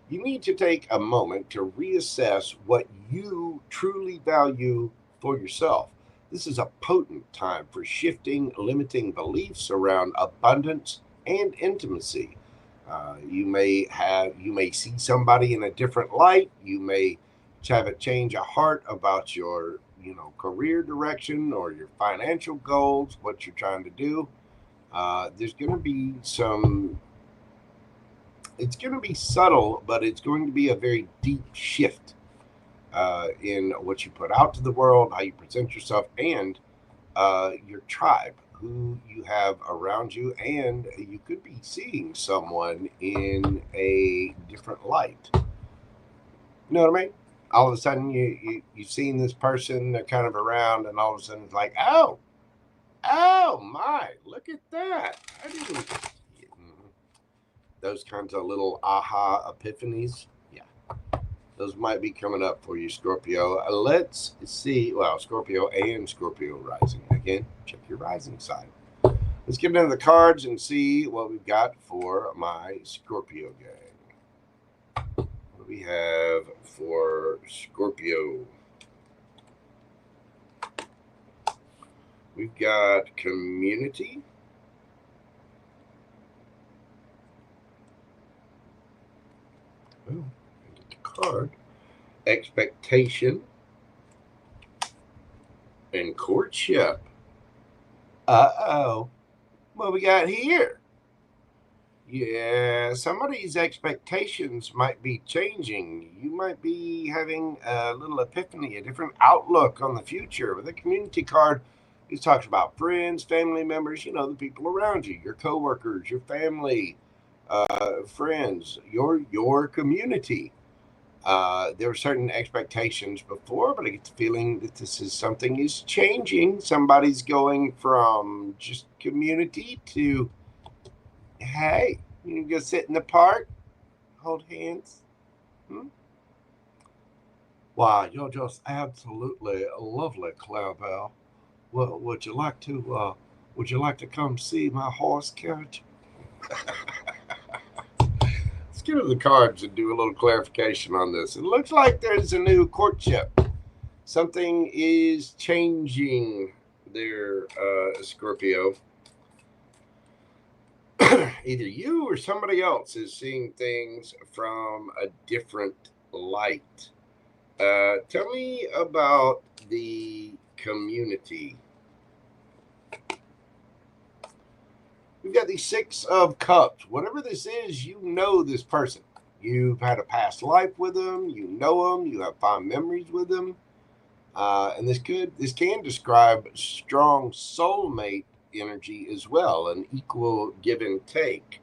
you need to take a moment to reassess what you truly value for yourself. This is a potent time for shifting limiting beliefs around abundance and intimacy. You may see somebody in a different light. You may have a change of heart about your career direction or your financial goals, what you're trying to do. There's going to be it's going to be subtle, but it's going to be a very deep shift in what you put out to the world, how you present yourself, and your tribe, who you have around you. And you could be seeing someone in a different light. You know what I mean? All of a sudden, you've seen this person, they're kind of around, and all of a sudden it's like, oh my, look at that. I didn't. Those kinds of little aha epiphanies. Yeah, those might be coming up for you, Scorpio. Let's see. Well, Scorpio and Scorpio rising. Again, check your rising sign. Let's get into the cards and see what we've got for my Scorpio gang. What do we have for Scorpio? We've got community. Oh, get the card. Expectation and courtship. What we got here? Yeah, somebody's expectations might be changing. You might be having a little epiphany, a different outlook on the future. With the community card, it talks about friends, family members, the people around you, your coworkers, your family, friends, your community. There were certain expectations before, but I get the feeling that something is changing. Somebody's going from just community to, hey, you can go sit in the park, hold hands. Wow, you're just absolutely lovely, Clarabelle. Well, would you like to come see my horse carriage? Let's get to the cards and do a little clarification on this. It looks like there's a new courtship. Something is changing there, Scorpio. Either you or somebody else is seeing things from a different light. Tell me about the community. We've got the Six of Cups. Whatever this is, you know this person. You've had a past life with them. You know them. You have fond memories with them. And this can describe strong soulmate energy as well, an equal give and take.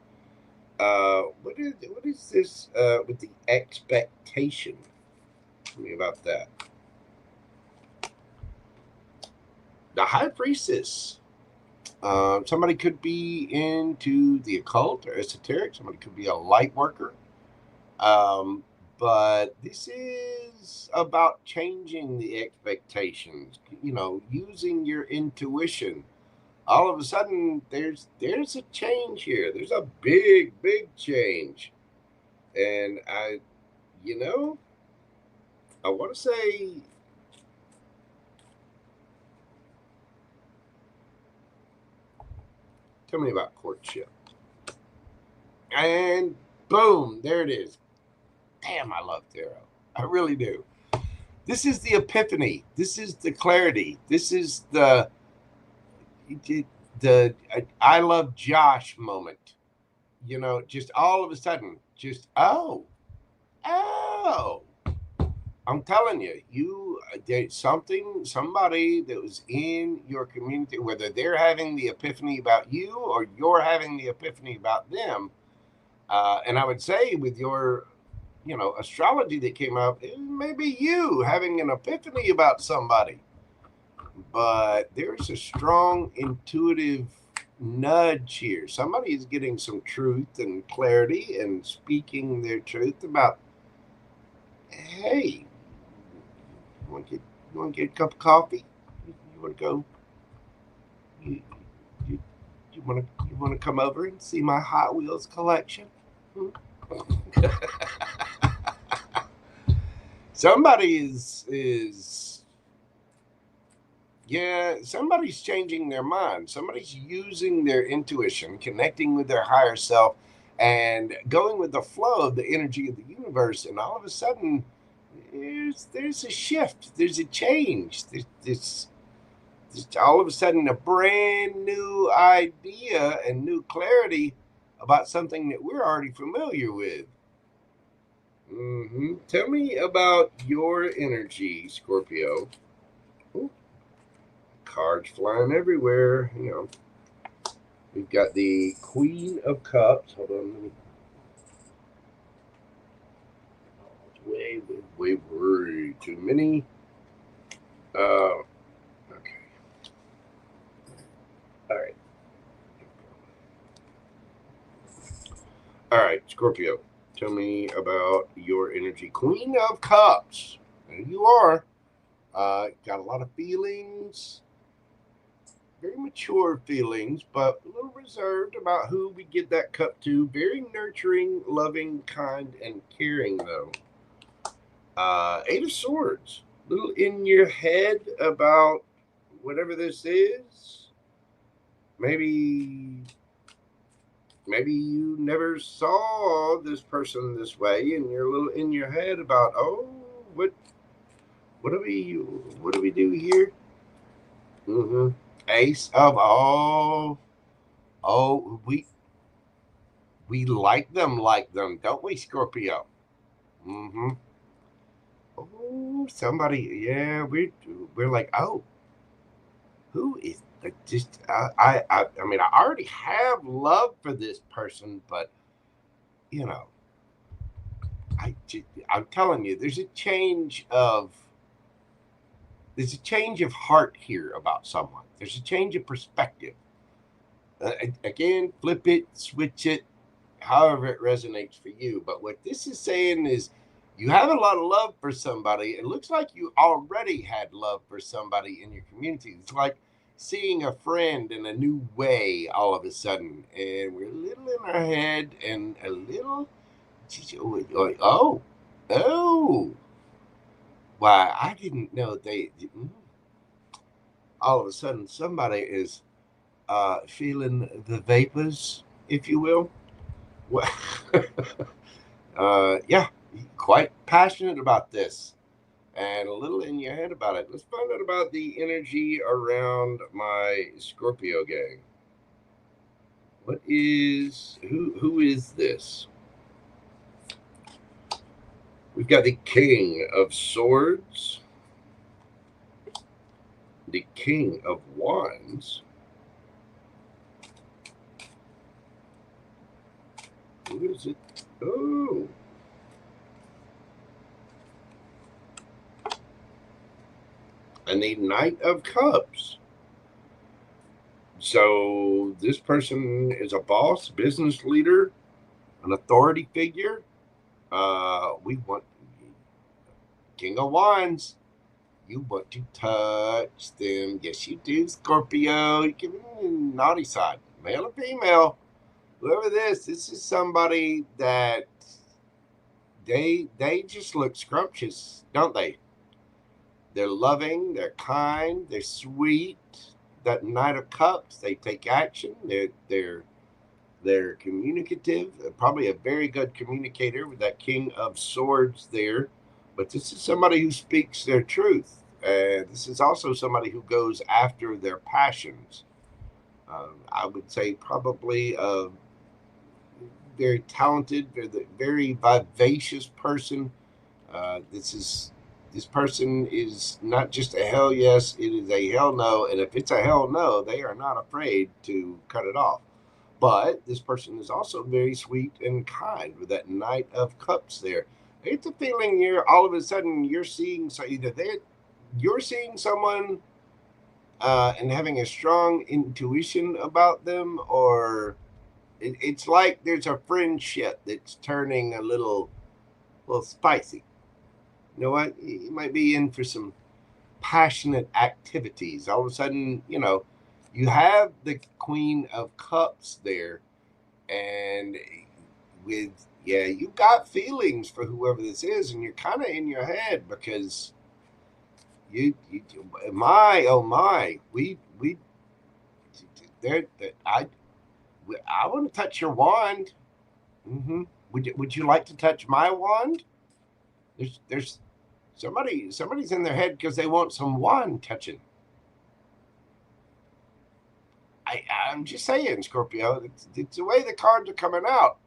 What is this with the expectation? Tell me about that. The High Priestess. Somebody could be into the occult or esoteric. Somebody could be a light worker. But this is about changing the expectations, using your intuition. All of a sudden, there's a change here. There's a big, big change. And I want to say, tell me about courtship. And boom, there it is. Damn, I love tarot. I really do. This is the epiphany. This is the clarity. This is the I love Josh moment. Just all of a sudden, just I'm telling you, there's somebody that was in your community, whether they're having the epiphany about you or you're having the epiphany about them. And I would say with your, astrology that came up. It may be you having an epiphany about somebody, but there's a strong intuitive nudge here. Somebody is getting some truth and clarity and speaking their truth about, hey, you want to get a cup of coffee? You want to go? You want to come over and see my Hot Wheels collection? Somebody somebody's changing their mind. Somebody's using their intuition, connecting with their higher self, and going with the flow of the energy of the universe. And all of a sudden, there's a shift. There's a change. There's all of a sudden a brand new idea and new clarity about something that we're already familiar with. Tell me about your energy, Scorpio. Ooh, cards flying everywhere. We've got the Queen of Cups. Hold on, way too many. Okay. All right, Scorpio. Tell me about your energy. Queen of Cups. There you are. Got a lot of feelings. Very mature feelings, but a little reserved about who we give that cup to. Very nurturing, loving, kind, and caring, though. Eight of Swords. A little in your head about whatever this is. Maybe you never saw this person this way, and you're a little in your head about, what do we do here? Ace of we like them, don't we, Scorpio? Oh, somebody, yeah, we're like, who is just I mean, I already have love for this person, but I'm telling you, there's a change of heart here about someone. There's a change of perspective. Again, flip it, switch it, however it resonates for you. But what this is saying is, you have a lot of love for somebody. It looks like you already had love for somebody in your community. It's like seeing a friend in a new way all of a sudden. And we're a little in our head and a little, why, I didn't know they didn't. All of a sudden, somebody is feeling the vapors, if you will. Well, yeah, quite passionate about this and a little in your head about it. Let's find out about the energy around my Scorpio gang. Who is this? We've got the King of Swords, the King of Wands, who is it? Oh, and the Knight of Cups. So this person is a boss, business leader, an authority figure. We want King of Wands. You want to touch them. Yes, you do, Scorpio. You give them the naughty side, male or female. Whoever this is somebody that they just look scrumptious, don't they? They're loving, they're kind, they're sweet. That Knight of Cups, they take action. They're communicative. Probably a very good communicator with that King of Swords there. But this is somebody who speaks their truth. And this is also somebody who goes after their passions. I would say probably a very talented, very vivacious person. This person is not just a hell yes, it is a hell no. And if it's a hell no, they are not afraid to cut it off. But this person is also very sweet and kind with that Knight of Cups there. it's a feeling you're all of a sudden you're seeing, so either you're seeing someone and having a strong intuition about them, or it's like there's a friendship that's turning a little spicy. You know what? You might be in for some passionate activities. All of a sudden, you have the Queen of Cups there, and you got feelings for whoever this is, and you're kind of in your head because I want to touch your wand. Mm-hmm. Would you like to touch my wand? There's somebody's in their head because they want some wand touching. I'm just saying, Scorpio, it's the way the cards are coming out.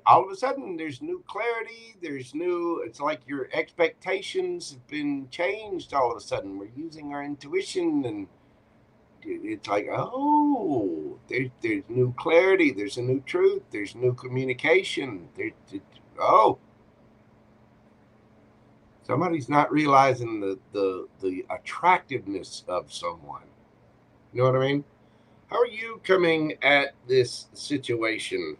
All of a sudden, there's new clarity. It's like your expectations have been changed all of a sudden. We're using our intuition, and it's like, oh, there's new clarity. There's a new truth. There's new communication. Somebody's not realizing the attractiveness of someone. You know what I mean? How are you coming at this situation?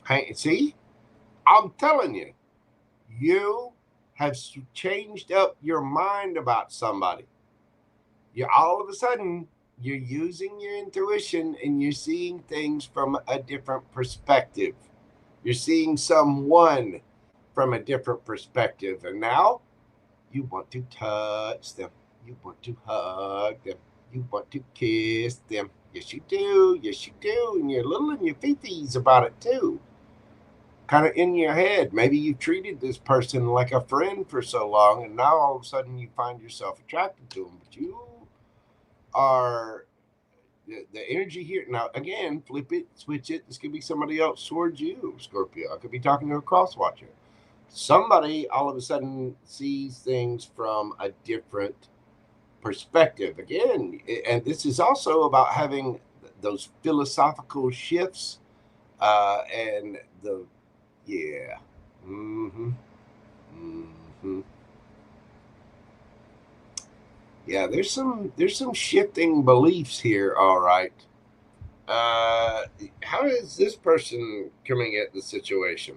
Hey, see, I'm telling you, you have changed up your mind about somebody. All of a sudden, you're using your intuition and you're seeing things from a different perspective. You're seeing someone from a different perspective. And now you want to touch them. You want to hug them. You want to kiss them. Yes, you do. Yes, you do. And you're little in your feeties about it too. Kind of in your head. Maybe you treated this person like a friend for so long, and now all of a sudden you find yourself attracted to them. But you are the energy here. Now, again, flip it, switch it. This could be somebody else towards you, Scorpio. I could be talking to a cross watcher. Somebody all of a sudden sees things from a different perspective. Again, and this is also about having those philosophical shifts and the yeah. Mm-hmm. Mm-hmm. Yeah, there's some shifting beliefs here, all right. How is this person coming at the situation?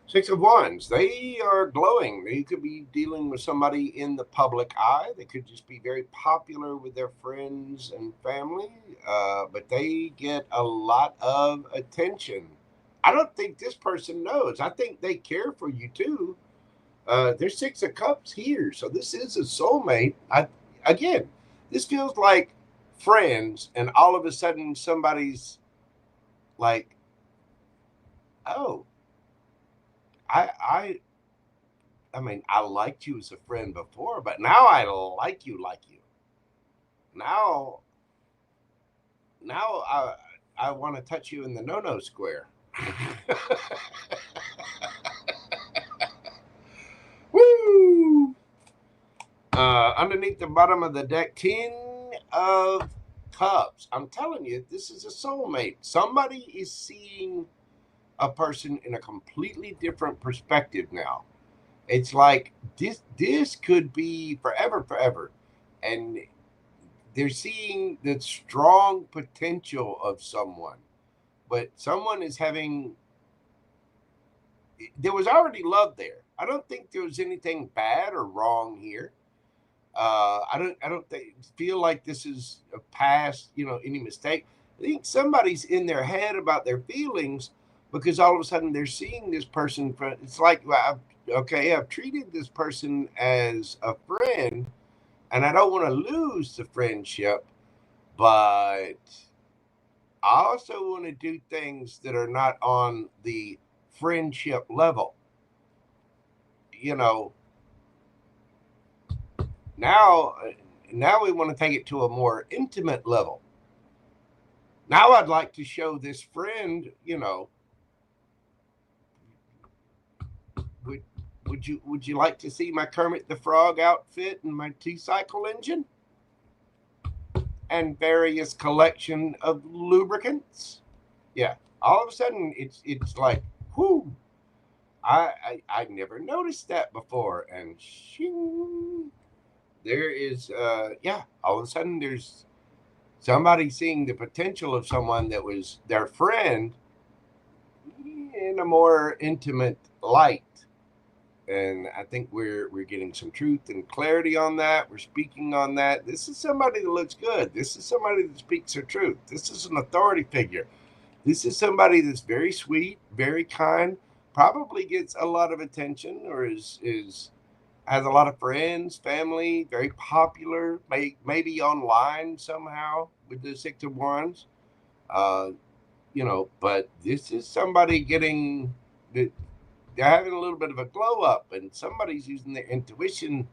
Six of Wands, they are glowing. They could be dealing with somebody in the public eye. They could just be very popular with their friends and family, but they get a lot of attention. I don't think this person knows. I think they care for you too. There's Six of Cups here, so this is a soulmate. Again, this feels like friends, and all of a sudden somebody's like, oh, I mean, I liked you as a friend before, but now I like you. Now I want to touch you in the no-no square. Woo! Underneath the bottom of the deck, 10 of Cups. I'm telling you, this is a soulmate. Somebody is seeing a person in a completely different perspective now. It's like this could be forever, and they're seeing the strong potential of someone, but someone is having. There was already love there. I don't think there was anything bad or wrong here. I don't feel like this is a past, any mistake. I think somebody's in their head about their feelings, because all of a sudden they're seeing this person. It's like, well, I've treated this person as a friend, and I don't want to lose the friendship, but I also want to do things that are not on the friendship level. Now we want to take it to a more intimate level. Now I'd like to show this friend, Would you like to see my Kermit the Frog outfit and my 2-cycle engine? And various collection of lubricants? Yeah. All of a sudden it's like, whoo. I never noticed that before. And shing, there is all of a sudden there's somebody seeing the potential of someone that was their friend in a more intimate light. And I think we're getting some truth and clarity on that. We're speaking on that. This is somebody that looks good. This is somebody that speaks their truth. This is an authority figure. This is somebody that's very sweet, very kind, probably gets a lot of attention, or is has a lot of friends, family, very popular, maybe online somehow with the 6 of Wands. But this is somebody getting that. They're having a little bit of a glow up, and somebody's using their intuition,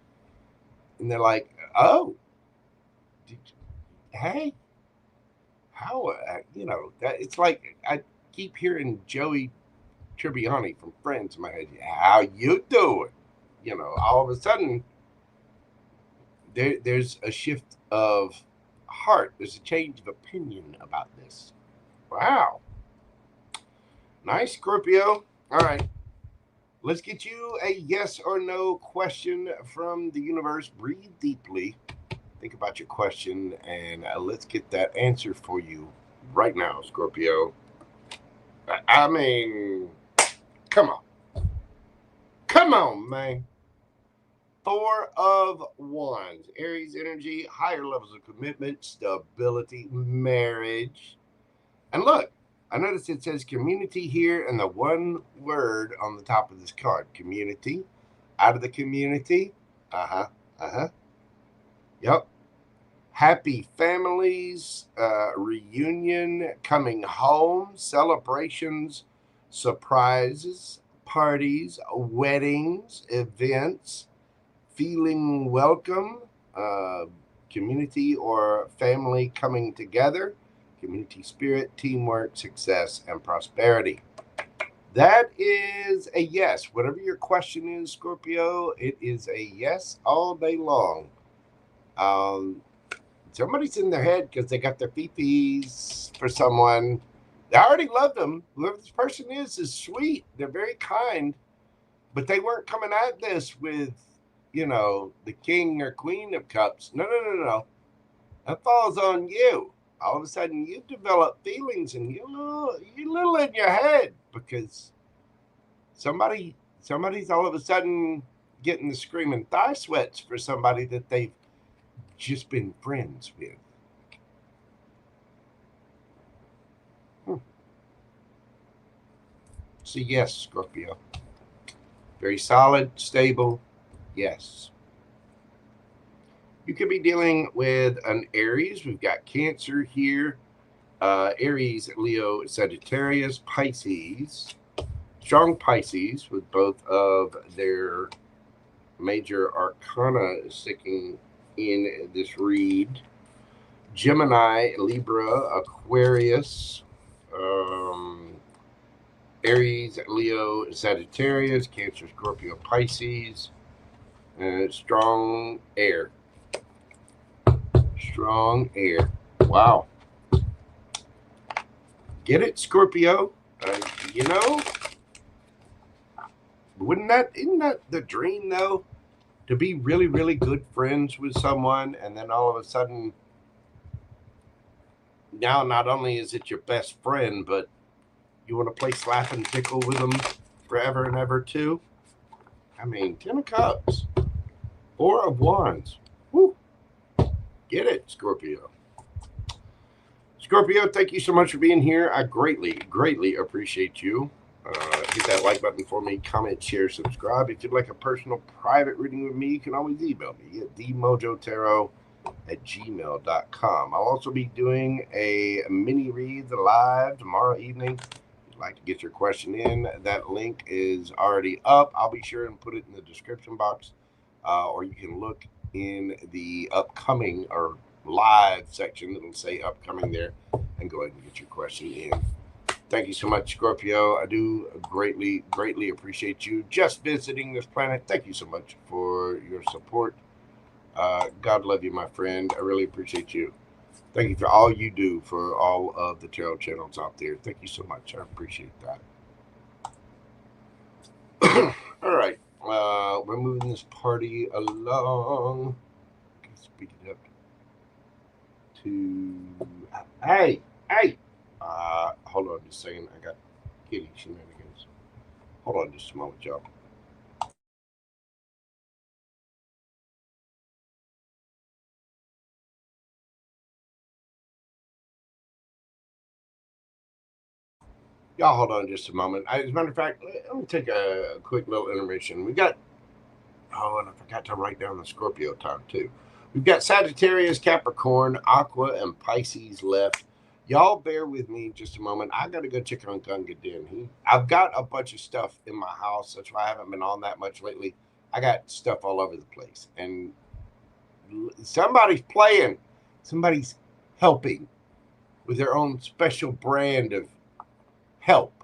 and they're like, "Oh, hey, how that?" It's like I keep hearing Joey Tribbiani from Friends in my head. How you doing? All of a sudden, there's a shift of heart. There's a change of opinion about this. Wow, nice, Scorpio. All right. Let's get you a yes or no question from the universe. Breathe deeply. Think about your question, and let's get that answer for you right now, Scorpio. I mean, come on. Come on, man. 4 of Wands. Aries energy, higher levels of commitment, stability, marriage. And look, I noticed it says community here, and the one word on the top of this card, community. Out of the community. Yep. Happy families, reunion, coming home, celebrations, surprises, parties, weddings, events, feeling welcome, community or family coming together. Community spirit, teamwork, success, and prosperity. That is a yes. Whatever your question is, Scorpio, it is a yes all day long. Somebody's in their head because they got their fifis for someone. They already love them. Whoever this person is sweet. They're very kind. But they weren't coming at this with, the king or queen of cups. No. That falls on you. All of a sudden you develop feelings, and you're a little in your head because somebody's all of a sudden getting the screaming thigh sweats for somebody that they've just been friends with. So yes, Scorpio. Very solid, stable, yes. You could be dealing with an Aries. We've got Cancer here. Aries, Leo, Sagittarius, Pisces. Strong Pisces with both of their major arcana sticking in this read. Gemini, Libra, Aquarius. Aries, Leo, Sagittarius, Cancer, Scorpio, Pisces. Strong air. Strong air. Wow. Get it, Scorpio? Isn't that the dream, though? To be really, really good friends with someone, and then all of a sudden, now not only is it your best friend, but you want to play slap and tickle with them forever and ever, too? I mean, 10 of Cups. 4 of Wands. Woo. Get it, Scorpio. Scorpio, thank you so much for being here. I greatly, greatly appreciate you. Hit that like button for me. Comment, share, subscribe. If you'd like a personal private reading with me, you can always email me at themojotarot@gmail.com. I'll also be doing a mini read live tomorrow evening. If you'd like to get your question in, that link is already up. I'll be sure and put it in the description box. Or you can look in the upcoming or live section. It'll say upcoming there, and go ahead and get your question in. Thank you so much, Scorpio. I do greatly appreciate you just visiting this planet. Thank you so much for your support. God love you, my friend. I really appreciate you. Thank you for all you do for all of the tarot channels out there. Thank you so much. I appreciate that. All right. We're moving this party along. Let's speed it up to... Hey! Hold on just a second. I got kitty shenanigans. Hold on just a moment, y'all. Y'all hold on just a moment. As a matter of fact, let me take a quick little intermission. We got... Oh, and I forgot to write down the Scorpio time, too. We've got Sagittarius, Capricorn, Aqua, and Pisces left. Y'all bear with me just a moment. I got to go check on Gunga Den. I've got a bunch of stuff in my house. That's why I haven't been on that much lately. I got stuff all over the place. And somebody's playing. Somebody's helping with their own special brand of help.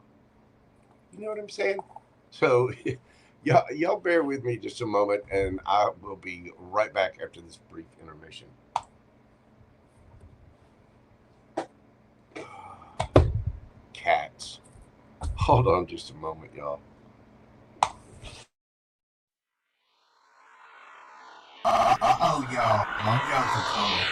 You know what I'm saying? So... Y'all bear with me just a moment, and I will be right back after this brief intermission. Cats. Hold on just a moment, y'all. Uh-oh, y'all. Mojo's coming.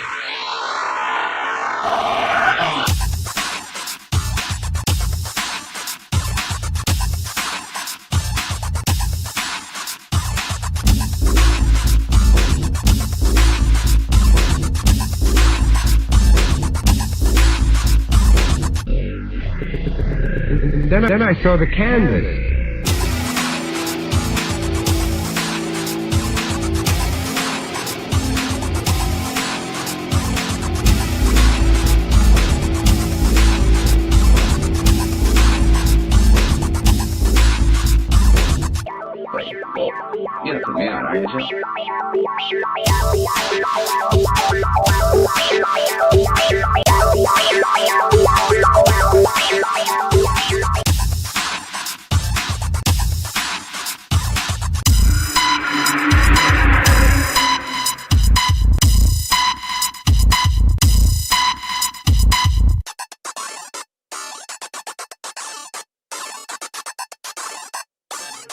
Then I saw the canvas. You're the man, aren't you?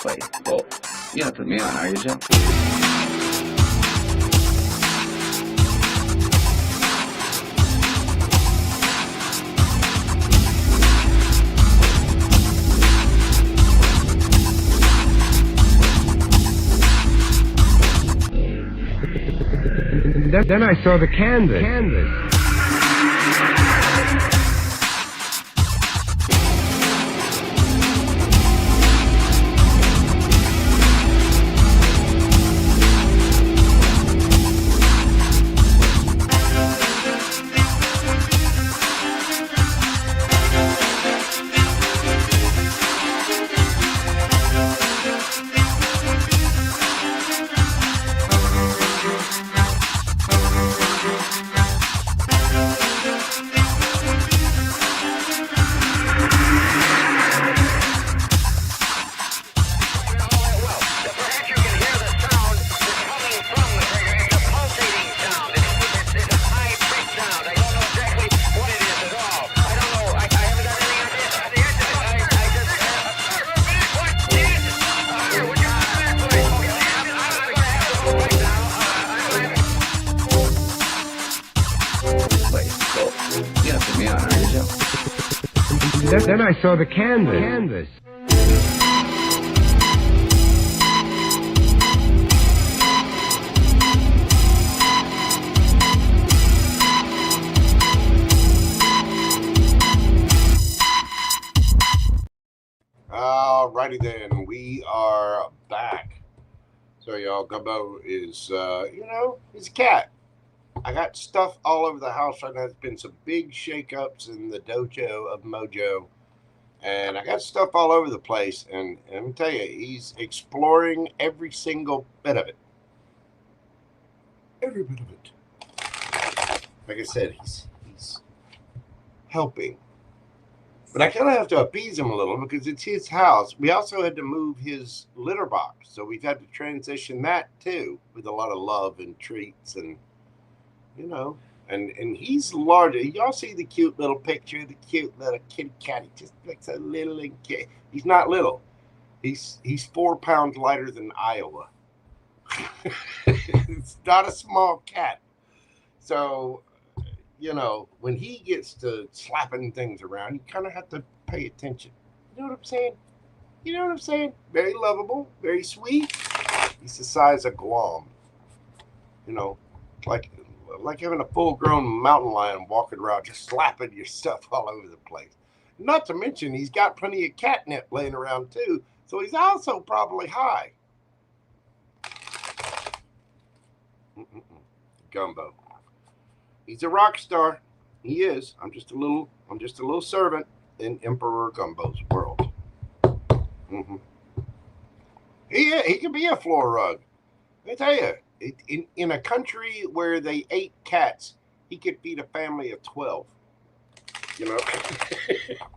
Wait, well, you're not the man, are you, Jim? Then I saw the canvas. Then I saw the canvas. Alrighty then, we are back. So y'all, Gumbo is, he's a cat. I got stuff all over the house right now. There's been some big shakeups in the dojo of Mojo. And I got stuff all over the place. And let me tell you, he's exploring every single bit of it. Every bit of it. Like I said, he's helping But I kind of have to appease him a little because it's his house. We also had to move his litter box. So we've had to transition that too with a lot of love and treats and, you know, and he's larger. Y'all see the cute little picture, the cute little kitty cat. He just looks a little kid. He's not little. He's 4 pounds lighter than Iowa. It's not a small cat. So, you know, when he gets to slapping things around, you kind of have to pay attention. You know what I'm saying? You know what I'm saying? Very lovable, very sweet. He's the size of Guam. You know, like having a full-grown mountain lion walking around just slapping your stuff all over the place. Not to mention, he's got plenty of catnip laying around too, so he's also probably high. Gumbo. He's a rock star. He is. I'm just a little servant in Emperor Gumbo's world. Mm-hmm. He can be a floor rug. I tell you, in a country where they ate cats, he could feed a family of 12. You know,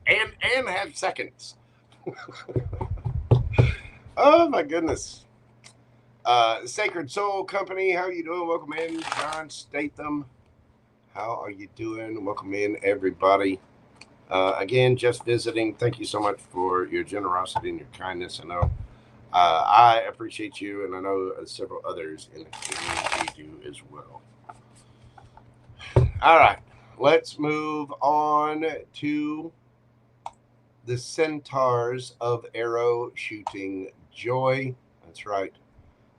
and have seconds. Oh my goodness. Sacred Soul Company, how are you doing? Welcome in, John Statham. How are you doing? Welcome in, everybody. Again, just visiting. Thank you so much for your generosity and your kindness. I know I appreciate you, and I know several others in the community do as well. All right, let's move on to the Centaurs of Arrow Shooting Joy. That's right.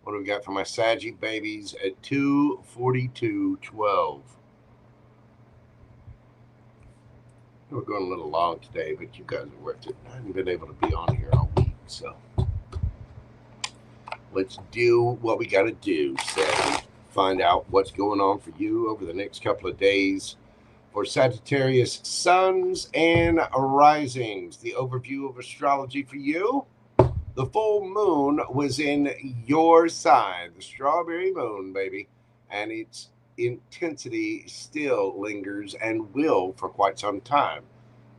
What do we got for my Saggy babies at 2:42:12? We're going a little long today, but you guys are worth it. I haven't been able to be on here all week, so let's do what we got to do. Saggy. Find out what's going on for you over the next couple of days for Sagittarius suns and risings. The overview of astrology for you. The full moon was in your sign, the strawberry moon, baby, and its intensity still lingers and will for quite some time.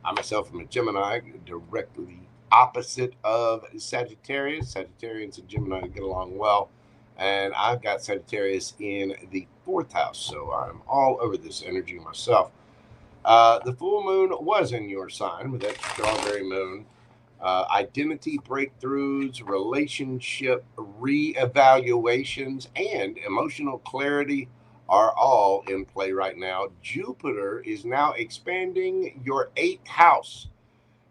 I myself am a Gemini, directly opposite of Sagittarius. Sagittarians and Gemini get along well, and I've got Sagittarius in the 4th house, so I'm all over this energy myself. The full moon was in your sign with that strawberry moon. Identity breakthroughs, relationship reevaluations, and emotional clarity are all in play right now. Jupiter is now expanding your 8th house.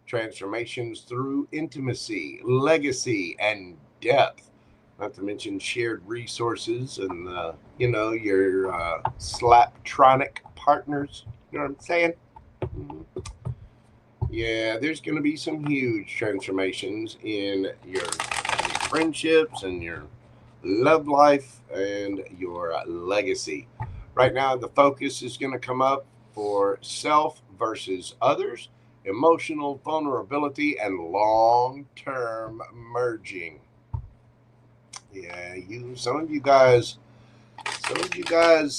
Transformations through intimacy, legacy, and depth. Not to mention shared resources and, you know, your slaptronic partners. You know what I'm saying? Mm-hmm. Yeah, there's going to be some huge transformations in your friendships and your love life and your legacy. Right now, the focus is going to come up for self versus others, emotional vulnerability, and long-term merging. Yeah, some of you guys,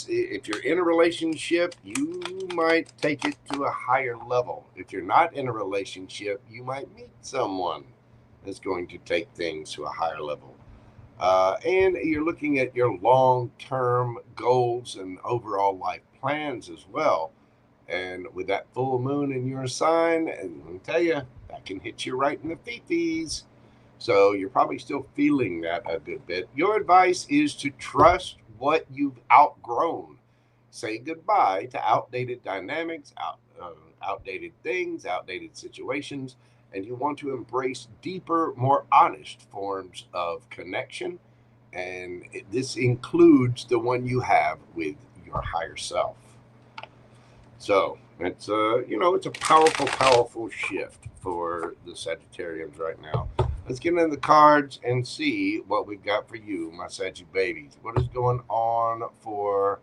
if you're in a relationship, you might take it to a higher level. If you're not in a relationship, you might meet someone that's going to take things to a higher level. And you're looking at your long-term goals and overall life plans as well. And with that full moon in your sign, and I'll tell you, that can hit you right in the feeties. So you're probably still feeling that a good bit. Your advice is to trust what you've outgrown. Say goodbye to outdated dynamics, outdated things, outdated situations, and you want to embrace deeper, more honest forms of connection. And this includes the one you have with your higher self. So it's it's a powerful shift for the Sagittarians right now. Let's get into the cards and see what we've got for you, my Saggy babies. What is going on for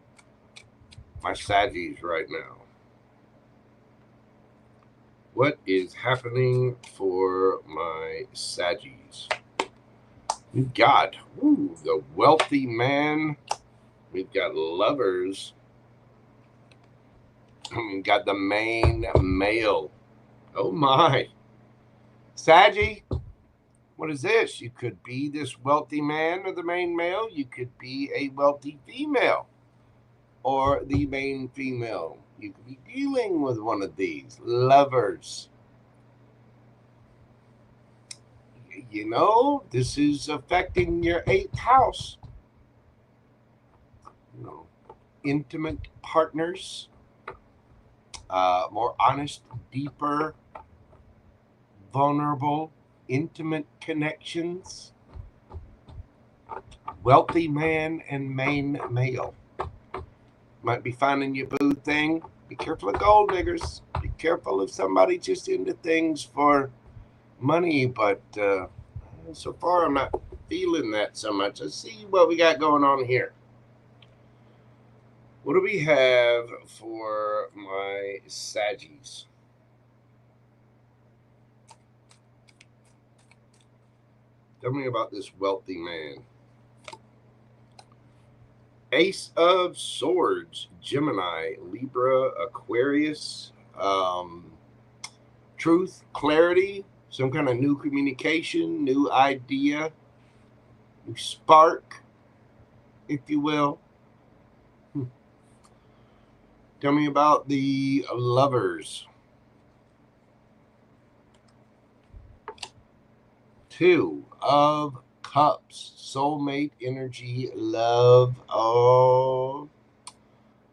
my Saggies right now? What is happening for my Saggies? We've got the wealthy man. We've got lovers. We've got the main male. Oh my. Saggy, what is this? You could be this wealthy man or the main male. You could be a wealthy female or the main female. You could be dealing with one of these. Lovers. You know, this is affecting your 8th house. You know, intimate partners, more honest, deeper, vulnerable, intimate connections, wealthy man and main male. Might be finding your boo thing. Be careful of gold diggers. Be careful if somebody just into things for money, but so far I'm not feeling that so much. Let's see what we got going on here. What do we have for my Saggies? Tell me about this wealthy man. Ace of Swords, Gemini, Libra, Aquarius, truth, clarity, some kind of new communication, new idea, new spark, if you will. Tell me about the Lovers. 2 of Cups, soulmate energy, love. Oh,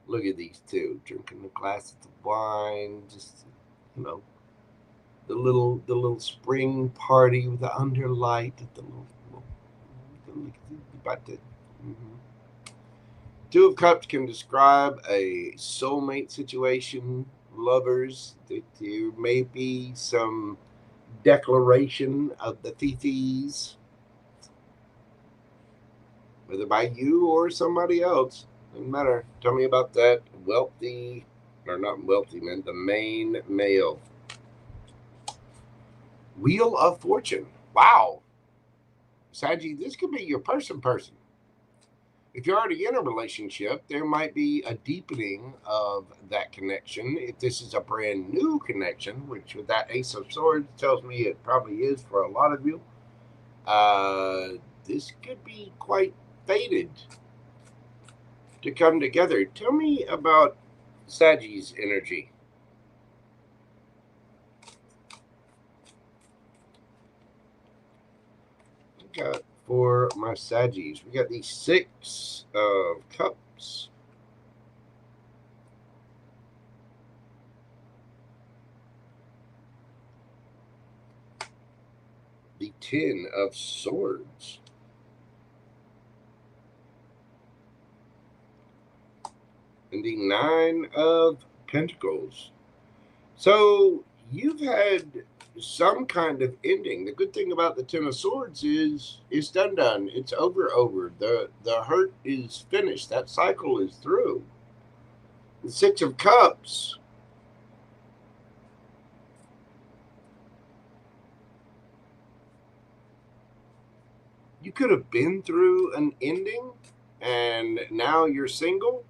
look at these two drinking a glass of wine. Just, you know, the little spring party with the underlight. About to. Mm-hmm. 2 of Cups can describe a soulmate situation. Lovers. There may be some declaration of the fifis, whether by you or somebody else. Doesn't matter. Tell me about that wealthy, or not wealthy man, the main male. Wheel of Fortune. Wow. Saggy, this could be your person. If you're already in a relationship, there might be a deepening of that connection. If this is a brand new connection, which with that Ace of Swords tells me it probably is for a lot of you, this could be quite fated to come together. Tell me about Saggy's energy. Got for my Saggies, we got the 6 of Cups, the 10 of Swords, and the 9 of Pentacles. So you've had some kind of ending. The good thing about the 10 of Swords is it's done. It's over. The hurt is finished. That cycle is through. The 6 of Cups. You could have been through an ending and now you're single.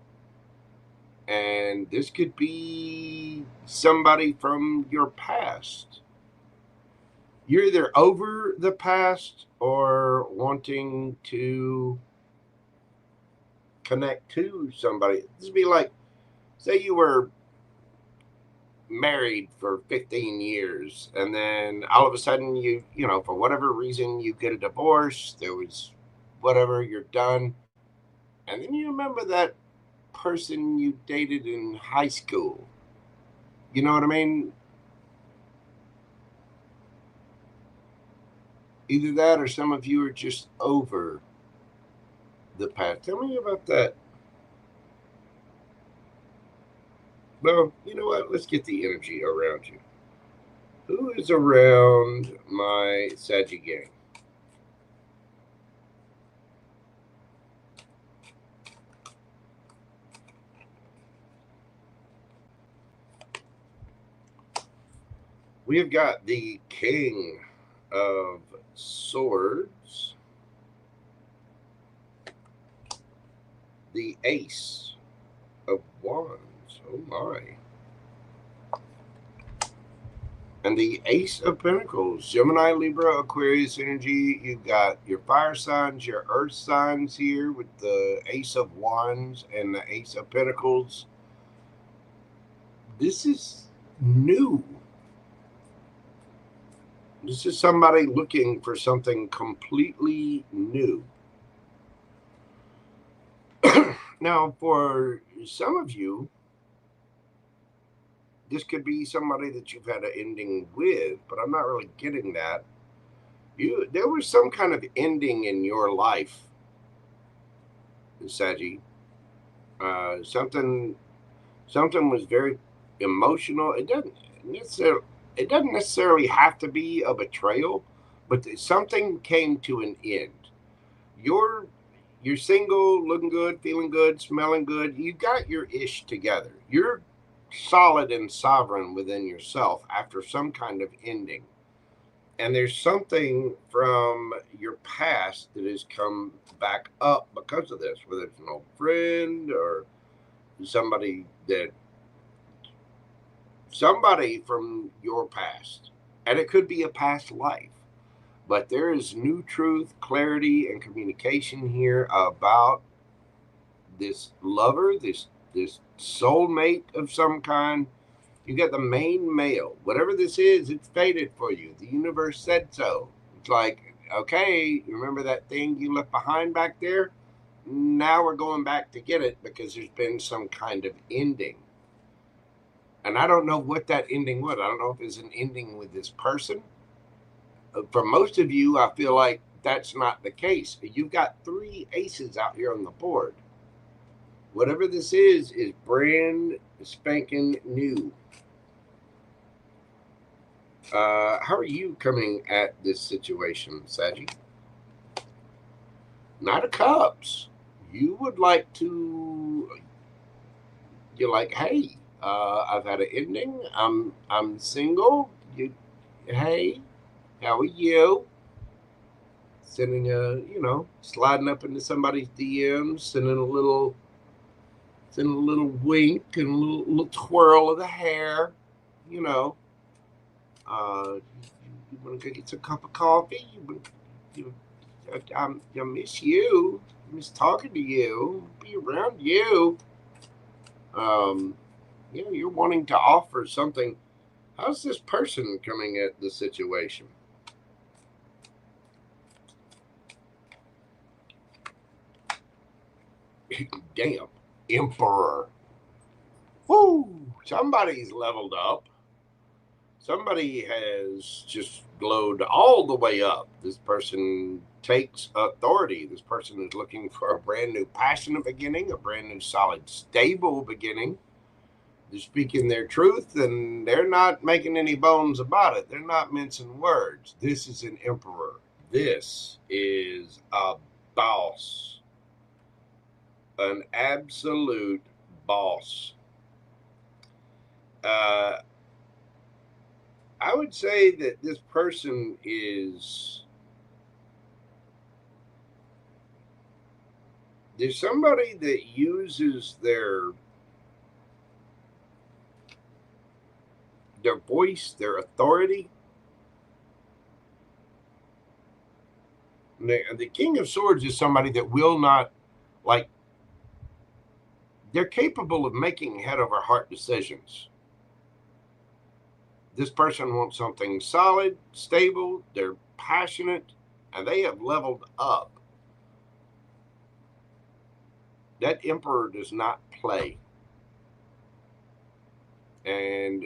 And this could be somebody from your past. You're either over the past or wanting to connect to somebody. This would be like, say you were married for 15 years and then all of a sudden you know, for whatever reason, you get a divorce. There was whatever, you're done. And then you remember that person you dated in high school. You know what I mean? Either that or some of you are just over the past. Tell me about that. Well, you know what? Let's get the energy around you. Who is around my Saggy gang? We have got the King of Swords, the Ace of Wands. Oh my. And the Ace of Pentacles, Gemini, Libra, Aquarius energy. You've got your fire signs, your earth signs here with the Ace of Wands and the Ace of Pentacles. This is new. This is somebody looking for something completely new. Now, for some of you, this could be somebody that you've had an ending with, but I'm not really getting that. There was some kind of ending in your life, Saggy. Something was very emotional. It doesn't necessarily have to be a betrayal, but something came to an end. You're single, looking good, feeling good, smelling good. You got your ish together. You're solid and sovereign within yourself after some kind of ending. And there's something from your past that has come back up because of this, whether it's an old friend or somebody from your past. And it could be a past life. But there is new truth, clarity, and communication here about this lover, this soulmate of some kind. You got the main male. Whatever this is, it's fated for you. The universe said so. It's like, okay, remember that thing you left behind back there? Now we're going back to get it because there's been some kind of ending. And I don't know what that ending was. I don't know if it's an ending with this person. For most of you, I feel like that's not the case. You've got 3 aces out here on the board. Whatever this is brand spanking new. How are you coming at this situation, Saggy? Knight of Cups. You would like to. You're like, hey, I've had an ending. I'm single. Hey. How are you? Sending sliding up into somebody's DMs, sending a little wink and a little twirl of the hair, You want to go get some cup of coffee? I miss you. I miss talking to you. Be around you. You're wanting to offer something. How's this person coming at the situation? Damn, Emperor. Woo! Somebody's leveled up. Somebody has just glowed all the way up. This person takes authority. This person is looking for a brand new passionate beginning, a brand new solid, stable beginning. They're speaking their truth, and they're not making any bones about it. They're not mincing words. This is an emperor. This is a boss. An absolute boss. I would say that this person is. There's somebody that uses their voice, their authority. The King of Swords is somebody that will not, they're capable of making head over heart decisions. This person wants something solid, stable, they're passionate, and they have leveled up. That Emperor does not play. And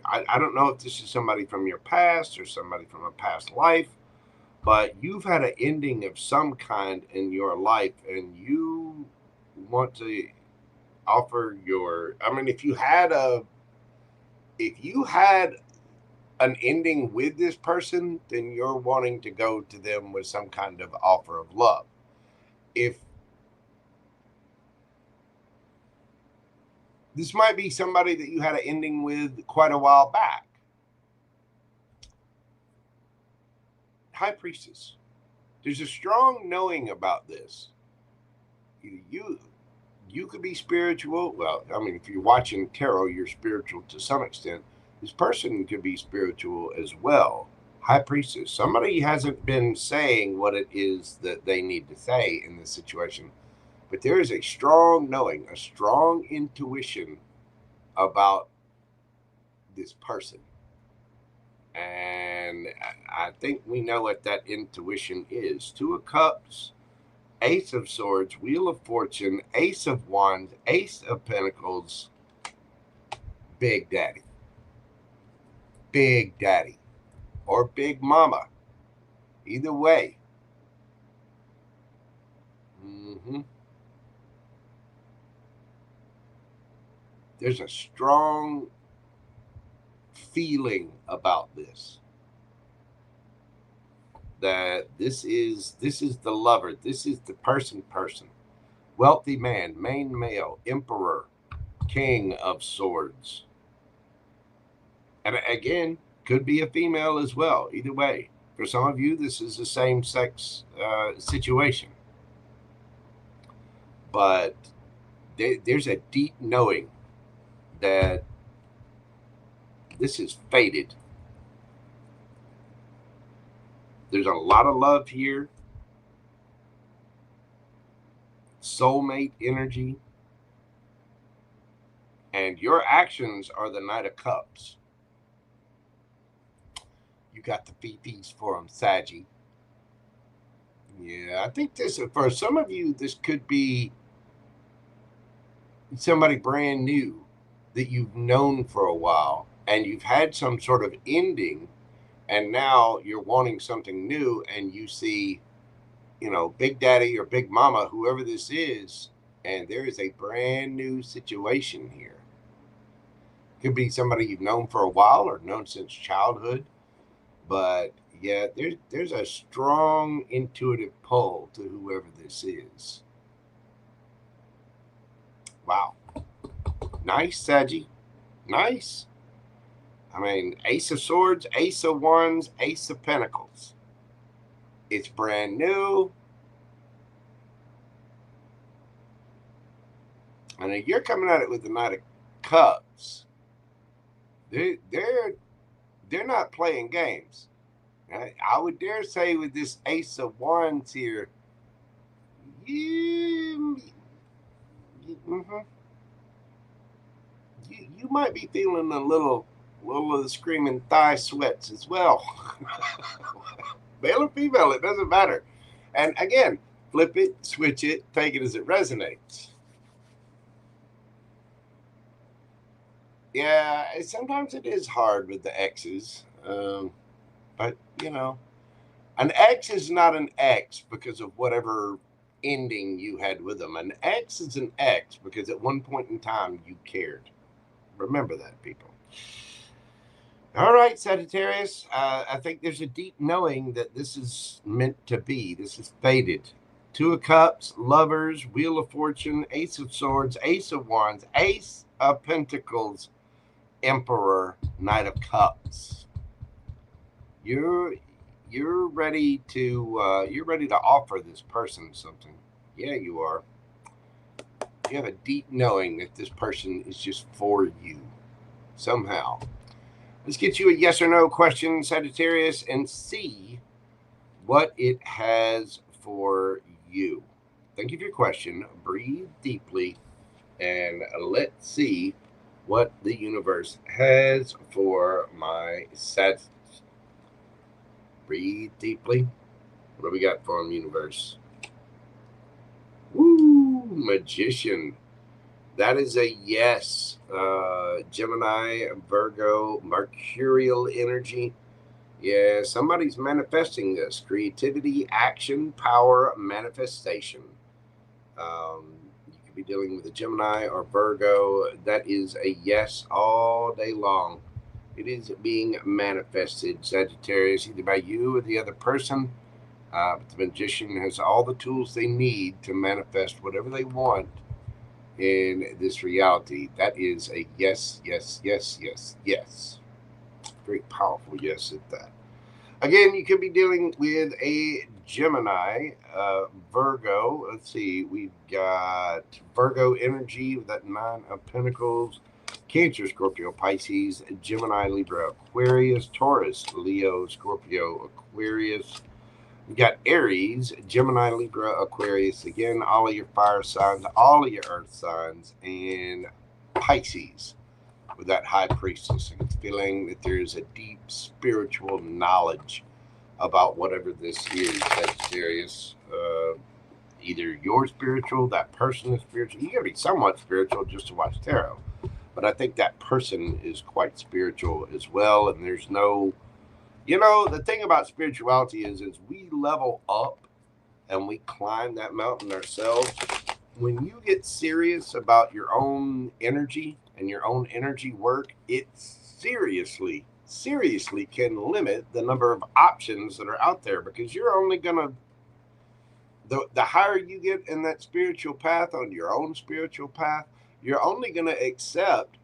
I don't know if this is somebody from your past or somebody from a past life, but you've had an ending of some kind in your life, and you want to offer if you had an ending with this person, then you're wanting to go to them with some kind of offer of love. If this might be somebody that you had an ending with quite a while back. High Priestess. There's a strong knowing about this. You could be spiritual. Well, if you're watching tarot, you're spiritual to some extent. This person could be spiritual as well. High Priestess. Somebody hasn't been saying what it is that they need to say in this situation, but there is a strong knowing, a strong intuition about this person. And I think we know what that intuition is. Two of Cups, Ace of Swords, Wheel of Fortune, Ace of Wands, Ace of Pentacles, Big Daddy. Big Daddy. Or Big Mama. Either way. There's a strong feeling about this. That this is the lover. This is the person. Wealthy man, main male, emperor, king of swords. And again, could be a female as well. Either way. For some of you, this is the same sex situation. But there's a deep knowing that this is fated. There's a lot of love here. Soulmate energy. And your actions are the Knight of Cups. You got the fifis for them, Saggy. Yeah, I think this, for some of you, this could be somebody brand new that you've known for a while, and you've had some sort of ending, and now you're wanting something new, and you see, you know, Big Daddy or Big Mama, whoever this is, and there is a brand new situation here. Could be somebody you've known for a while or known since childhood. But yeah, there's a strong intuitive pull to whoever this is. Wow. Nice, Saggy. Nice. I mean, Ace of Swords, Ace of Wands, Ace of Pentacles. It's brand new. And if you're coming at it with the Knight of Cups, they're not playing games. I would dare say with this Ace of Wands here, you might be feeling a little of the screaming thigh sweats as well. Male or female, it doesn't matter. And again, flip it, switch it, take it as it resonates. Yeah, sometimes it is hard with the X's. But, you know, an X is not an X because of whatever ending you had with them. An X is an X because at one point in time you cared. Remember that, people. All right, Sagittarius. I think there's a deep knowing that this is meant to be. This is fated. Two of Cups, Lovers, Wheel of Fortune, Ace of Swords, Ace of Wands, Ace of Pentacles, Emperor, Knight of Cups. You're ready to offer this person something. Yeah, you are. You have a deep knowing that this person is just for you somehow. Let's get you a yes or no question, Sagittarius, and see what it has for you. Thank you for your question. Breathe deeply and let's see what the universe has for my Sagittarius. Breathe deeply. What do we got for him, universe? Woo, Magician. That is a yes. Gemini, Virgo, Mercurial energy. Yeah, somebody's manifesting this. Creativity, action, power, manifestation. You could be dealing with a Gemini or Virgo. That is a yes all day long. It is being manifested, Sagittarius, either by you or the other person. But the Magician has all the tools they need to manifest whatever they want in this reality. That is a yes, yes, yes, yes, yes. Very powerful yes at that. Again, you could be dealing with a Gemini, Virgo. Let's see, we've got Virgo energy with that 9 of Pentacles. Cancer, Scorpio, Pisces, Gemini, Libra, Aquarius, Taurus, Leo, Scorpio, Aquarius. We got Aries, Gemini, Libra, Aquarius. Again, all of your fire signs, all of your earth signs, and Pisces with that high priestess. And it's feeling that there's a deep spiritual knowledge about whatever this is, Sagittarius. Either you're spiritual, that person is spiritual. You got to be somewhat spiritual just to watch tarot. But I think that person is quite spiritual as well. And there's no, the thing about spirituality is we level up and we climb that mountain ourselves. When you get serious about your own energy and your own energy work, it seriously can limit the number of options that are out there, because you're only going to, the higher you get in that spiritual path, on your own spiritual path, you're only going to accept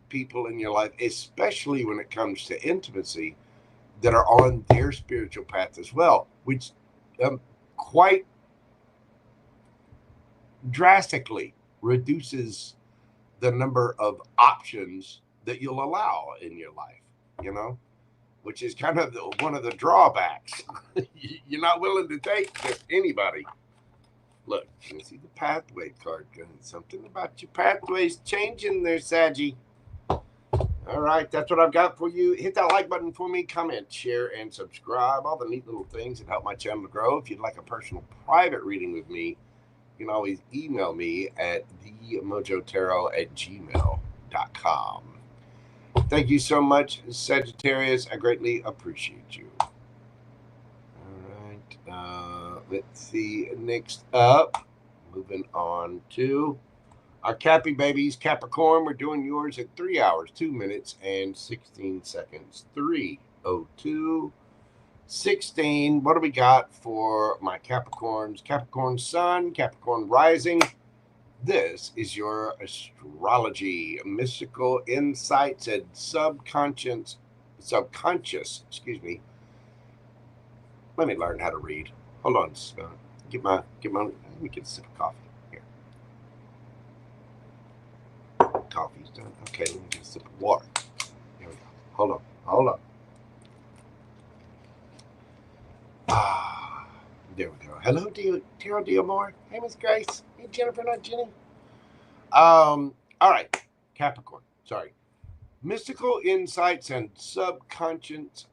people in your life, especially when it comes to intimacy, that are on their spiritual path as well, which quite drastically reduces the number of options that you'll allow in your life, which is kind of one of the drawbacks. You're not willing to take just anybody. Look, you see the pathway card. Something about your pathways changing there, Saggy. All right, that's what I've got for you. Hit that like button for me, comment, share, and subscribe. All the neat little things that help my channel to grow. If you'd like a personal private reading with me, you can always email me at themojotarot@gmail.com. Thank you so much, Sagittarius. I greatly appreciate you. All right. Let's see. Next up, moving on to our Cappy babies. Capricorn, we're doing yours at 3 hours, 2 minutes, and 16 seconds. 3:02:16. What do we got for my Capricorns? Capricorn Sun, Capricorn Rising. This is your astrology, mystical insights and subconscious. Let me learn how to read. Hold on. Let me get a sip of coffee here. Coffee's done. Okay, let me get a sip of water. Here we go. Hold on. There we go. Hello, Tarot Diamore. Hey, Miss Grace. Hey, Jennifer, not Jenny. All right, Capricorn. Sorry. Mystical insights and subconscious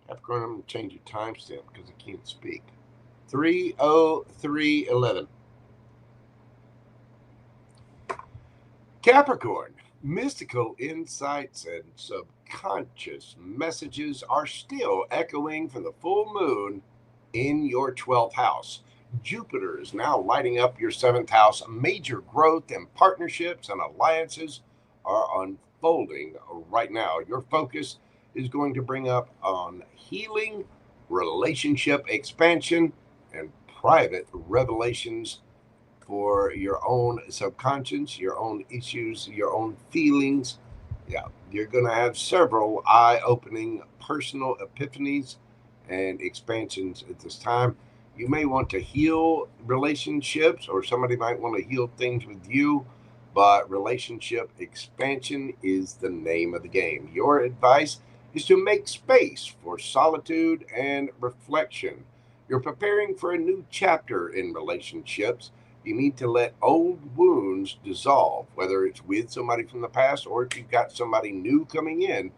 Capricorn, I'm going to change your timestamp because I can't speak. 3:03:11. Capricorn, mystical insights and subconscious messages are still echoing from the full moon in your 12th house. Jupiter is now lighting up your 7th house. Major growth and partnerships and alliances are unfolding right now. Your focus is going to bring up on healing, relationship expansion, and private revelations for your own subconscious, your own issues, your own feelings. Yeah, you're going to have several eye-opening personal epiphanies and expansions at this time. You may want to heal relationships, or somebody might want to heal things with you, but relationship expansion is the name of the game. Your advice is to make space for solitude and reflection. You're preparing for a new chapter in relationships. You need to let old wounds dissolve, whether it's with somebody from the past or if you've got somebody new coming in.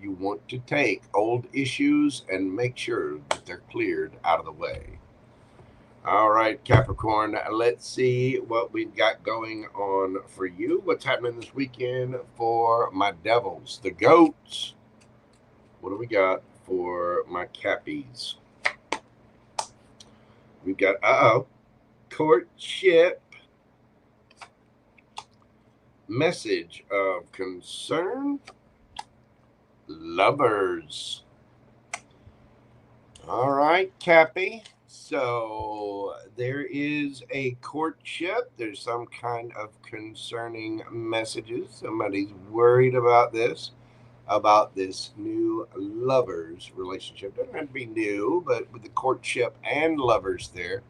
You want to take old issues and make sure that they're cleared out of the way. All right, Capricorn, let's see what we've got going on for you. What's happening this weekend for my devils, the goats? What do we got for my Cappies? We got, courtship, message of concern, lovers. All right, Cappy. So there is a courtship. There's some kind of concerning messages. Somebody's worried about this new lovers relationship. Doesn't have to be new, but with the courtship and lovers there,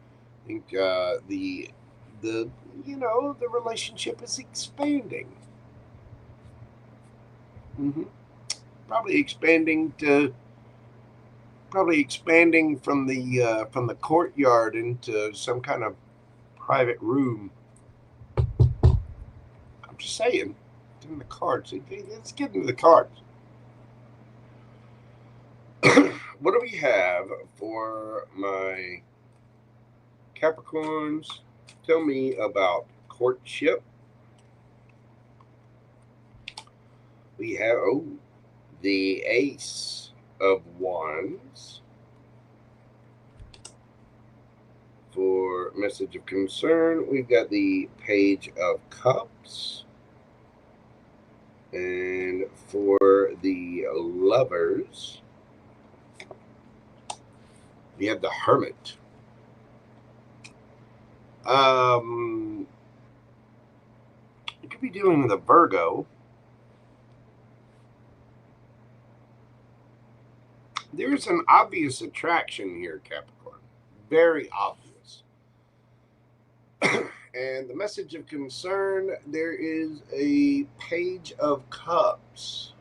I think the the relationship is expanding. Probably expanding from the courtyard into some kind of private room. I'm just saying, in the cards. Let's get into the cards. What do we have for my Capricorns? Tell me about courtship. We have the Ace of Wands. For message of concern, we've got the Page of Cups. And for the lovers, we have the Hermit. You could be dealing with a Virgo. There's an obvious attraction here, Capricorn. Very obvious. And the message of concern, there is a Page of Cups.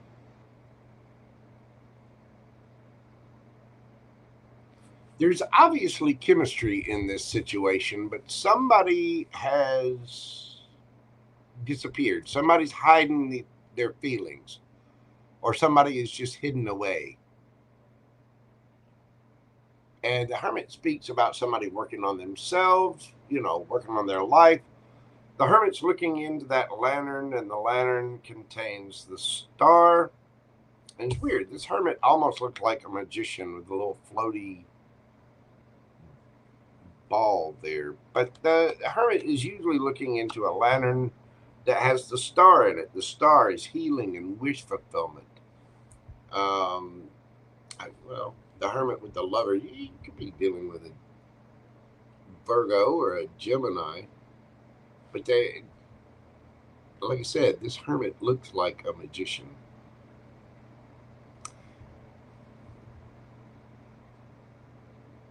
There's obviously chemistry in this situation, but somebody has disappeared. Somebody's hiding their feelings, or somebody is just hidden away. And the Hermit speaks about somebody working on themselves, working on their life. The Hermit's looking into that lantern, and the lantern contains the star. And it's weird. This Hermit almost looked like a magician with a little floaty ball there. But the Hermit is usually looking into a lantern that has the star in it. The star is healing and wish fulfillment. The Hermit with the lover, you could be dealing with a Virgo or a Gemini. But like I said, this Hermit looks like a magician.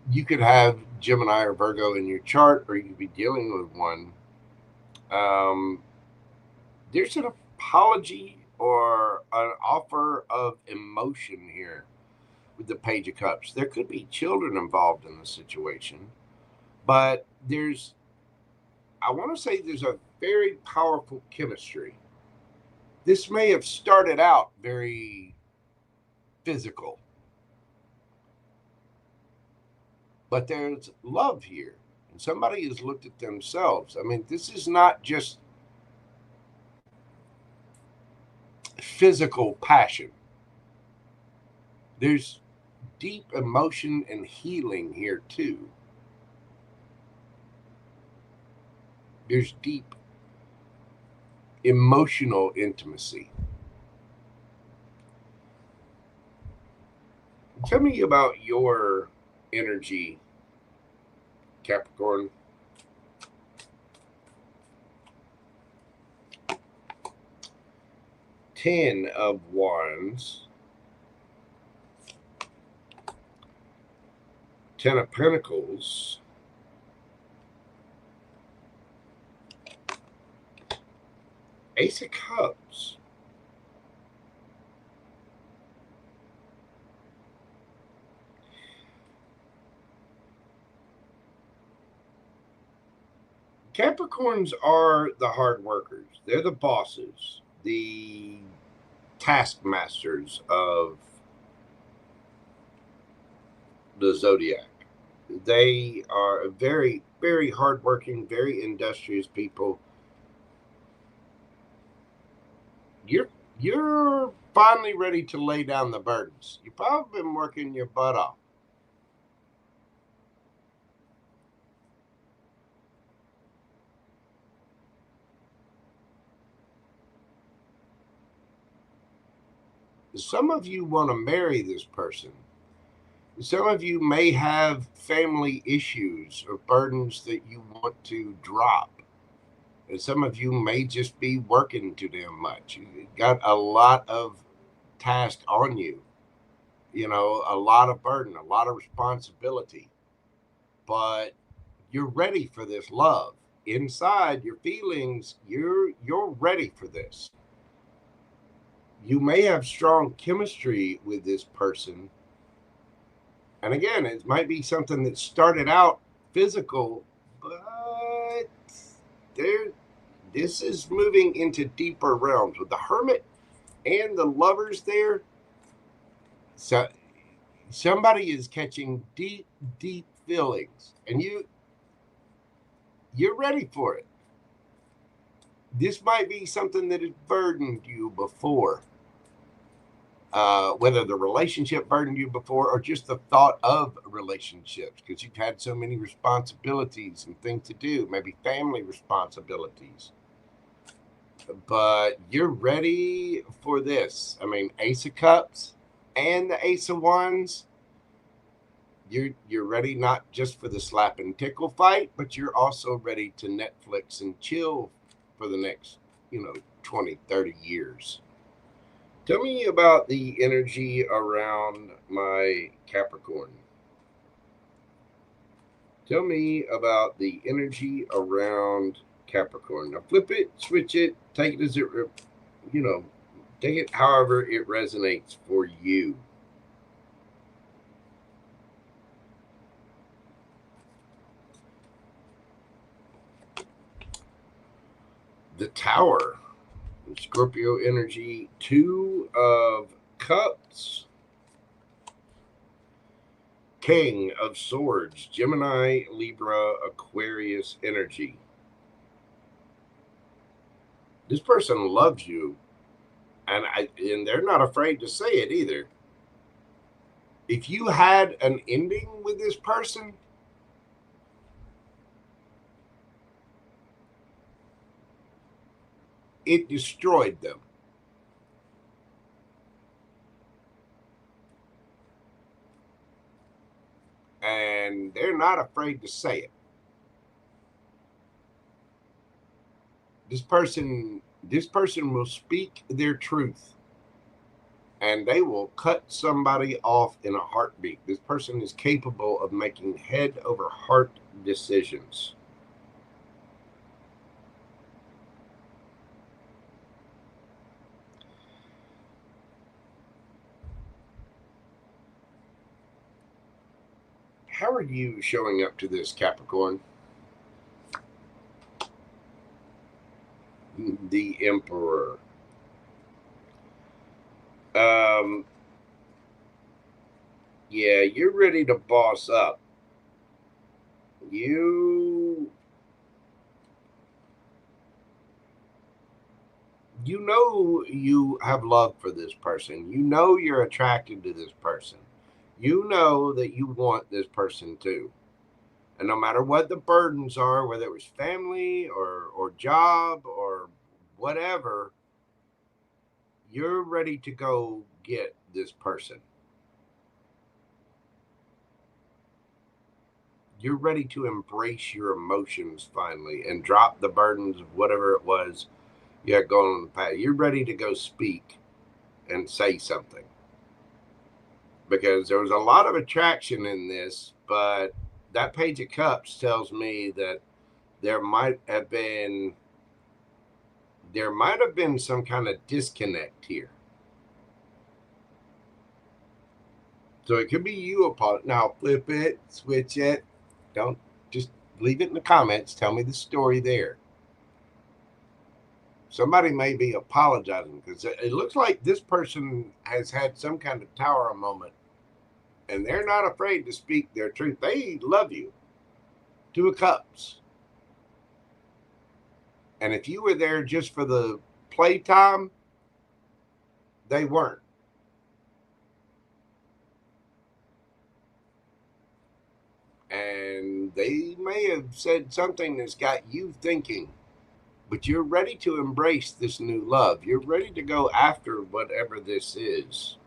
You could have Gemini or Virgo in your chart, or you could be dealing with one. There's an apology or an offer of emotion here with the Page of Cups. There could be children involved in the situation, but I want to say there's a very powerful chemistry. This may have started out very physical, but there's love here, and somebody has looked at themselves. I mean, this is not just physical passion. There's deep emotion and healing here too. There's deep emotional intimacy. Tell me about your energy, Capricorn. Ten of Wands. Ten of Pentacles. Ace of Cups. Capricorns are the hard workers. They're the bosses, the taskmasters of the zodiac. They are very, very hardworking, very industrious people. You're finally ready to lay down the burdens. You've probably been working your butt off. Some of you want to marry this person. Some of you may have family issues or burdens that you want to drop. And some of you may just be working too damn much. You got a lot of task on you, a lot of burden, a lot of responsibility. But you're ready for this love. inside your feelings, you're ready for this. You may have strong chemistry with this person. And again, it might be something that started out physical, but this is moving into deeper realms with the Hermit and the Lovers there. So somebody is catching deep, deep feelings, and you're ready for it. This might be something that has burdened you before. Whether the relationship burdened you before or just the thought of relationships, because you've had so many responsibilities and things to do, maybe family responsibilities. But you're ready for this. I mean, Ace of Cups and the Ace of Wands. You're ready not just for the slap and tickle fight, but you're also ready to Netflix and chill for the next, 20, 30 years. Tell me about the energy around my Capricorn. Tell me about the energy around Capricorn. Now flip it, switch it, take it as it, take it however it resonates for you. The Tower. Scorpio energy, 2 of Cups, King of Swords, Gemini, Libra, Aquarius energy. This person loves you, and they're not afraid to say it either. If you had an ending with this person, it destroyed them. And they're not afraid to say it. This person will speak their truth, and they will cut somebody off in a heartbeat. This person is capable of making head over heart decisions. How are you showing up to this, Capricorn? The Emperor. Yeah, you're ready to boss up. You know you have love for this person. You know you're attracted to this person. You know that you want this person too. And no matter what the burdens are, whether it was family or job or whatever, you're ready to go get this person. You're ready to embrace your emotions finally and drop the burdens of whatever it was you had going on in the past. You're ready to go speak and say something. Because there was a lot of attraction in this, but that Page of Cups tells me that there might have been some kind of disconnect here. So it could be you apart. Now flip it, switch it. Don't just leave it in the comments. Tell me the story there. Somebody may be apologizing because it looks like this person has had some kind of tower moment, and they're not afraid to speak their truth. They love you. 2 of Cups. And if you were there just for the playtime, they weren't. And they may have said something that's got you thinking, but you're ready to embrace this new love. You're ready to go after whatever this is.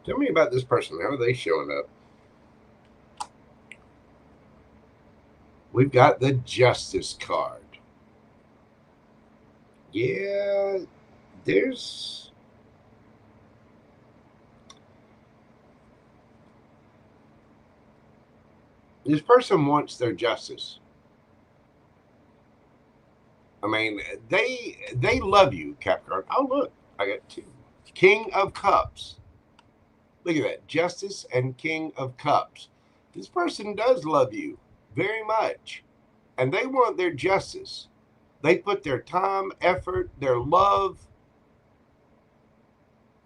Tell me about this person. How are they showing up? We've got the Justice card. Yeah, there's This person wants their justice. I mean, they love you, Capricorn. Oh, look, I got two. King of Cups. Look at that. Justice and King of Cups. This person does love you very much, and they want their justice. They put their time, effort, their love.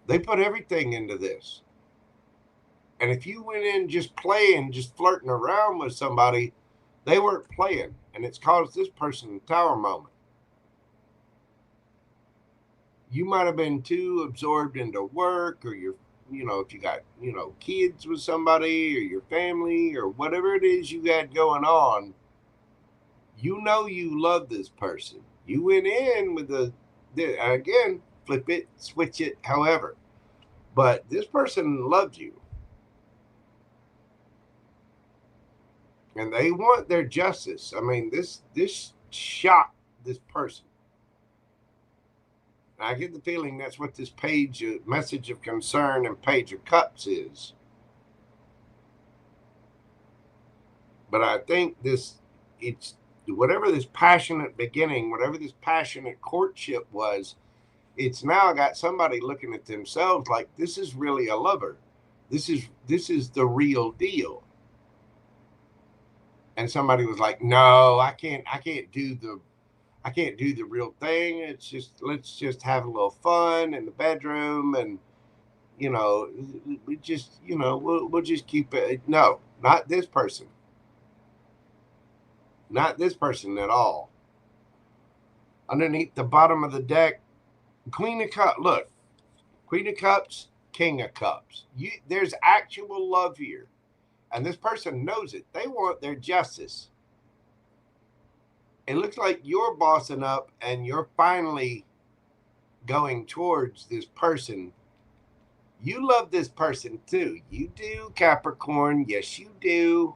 They put everything into this. And if you went in just playing, just flirting around with somebody, they weren't playing. And it's caused this person a tower moment. You might have been too absorbed into work, or your, if you got, kids with somebody, or your family, or whatever it is you got going on. You love this person. You went in with again, flip it, switch it, however. But this person loved you. And they want their justice. I mean, this shocked this person. I get the feeling that's what this page, message of concern and Page of Cups is. But I think it's whatever this passionate beginning, whatever this passionate courtship was, it's now got somebody looking at themselves like, this is really a lover. This is the real deal. And somebody was like, no, I can't do the real thing. It's just, let's just have a little fun in the bedroom, and we just, we'll just keep it. No, not this person. Not this person at all. Underneath the bottom of the deck, Queen of Cups. Look, Queen of Cups, King of Cups. There's actual love here. And this person knows it. They want their justice. It looks like you're bossing up and you're finally going towards this person. You love this person too. You do, Capricorn. Yes, you do.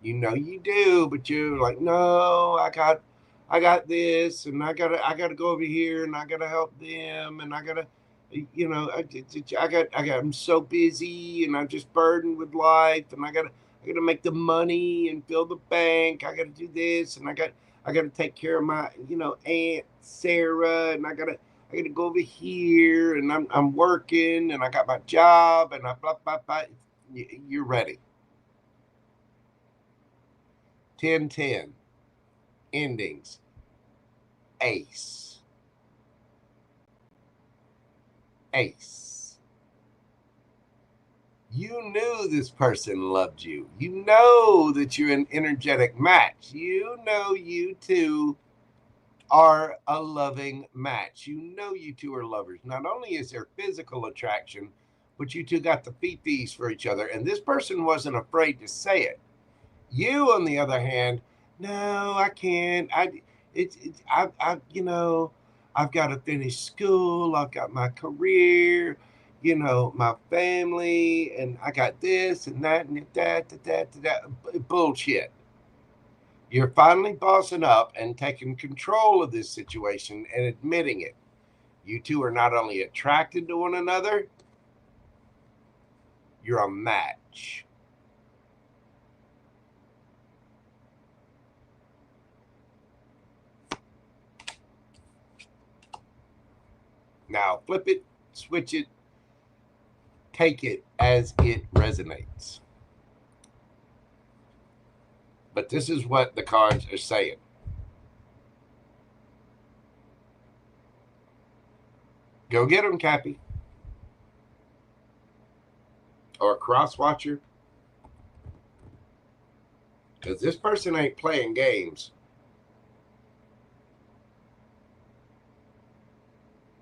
You do, but you're like, no, I got this, and I gotta go over here, and I gotta help them, and I gotta, I'm so busy, and I'm just burdened with life, and I gotta make the money and fill the bank. I gotta do this, and I gotta take care of my, Aunt Sarah, and I gotta go over here, and I'm working, and I got my job, and I blah blah blah. You're ready. 10-10 endings. Ace. You knew this person loved you. You know that you're an energetic match. You know you two are a loving match. You know you two are lovers. Not only is there physical attraction, but you two got the fee-fees for each other. And this person wasn't afraid to say it. You, on the other hand, no, I can't. I've got to finish school. I've got my career, my family, and I got this and that and that. Bullshit. You're finally bossing up and taking control of this situation and admitting it. You two are not only attracted to one another, you're a match. Now, flip it, switch it, take it as it resonates. But this is what the cards are saying. Go get them, Cappy. Or a cross watcher. Because this person ain't playing games.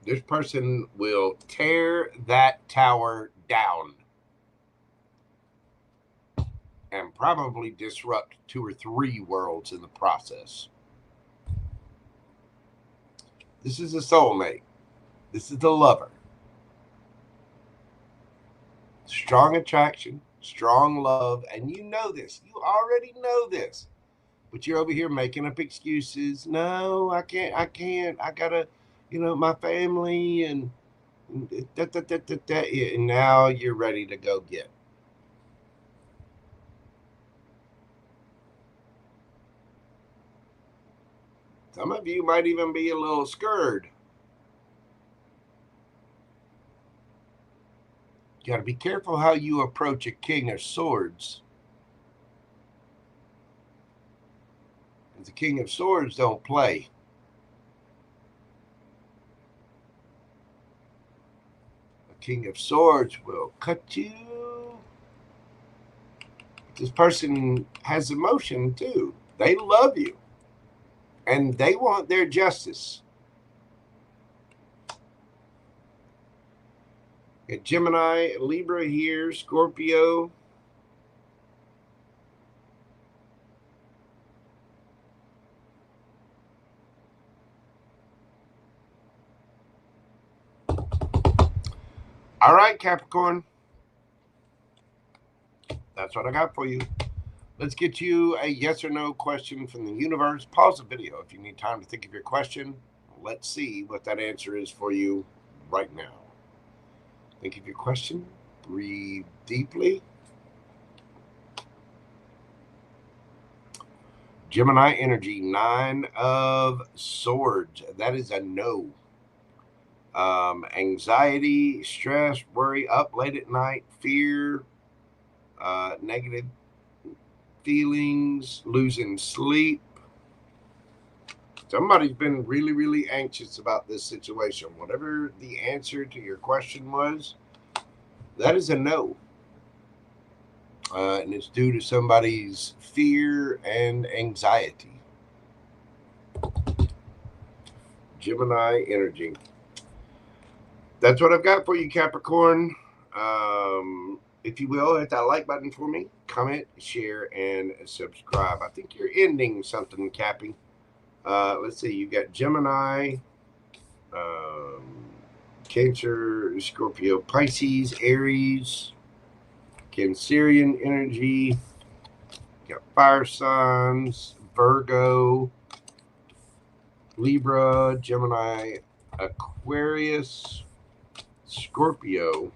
This person will tear that tower down and probably disrupt 2 or 3 worlds in the process. This is a soulmate. This is the lover. Strong attraction, strong love, and you know this. You already know this. But you're over here making up excuses. No, I can't. I gotta, my family and and now you're ready to go get. Some of you might even be a little scared. You got to be careful how you approach a King of Swords. The King of Swords don't play. A King of Swords will cut you. This person has emotion too. They love you. And they want their justice. Got Gemini, Libra here, Scorpio. All right, Capricorn. That's what I got for you. Let's get you a yes or no question from the universe. Pause the video if you need time to think of your question. Let's see what that answer is for you right now. Think of your question. Breathe deeply. Gemini energy, 9 of Swords. That is a no. Anxiety, stress, worry, up late at night, fear, negative feelings, losing sleep. Somebody's been really, really anxious about this situation. Whatever the answer to your question was, that is a no. And it's due to somebody's fear and anxiety. Gemini energy. That's what I've got for you, Capricorn. If you will, hit that like button for me. Comment, share, and subscribe. I think you're ending something, Cappy. Let's see. You got Gemini, Cancer, Scorpio, Pisces, Aries, Cancerian energy. You got fire signs, Virgo, Libra, Gemini, Aquarius, Scorpio,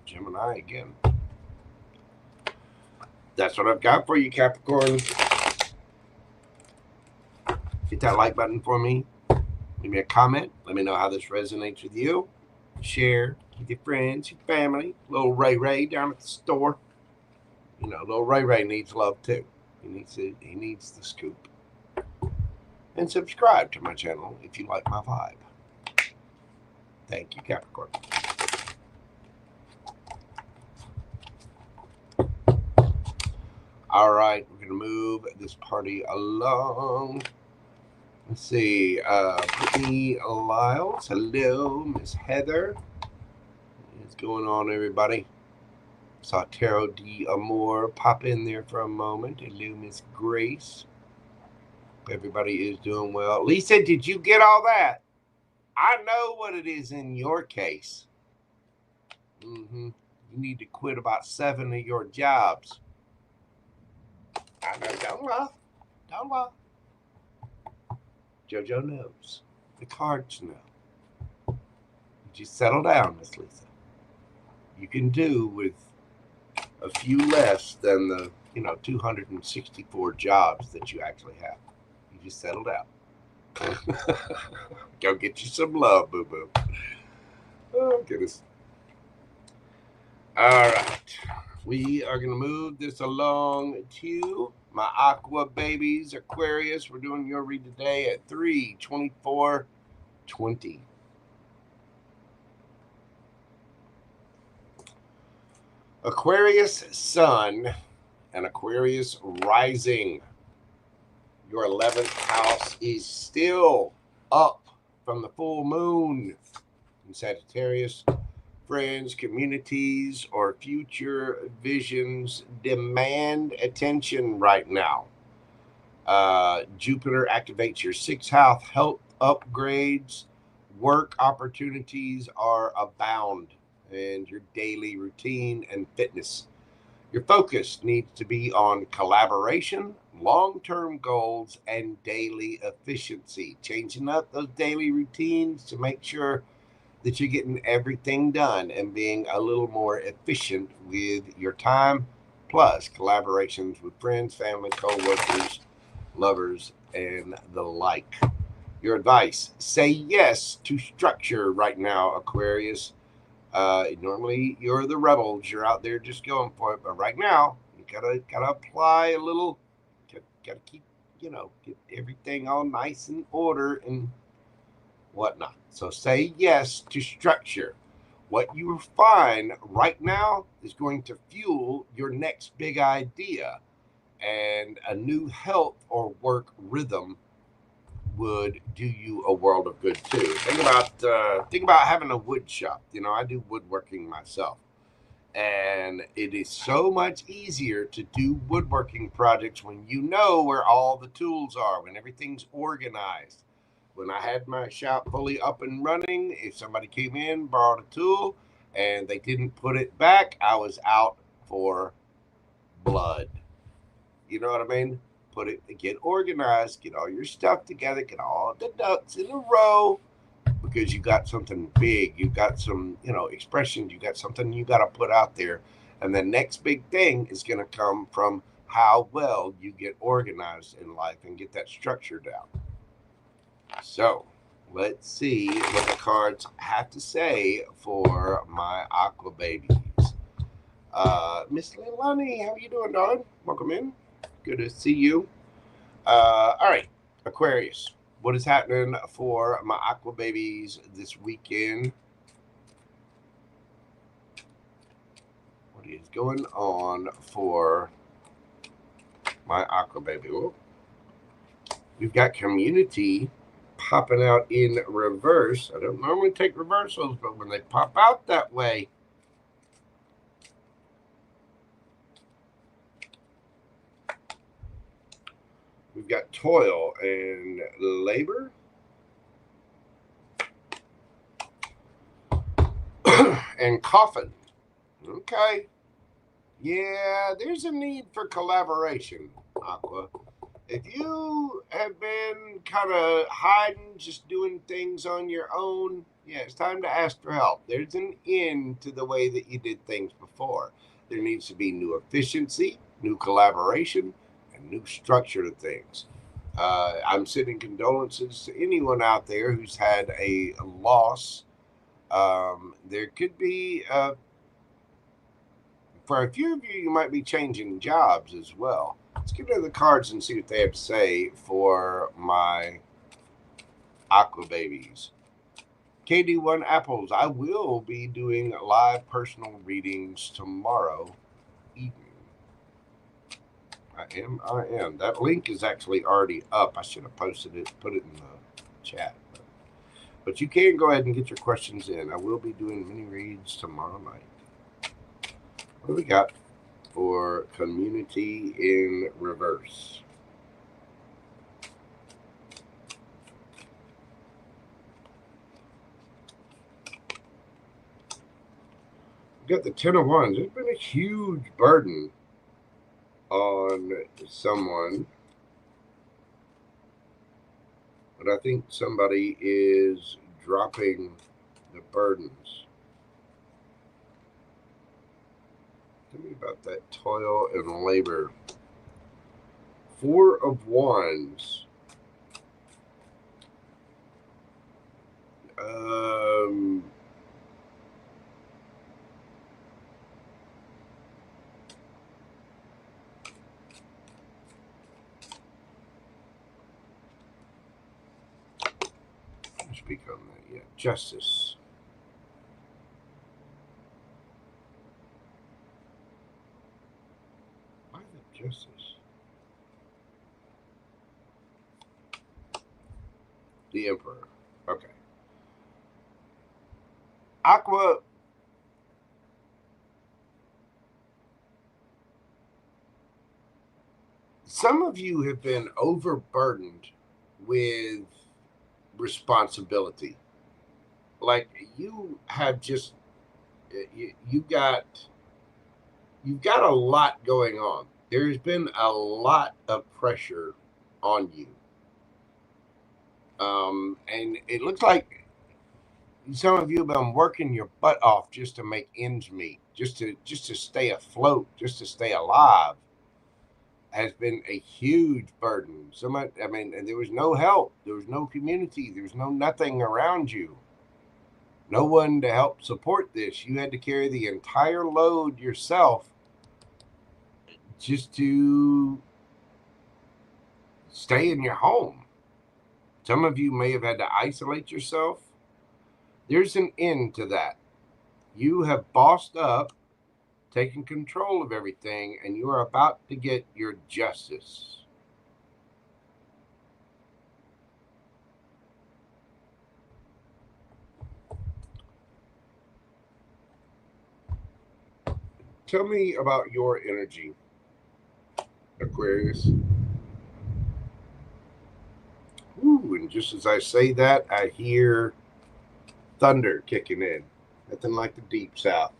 Gemini again. That's what I've got for you, Capricorn. Hit that like button for me. Leave me a comment. Let me know how this resonates with you. Share with your friends, your family. Little Ray Ray down at the store. You know, little Ray Ray needs love too. He needs the scoop. And subscribe to my channel if you like my vibe. Thank you, Capricorn. All right, we're going to move this party along. Let's see. Brittany Lyles. Hello, Miss Heather. What's going on, everybody? Saw Tarot d'Amour pop in there for a moment. Hello, Miss Grace. Everybody is doing well. Lisa, did you get all that? I know what it is in your case. You need to quit about 7 of your jobs. I know. Don't lie. Don't lie. JoJo knows. The cards know. Just settle down, Miss Lisa. You can do with a few less than the 264 jobs that you actually have. You just settle down. Go get you some love, boo-boo. Oh, goodness. All right. We are going to move this along to my Aqua babies, Aquarius. We're doing your read today at 3/24/20. Aquarius Sun and Aquarius Rising. Your 11th house is still up from the full moon in Sagittarius. Friends, communities, or future visions demand attention right now. Jupiter activates your 6th house. Health upgrades, work opportunities are abound, and your daily routine and fitness. Your focus needs to be on collaboration, long-term goals, and daily efficiency. Changing up those daily routines to make sure that you're getting everything done and being a little more efficient with your time, plus collaborations with friends, family, co-workers, lovers, and the like. Your advice: say yes to structure right now, Aquarius. Normally you're the rebels, you're out there just going for it, but right now you gotta apply a little, gotta keep, get everything all nice in order and whatnot. So say yes to structure. What you find right now is going to fuel your next big idea, and a new health or work rhythm would do you a world of good too. Think about having a wood shop. I do woodworking myself, and it is so much easier to do woodworking projects when you know where all the tools are, when everything's organized. When I had my shop fully up and running, if somebody came in, borrowed a tool, and they didn't put it back, I was out for blood. You know what I mean? Get organized, get all your stuff together, get all the ducks in a row, because you got something big, you got some, expressions, you got something you got to put out there. And the next big thing is going to come from how well you get organized in life and get that structure down. So let's see what the cards have to say for my aqua babies. Miss Leilani, how are you doing, darling? Welcome in. Good to see you. All right, Aquarius, what is happening for my aqua babies this weekend? What is going on for my aqua baby? Well, we've got community popping out in reverse. I don't normally take reversals, but when they pop out that way, we've got toil and labor. And coffin. Okay. Yeah, there's a need for collaboration, Aqua. If you have been kind of hiding, just doing things on your own, yeah, it's time to ask for help. There's an end to the way that you did things before. There needs to be new efficiency, new collaboration, new structure to things. I'm sending condolences to anyone out there who's had a loss. There could be, for a few of you, you might be changing jobs as well. Let's get into the cards and see what they have to say for my aqua babies. KD1 Apples, I will be doing live personal readings tomorrow evening. I am. That link is actually already up. I should have posted it, put it in the chat. But you can go ahead and get your questions in. I will be doing mini reads tomorrow night. What do we got for community in reverse? We got the 10 of Wands. There's been a huge burden on someone, but I think somebody is dropping the burdens. Tell me about that toil and labor. 4 of Wands. Speak on that yet. Justice. Why the justice? The Emperor. Okay. Aqua. Some of you have been overburdened with responsibility. Like you have just you've got a lot going on. There's been a lot of pressure on you, and it looks like some of you have been working your butt off just to make ends meet, just to stay afloat, just to stay alive. has been a huge burden. So much, I mean, and there was no help. There was no community. There was no nothing around you. No one to help support this. You had to carry the entire load yourself just to stay in your home. Some of you may have had to isolate yourself. There's an end to that. You have bossed up, taken control of everything, and you are about to get your justice. Tell me about your energy, Aquarius. Ooh, and just as I say that, I hear thunder kicking in. Nothing like the deep south.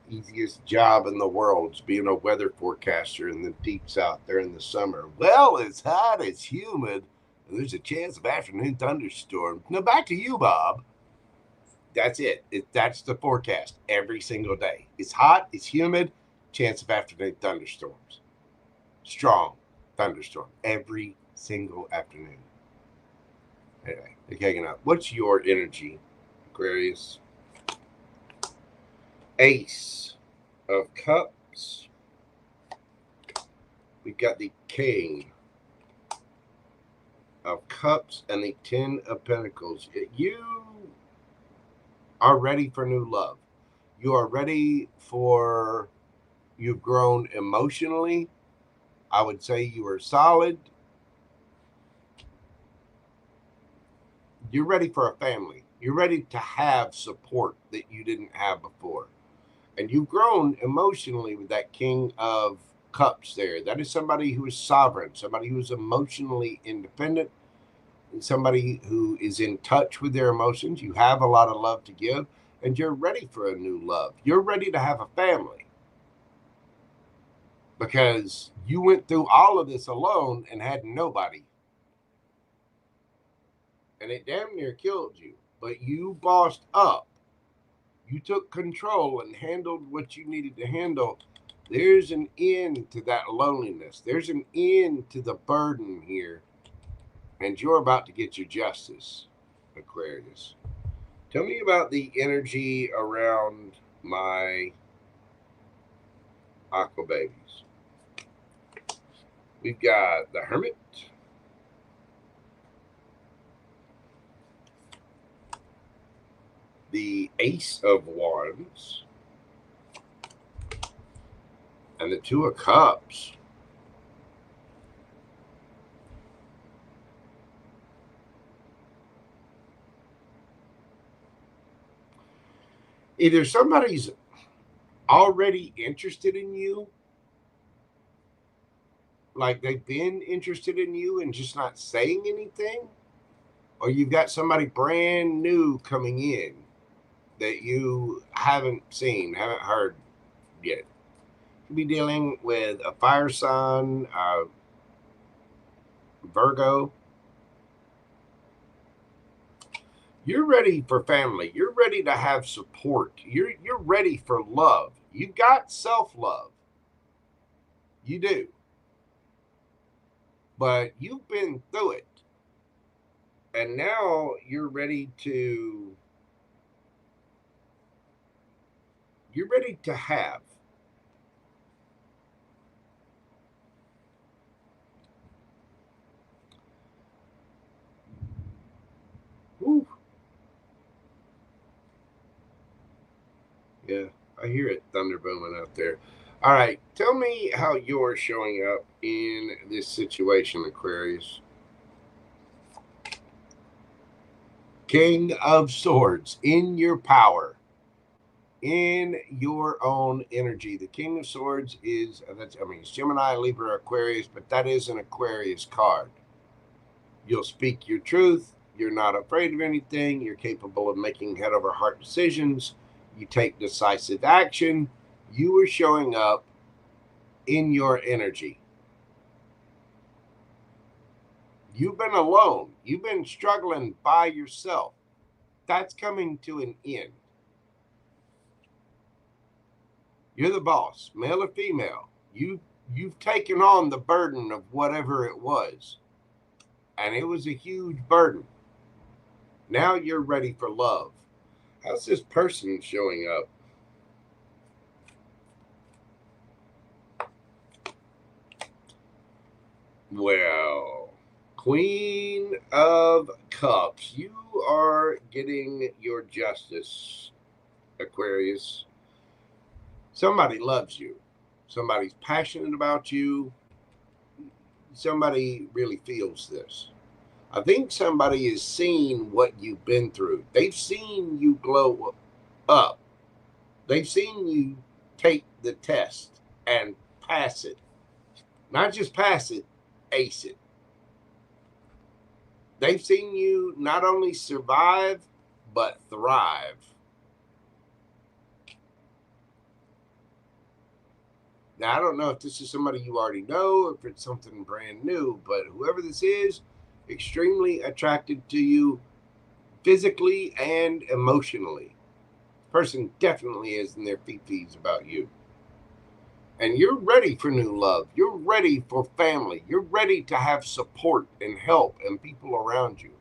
Easiest job in the world is being a weather forecaster in the deep south there in the summer. Well, it's hot, it's humid, and there's a chance of afternoon thunderstorms. Now back to you, Bob. That's it. That's the forecast every single day. It's hot, it's humid, chance of afternoon thunderstorms. Strong thunderstorm every single afternoon. Anyway, they're kicking up. What's your energy, Aquarius? Ace of Cups. We've got the King of Cups and the Ten of Pentacles. You are ready for new love. You are ready for, you've grown emotionally. I would say you are solid. You're ready for a family. You're ready to have support that you didn't have before. And you've grown emotionally with that King of Cups there. That is somebody who is sovereign, somebody who is emotionally independent, and somebody who is in touch with their emotions. You have a lot of love to give, and you're ready for a new love. You're ready to have a family because you went through all of this alone and had nobody. And it damn near killed you, but you bossed up. You took control and handled what you needed to handle. There's an end to that loneliness. There's an end to the burden here. And you're about to get your justice, Aquarius. Tell me about the energy around my aqua babies. We've got the Hermit. The Ace of Wands. And the Two of Cups. Either somebody's already interested in you, like they've been interested in you and just not saying anything, or you've got somebody brand new coming in that you haven't seen, haven't heard yet. You'll be dealing with a fire sign, Virgo. You're ready for family. You're ready to have support. You're ready for love. You've got self-love. You do. But you've been through it. And now you're ready to have. Woo. Yeah, I hear it thunder booming out there. All right, tell me how you're showing up in this situation, Aquarius. King of Swords, in your power, in your own energy. The King of Swords is, it's Gemini, Libra, Aquarius, but that is an Aquarius card. You'll speak your truth. You're not afraid of anything. You're capable of making head over heart decisions. You take decisive action. You are showing up in your energy. You've been alone. You've been struggling by yourself. That's coming to an end. You're the boss, male or female. You You've taken on the burden of whatever it was. And it was a huge burden. Now you're ready for love. How's this person showing up? Well, Queen of Cups, you are getting your justice, Aquarius. Somebody loves you. Somebody's passionate about you. Somebody really feels this. I think somebody has seen what you've been through. They've seen you glow up. They've seen you take the test and pass it. Not just pass it, ace it. They've seen you not only survive, but thrive. Now, I don't know if this is somebody you already know or if it's something brand new, but whoever this is, extremely attracted to you physically and emotionally. Person definitely is in their feet about you. And you're ready for new love. You're ready for family. You're ready to have support and help and people around you.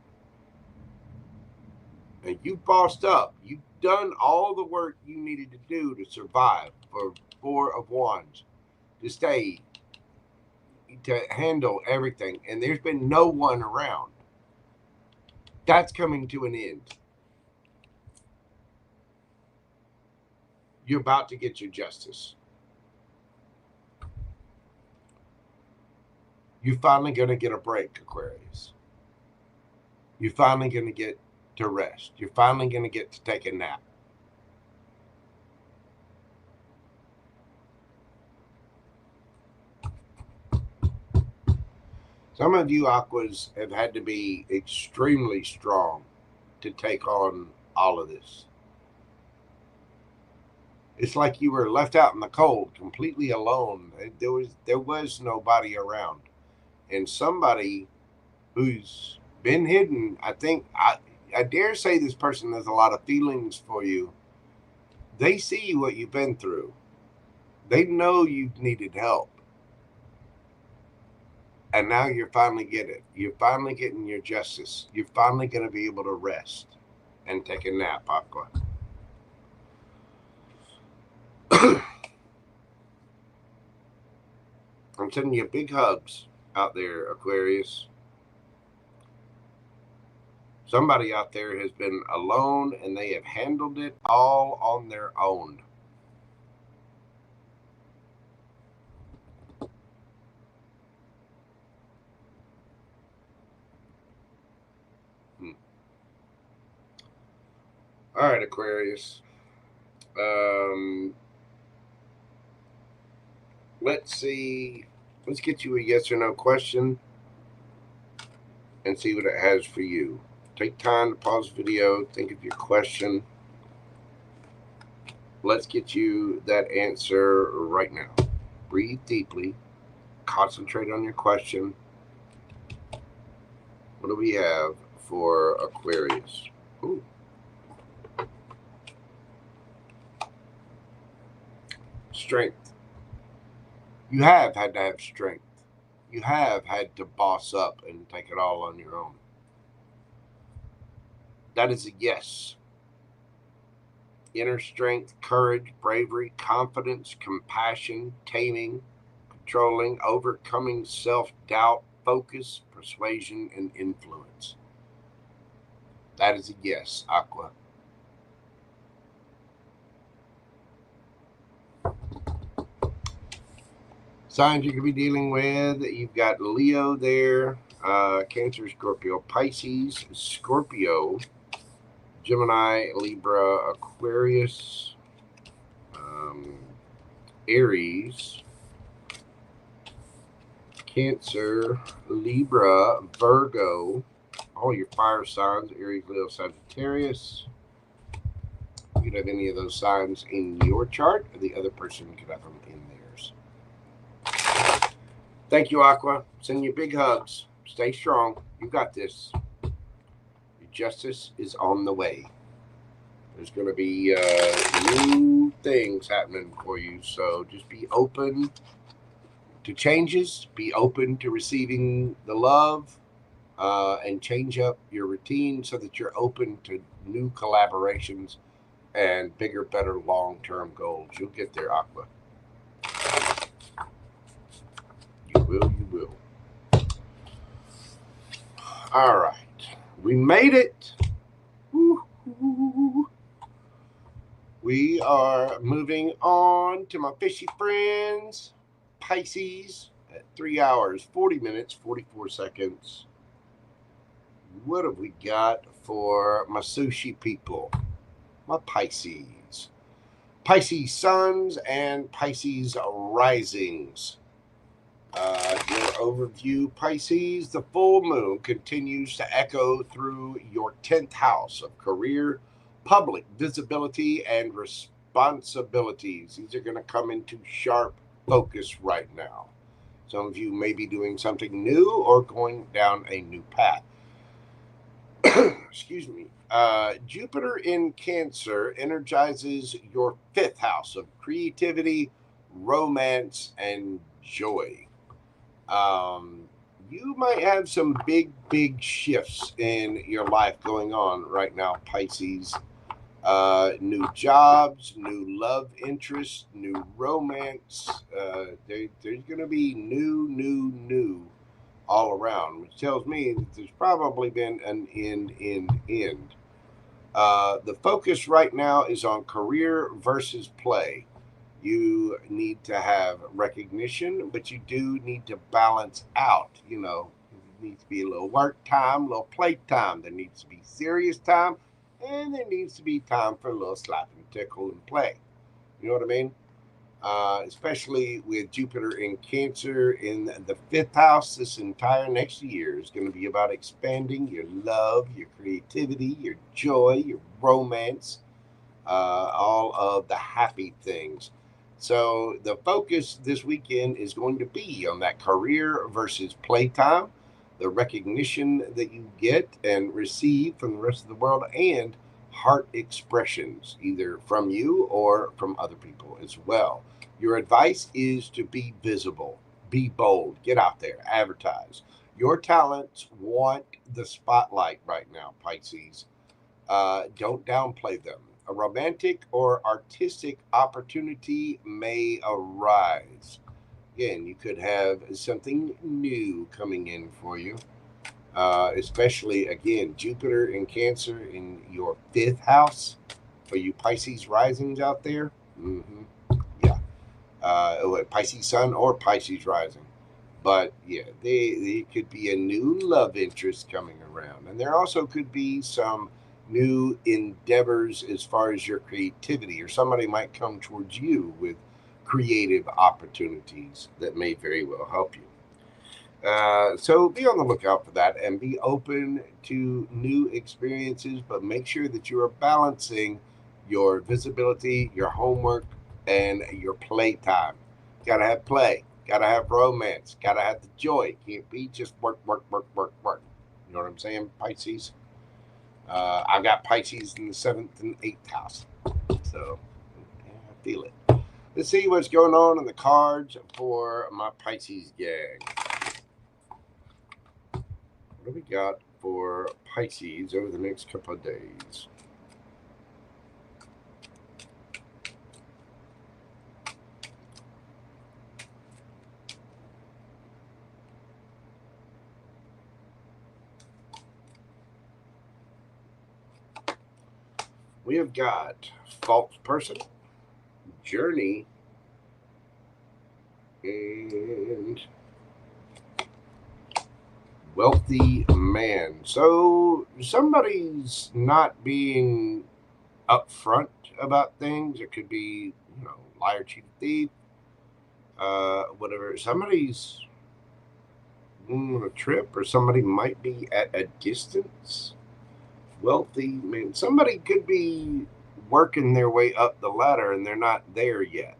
And you bossed up. You've done all the work you needed to do to survive for Four of Wands, to stay, to handle everything. And there's been no one around. That's coming to an end. You're about to get your justice. You're finally going to get a break, Aquarius. You're finally going to get to rest. You're finally going to get to take a nap. Some of you Aquas have had to be extremely strong to take on all of this. It's like you were left out in the cold, completely alone. There was nobody around. And somebody who's been hidden, I think, I dare say this person has a lot of feelings for you. They see what you've been through. They know you've needed help. And now you're finally getting it. You're finally getting your justice. You're finally going to be able to rest and take a nap, Aqua. I'm sending you big hugs out there, Aquarius. Somebody out there has been alone and they have handled it all on their own. All right, Aquarius. Let's see. Let's get you a yes or no question and see what it has for you. Take time to pause the video, think of your question. Let's get you that answer right now. Breathe deeply. Concentrate on your question. What do we have for Aquarius? Ooh. Strength. You have had to have strength. You have had to boss up and take it all on your own. That is a yes. Inner strength, courage, bravery, confidence, compassion, taming, controlling, overcoming self-doubt, focus, persuasion, and influence. That is a yes, Aqua. Signs you could be dealing with, you've got Leo there, Cancer, Scorpio, Pisces, Scorpio, Gemini, Libra, Aquarius, Aries, Cancer, Libra, Virgo, all your fire signs, Aries, Leo, Sagittarius. You could have any of those signs in your chart, or the other person could have them in theirs. Thank you, Aqua. Sending you big hugs. Stay strong. You got this. Your justice is on the way. There's going to be new things happening for you, so just be open to changes. Be open to receiving the love, and change up your routine so that you're open to new collaborations and bigger, better long-term goals. You'll get there, Aqua. You will, you will. All right. We made it. Woo-hoo. We are moving on to my fishy friends, Pisces, at 3 hours, 40 minutes, 44 seconds. What have we got for my sushi people? My Pisces. Pisces suns and Pisces risings. Your overview, Pisces. The full moon continues to echo through your 10th house of career, public visibility, and responsibilities. These are going to come into sharp focus right now. Some of you may be doing something new or going down a new path. Excuse me. Jupiter in Cancer energizes your 5th house of creativity, romance, and joy. You might have some big shifts in your life going on right now, Pisces. New jobs, new love interests, new romance. There's going to be new all around, which tells me that there's probably been an end. The focus right now is on career versus play. You need to have recognition, but you do need to balance out. You know, there needs to be a little work time, a little play time. There needs to be serious time, and there needs to be time for a little slap and tickle and play. You know what I mean? Especially with Jupiter in Cancer in the 5th house, this entire next year is going to be about expanding your love, your creativity, your joy, your romance, all of the happy things. So the focus this weekend is going to be on that career versus playtime, the recognition that you get and receive from the rest of the world, and heart expressions, either from you or from other people as well. Your advice is to be visible, be bold, get out there, advertise. Your talents want the spotlight right now, Pisces. Don't downplay them. A romantic or artistic opportunity may arise. Again, you could have something new coming in for you. Especially, again, Jupiter in Cancer in your 5th house. For you Pisces risings out there. Yeah. Pisces sun or Pisces rising. But, yeah, they could be a new love interest coming around. And there also could be some new endeavors as far as your creativity. Or somebody might come towards you with creative opportunities that may very well help you. So be on the lookout for that and be open to new experiences, but make sure that you are balancing your visibility, your homework, and your playtime. Gotta have play, gotta have romance, gotta have the joy. Can't be just work. You know what I'm saying, Pisces? I got Pisces in the 7th and 8th house, so yeah, I feel it. Let's see what's going on in the cards for my Pisces gang. What do we got for Pisces over the next couple of days? We have got false person, journey, and wealthy man. So somebody's not being upfront about things. It could be, liar, cheat, thief, whatever. Somebody's on a trip, or somebody might be at a distance. Wealthy man. Somebody could be working their way up the ladder and they're not there yet.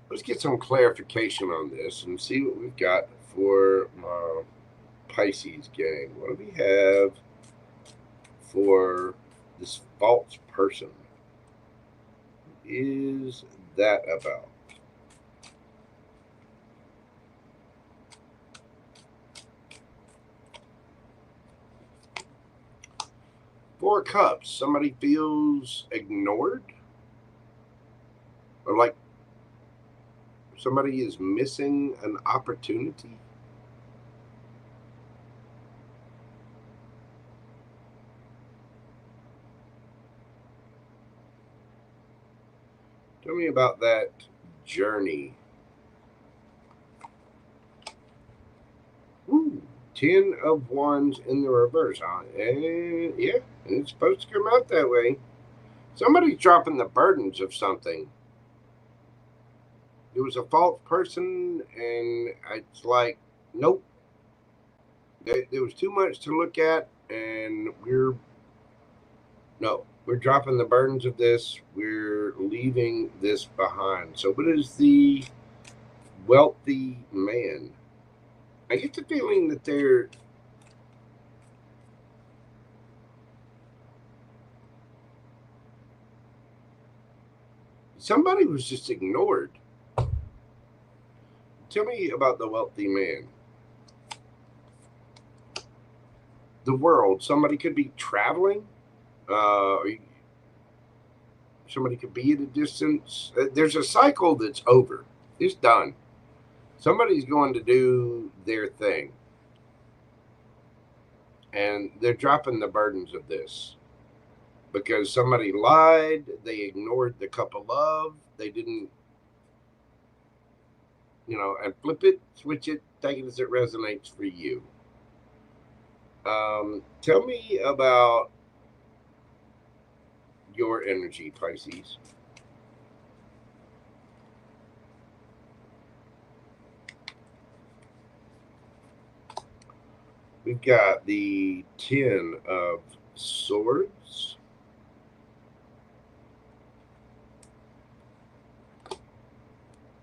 Let's get some clarification on this and see what we've got for my Pisces gang. What do we have for this false person. What is that about? Four of Cups. Somebody feels ignored, or like somebody is missing an opportunity. Tell me about that journey. Ooh, 10 of Wands in the reverse. And yeah, it's supposed to come out that way. Somebody's dropping the burdens of something. It was a false person, and it's like, nope. There was too much to look at, and we're dropping the burdens of this. We're leaving this behind. So what is the wealthy man? I get the feeling that somebody was just ignored. Tell me about the wealthy man. The world. Somebody could be traveling. Somebody could be at a distance. There's a cycle that's over. It's done. Somebody's going to do their thing. And they're dropping the burdens of this. Because somebody lied. They ignored the cup of love. They didn't, and flip it, switch it, take it as it resonates for you. Tell me about your energy, Pisces. We've got the 10 of Swords.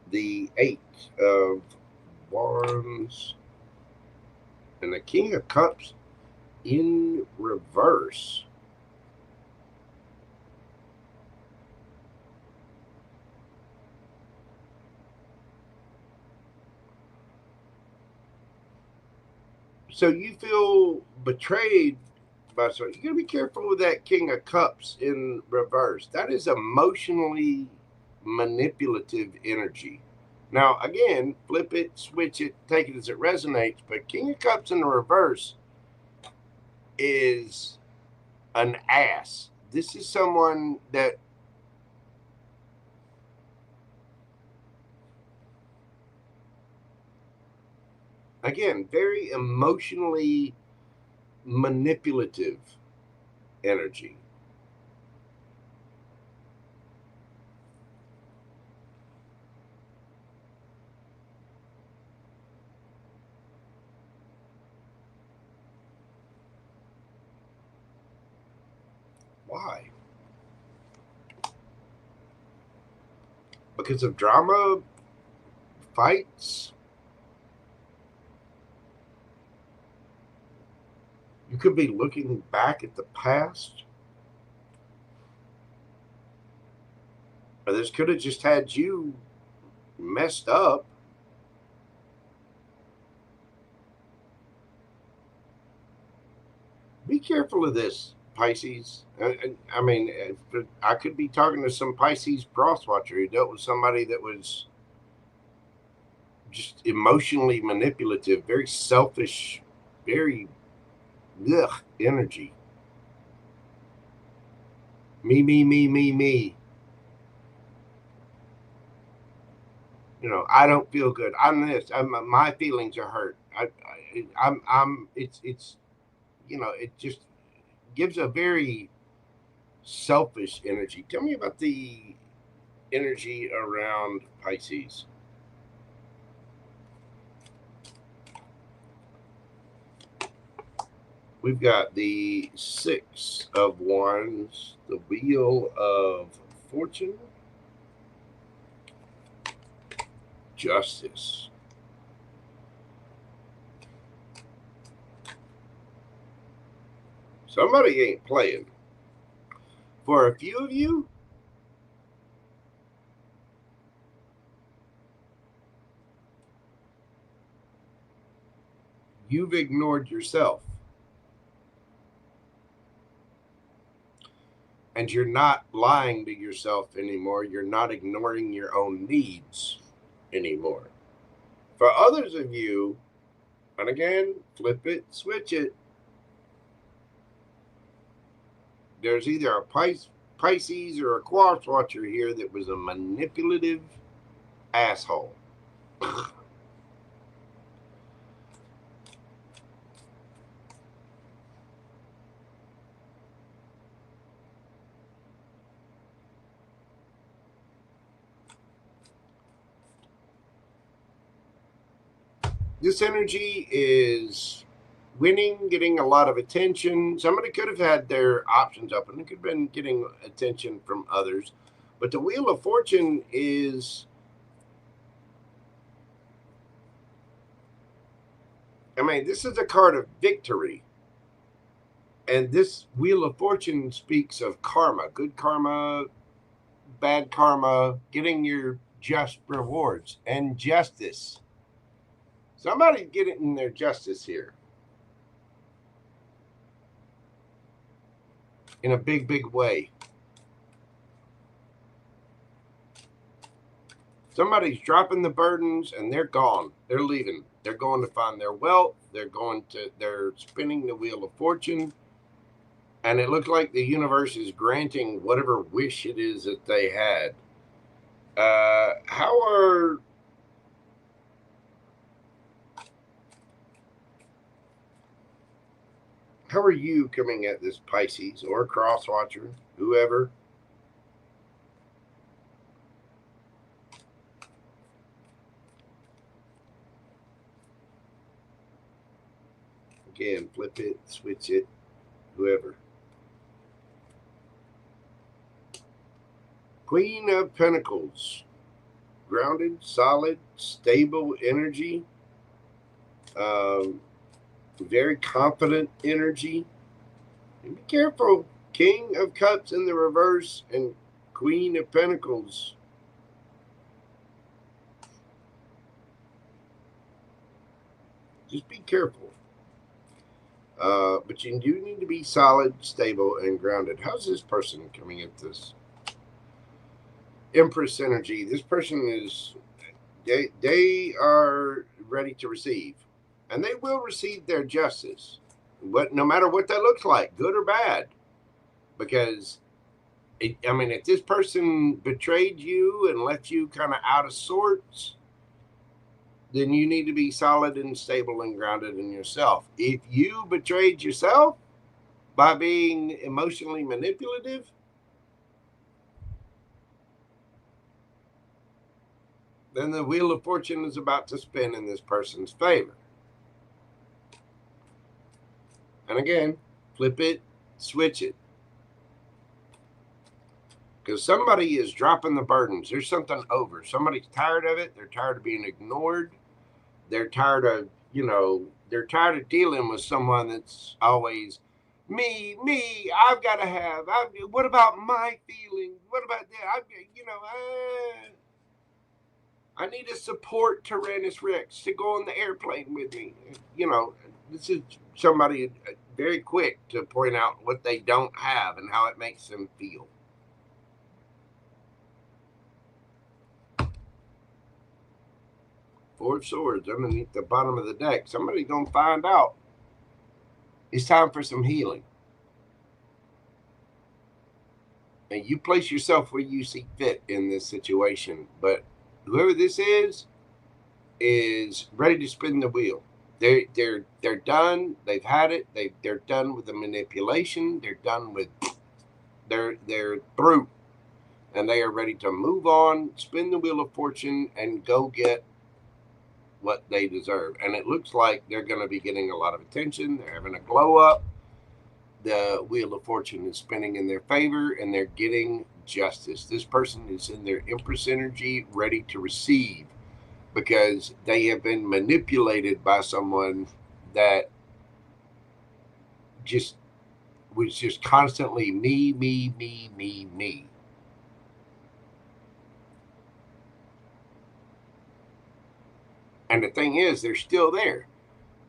The 8 of Wands. And the King of Cups in reverse. So you feel betrayed by someone. You got to be careful with that King of Cups in reverse. That is emotionally manipulative energy. Now, again, flip it, switch it, take it as it resonates. But King of Cups in the reverse is an ass. This is someone that again, very emotionally manipulative energy. Why? Because of drama, fights. You could be looking back at the past. Or this could have just had you messed up. Be careful of this, Pisces. I mean, I could be talking to some Pisces cross watcher who dealt with somebody that was just emotionally manipulative, very selfish, very energy. Me. I don't feel good. I'm this. My feelings are hurt. It's it just gives a very selfish energy. Tell me about the energy around Pisces. We've got the 6 of Wands, the Wheel of Fortune, Justice. Somebody ain't playing. For a few of you, you've ignored yourself. And you're not lying to yourself anymore. You're not ignoring your own needs anymore. For others of you, and again, flip it, switch it. There's either a Pisces or a Aquarius watcher here that was a manipulative asshole. This energy is winning, getting a lot of attention. Somebody could have had their options open. It could have been getting attention from others. But the Wheel of Fortune is, I mean, this is a card of victory. And this Wheel of Fortune speaks of karma, good karma, bad karma, getting your just rewards and justice. Somebody's getting their justice here. In a big, big way. Somebody's dropping the burdens and they're gone. They're leaving. They're going to find their wealth. They're spinning the Wheel of Fortune. And it looks like the universe is granting whatever wish it is that they had. How are you coming at this, Pisces or cross watcher, whoever? Again, flip it, switch it, whoever. Queen of Pentacles. Grounded, solid, stable energy. Very confident energy. And be careful. King of Cups in the reverse and Queen of Pentacles. Just be careful. But you do need to be solid, stable, and grounded. How's this person coming at this? Empress energy. This person is, they are ready to receive. And they will receive their justice, no matter what that looks like, good or bad. Because, if this person betrayed you and left you kind of out of sorts, then you need to be solid and stable and grounded in yourself. If you betrayed yourself by being emotionally manipulative, then the Wheel of Fortune is about to spin in this person's favor. And again, flip it, switch it. Because somebody is dropping the burdens. There's something over. Somebody's tired of it. They're tired of being ignored. They're tired of, they're tired of dealing with someone that's always, me, I've got to have, what about my feelings? What about that? I need a support Tyrannus Rex to go on the airplane with me. This is somebody very quick to point out what they don't have and how it makes them feel. Four of Swords underneath the bottom of the deck. Somebody's going to find out. It's time for some healing. And you place yourself where you see fit in this situation. But whoever this is ready to spin the wheel. They're done. They've had it. They're done with the manipulation. They're done with. They're through, and they are ready to move on, spin the Wheel of Fortune, and go get what they deserve. And it looks like they're going to be getting a lot of attention. They're having a glow up. The Wheel of Fortune is spinning in their favor, and they're getting justice. This person is in their Empress energy, ready to receive, because they have been manipulated by someone that just was just constantly me, me, me, me, me. And the thing is, they're still there.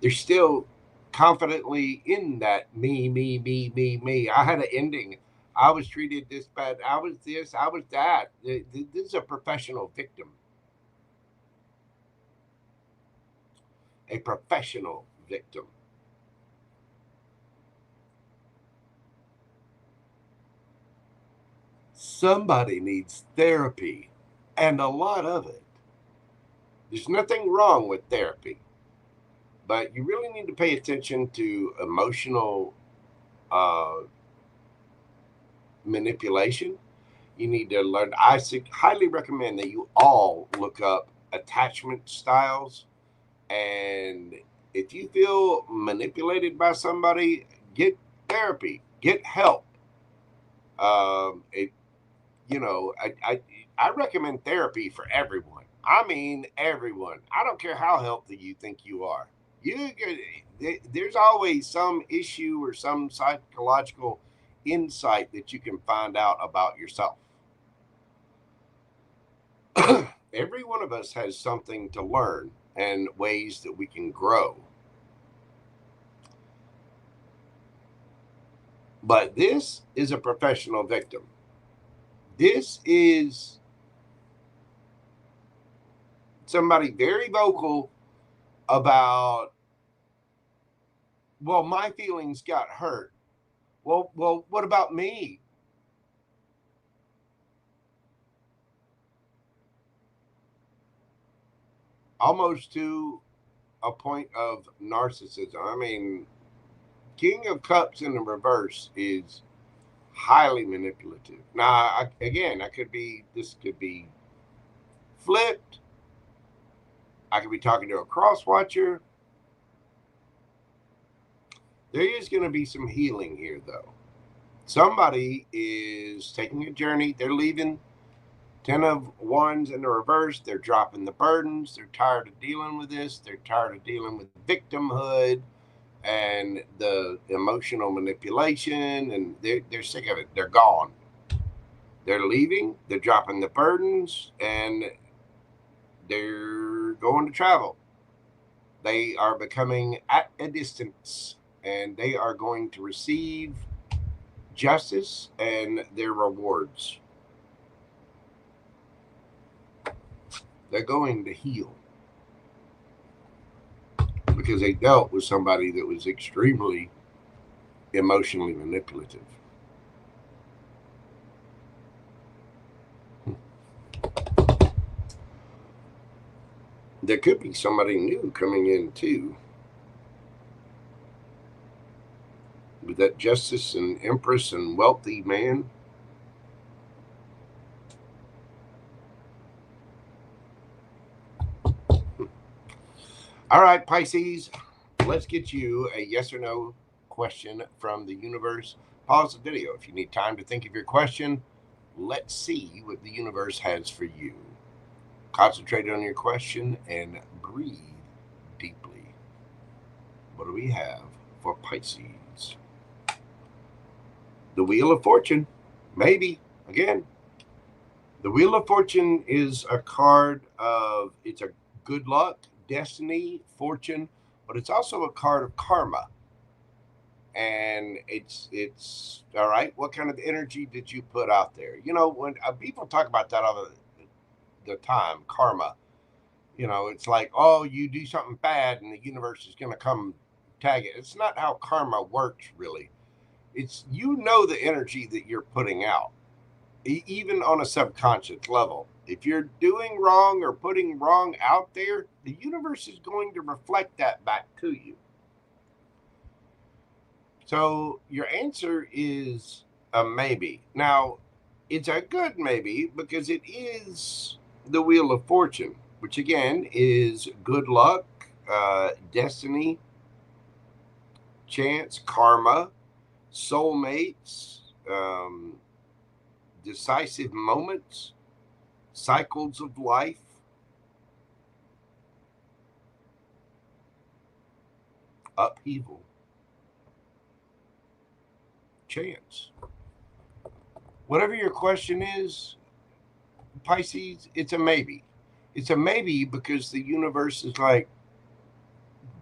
They're still confidently in that me, me, me, me, me. I had an ending. I was treated this bad. I was this. I was that. This is a professional victim. A professional victim. Somebody needs therapy, and a lot of it. There's nothing wrong with therapy, but you really need to pay attention to emotional manipulation. You need to learn. I highly recommend that you all look up attachment styles. And if you feel manipulated by somebody, get therapy, get help. It, you know, I recommend therapy for everyone. I mean, everyone. I don't care how healthy you think you are. There's always some issue or some psychological insight that you can find out about yourself. Every one of us has something to learn and ways that we can grow. But this is a professional victim. This is somebody very vocal about, well, my feelings got hurt. Well, what about me? Almost to a point of narcissism. I mean, King of Cups in the reverse is highly manipulative. Now, this could be flipped. I could be talking to a cross watcher. There is going to be some healing here, though. Somebody is taking a journey. They're leaving. 10 of Wands in the reverse. They're dropping the burdens. They're tired of dealing with this. They're tired of dealing with victimhood and the emotional manipulation. And they're sick of it. They're gone. They're leaving. They're dropping the burdens. And they're going to travel. They are becoming at a distance. And they are going to receive justice and their rewards. They're going to heal because they dealt with somebody that was extremely emotionally manipulative. There could be somebody new coming in too. With that justice and empress and wealthy man. All right, Pisces, let's get you a yes or no question from the universe. Pause the video if you need time to think of your question. Let's see what the universe has for you. Concentrate on your question and breathe deeply. What do we have for Pisces? The Wheel of Fortune. Maybe. Again, the Wheel of Fortune is a card of, it's a good luck, destiny, fortune, but it's also a card of karma. And it's all right. What kind of energy did you put out there? You know, when people talk about that all the time, karma, you know, it's like, oh, you do something bad and the universe is going to come tag it. It's not how karma works, really. It's, you know, the energy that you're putting out, even on a subconscious level. If you're doing wrong or putting wrong out there, the universe is going to reflect that back to you. So your answer is a maybe. Now, it's a good maybe because it is the Wheel of Fortune, which again is good luck, destiny, chance, karma, soulmates, decisive moments, cycles of life, upheaval. chance. Whatever your question is, Pisces, it's a maybe. It's a maybe because the universe is like,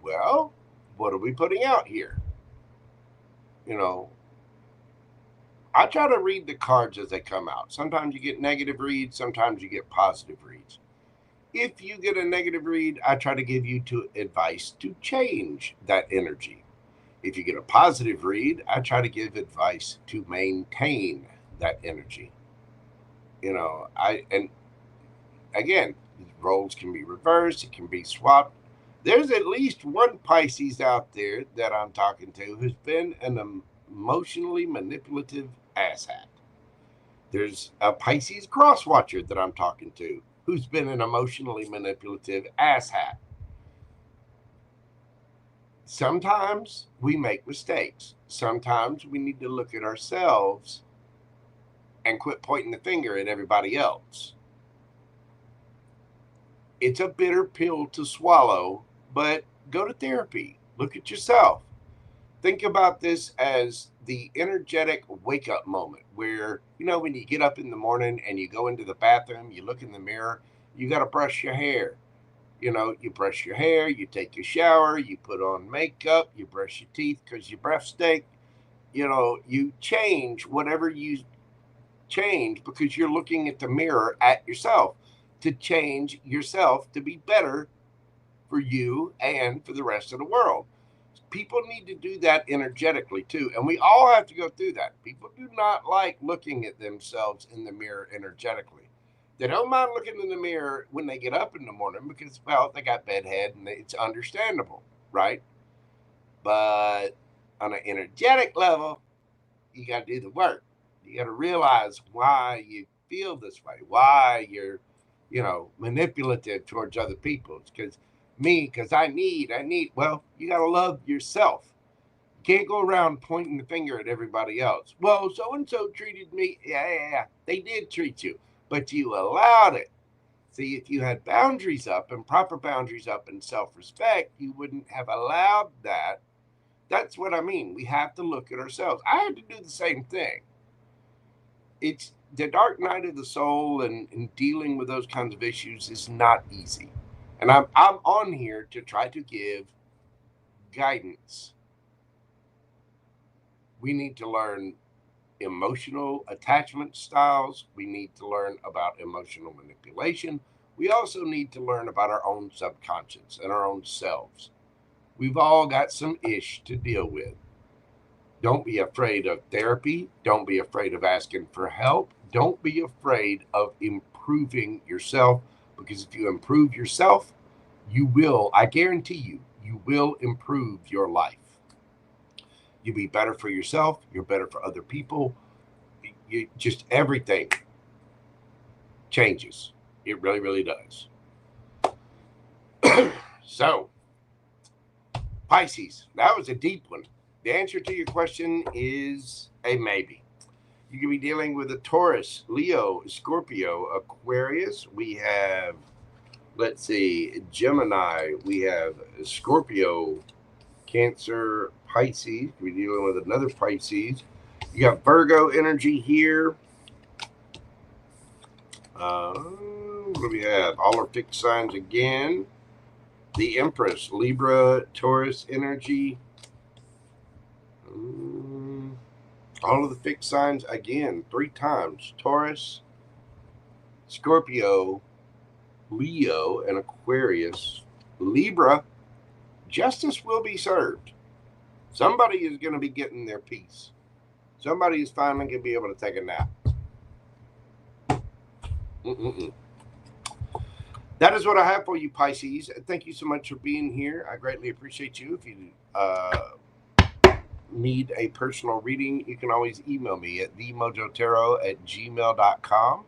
well, what are we putting out here? You know, I try to read the cards as they come out. Sometimes you get negative reads, sometimes you get positive reads. If you get a negative read, I try to give you advice to change that energy. If you get a positive read, I try to give advice to maintain that energy. You know, and again, roles can be reversed, it can be swapped. There's at least one Pisces out there that I'm talking to who's been an emotionally manipulative asshat. There's a Pisces cross watcher that I'm talking to who's been an emotionally manipulative asshat. Sometimes we make mistakes. Sometimes we need to look at ourselves and quit pointing the finger at everybody else. It's a bitter pill to swallow, but go to therapy. Look at yourself. Think about this as the energetic wake-up moment where, you know, when you get up in the morning and you go into the bathroom, you look in the mirror, you got to brush your hair. You know, you brush your hair, you take your shower, you put on makeup, you brush your teeth because your breath stink. You know, you change whatever you change because you're looking at the mirror at yourself to change yourself to be better for you and for the rest of the world. People need to do that energetically too. And we all have to go through that. People do not like looking at themselves in the mirror energetically. They don't mind looking in the mirror when they get up in the morning because, well, they got bedhead and it's understandable, right? But on an energetic level, you got to do the work. You got to realize why you feel this way, why you're, you know, manipulative towards other people. It's because I need, well, you got to love yourself. You can't go around pointing the finger at everybody else. Well, so-and-so treated me. Yeah, they did treat you, but you allowed it. See, if you had boundaries up and proper boundaries up and self-respect, you wouldn't have allowed that. That's what I mean. We have to look at ourselves. I had to do the same thing. It's the dark night of the soul, and dealing with those kinds of issues is not easy. And I'm on here to try to give guidance. We need to learn emotional attachment styles. We need to learn about emotional manipulation. We also need to learn about our own subconscious and our own selves. We've all got some ish to deal with. Don't be afraid of therapy. Don't be afraid of asking for help. Don't be afraid of improving yourself, because if you improve yourself, you will, I guarantee you, you will improve your life. You'll be better for yourself. You're better for other people. You just, everything changes. It really, really does. So, Pisces, that was a deep one. The answer to your question is a maybe. You could be dealing with a Taurus, Leo, Scorpio, Aquarius. We have, let's see, Gemini. We have Scorpio, Cancer, Pisces. We're dealing with another Pisces. You got Virgo energy here. What do we have? All our fixed signs again. The Empress, Libra, Taurus energy. All of the fixed signs again 3 times. Taurus, Scorpio, Leo, and Aquarius. Libra, justice will be served. Somebody is going to be getting their peace. Somebody is finally going to be able to take a nap. That is what I have for you, Pisces. Thank you so much for being here. I greatly appreciate you. If you need a personal reading, you can always email me at themojotarot@gmail.com.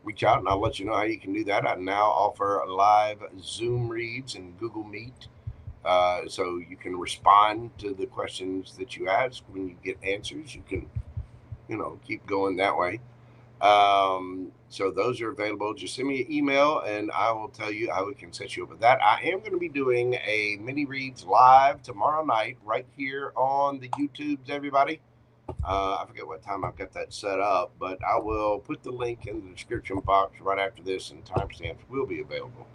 Reach out and I'll let you know how you can do that. I now offer live Zoom reads and Google Meet. So you can respond to the questions that you ask. When you get answers, you can, keep going that way. So those are available. Just send me an email and I will tell you how we can set you up with that. I am going to be doing a mini reads live tomorrow night right here on the YouTubes, everybody. I forget what time I've got that set up, but I will put the link in the description box right after this, and timestamps will be available.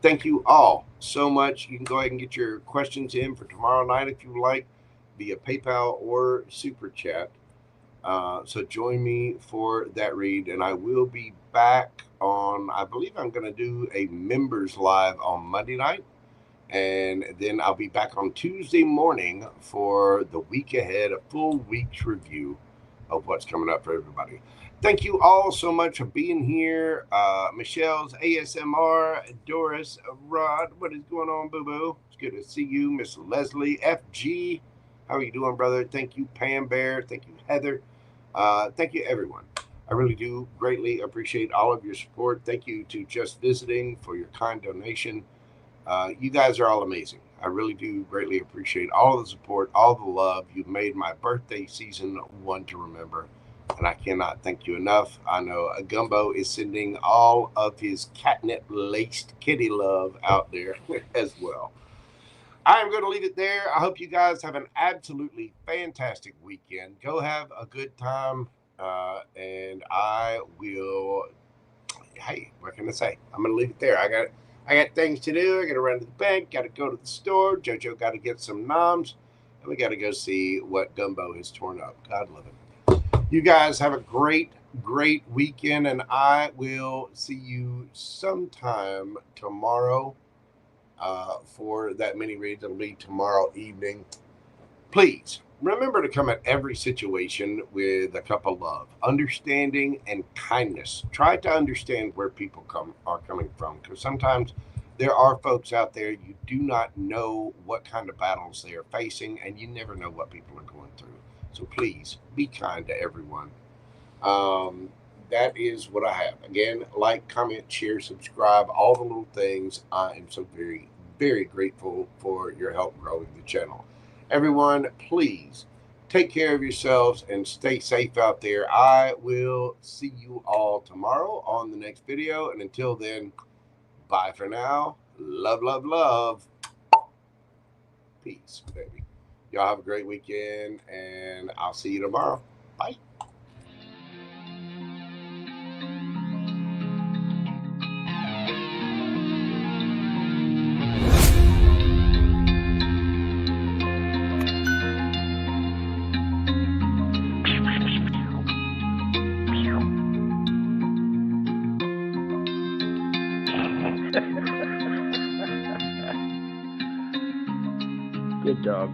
Thank you all so much. You can go ahead and get your questions in for tomorrow night if you like, via PayPal or Super Chat. So join me for that read, and I will be back on, I believe I'm going to do a members live on Monday night. And then I'll be back on Tuesday morning for the week ahead, a full week's review of what's coming up for everybody. Thank you all so much for being here. Michelle's ASMR, Doris, Rod, what is going on, boo-boo? It's good to see you. Miss Leslie, FG, how are you doing, brother? Thank you, Pam Bear. Thank you, Heather. Thank you, everyone. I really do greatly appreciate all of your support. Thank you to Just Visiting for your kind donation. You guys are all amazing. I really do greatly appreciate all the support, all the love. You've made my birthday season one to remember, and I cannot thank you enough. I know Gumbo is sending all of his catnip-laced kitty love out there as well. I'm going to leave it there. I hope you guys have an absolutely fantastic weekend. Go have a good time, and I will, hey, what can I say? I'm going to leave it there. I got things to do. I got to run to the bank. Got to go to the store. JoJo got to get some noms. And we got to go see what Gumbo has torn up. God love it. You guys have a great, great weekend. And I will see you sometime tomorrow for that mini read. That'll be tomorrow evening. Please remember to come at every situation with a cup of love, understanding, and kindness. Try to understand where people are coming from, because sometimes there are folks out there, you do not know what kind of battles they are facing, and you never know what people are going through. So please be kind to everyone. That is what I have. Again, like, comment, share, subscribe, all the little things. I am so very, very grateful for your help growing the channel. Everyone, please take care of yourselves and stay safe out there. I will see you all tomorrow on the next video. And until then, bye for now. Love, love, love. Peace, baby. Y'all have a great weekend, and I'll see you tomorrow. Bye. Good dog.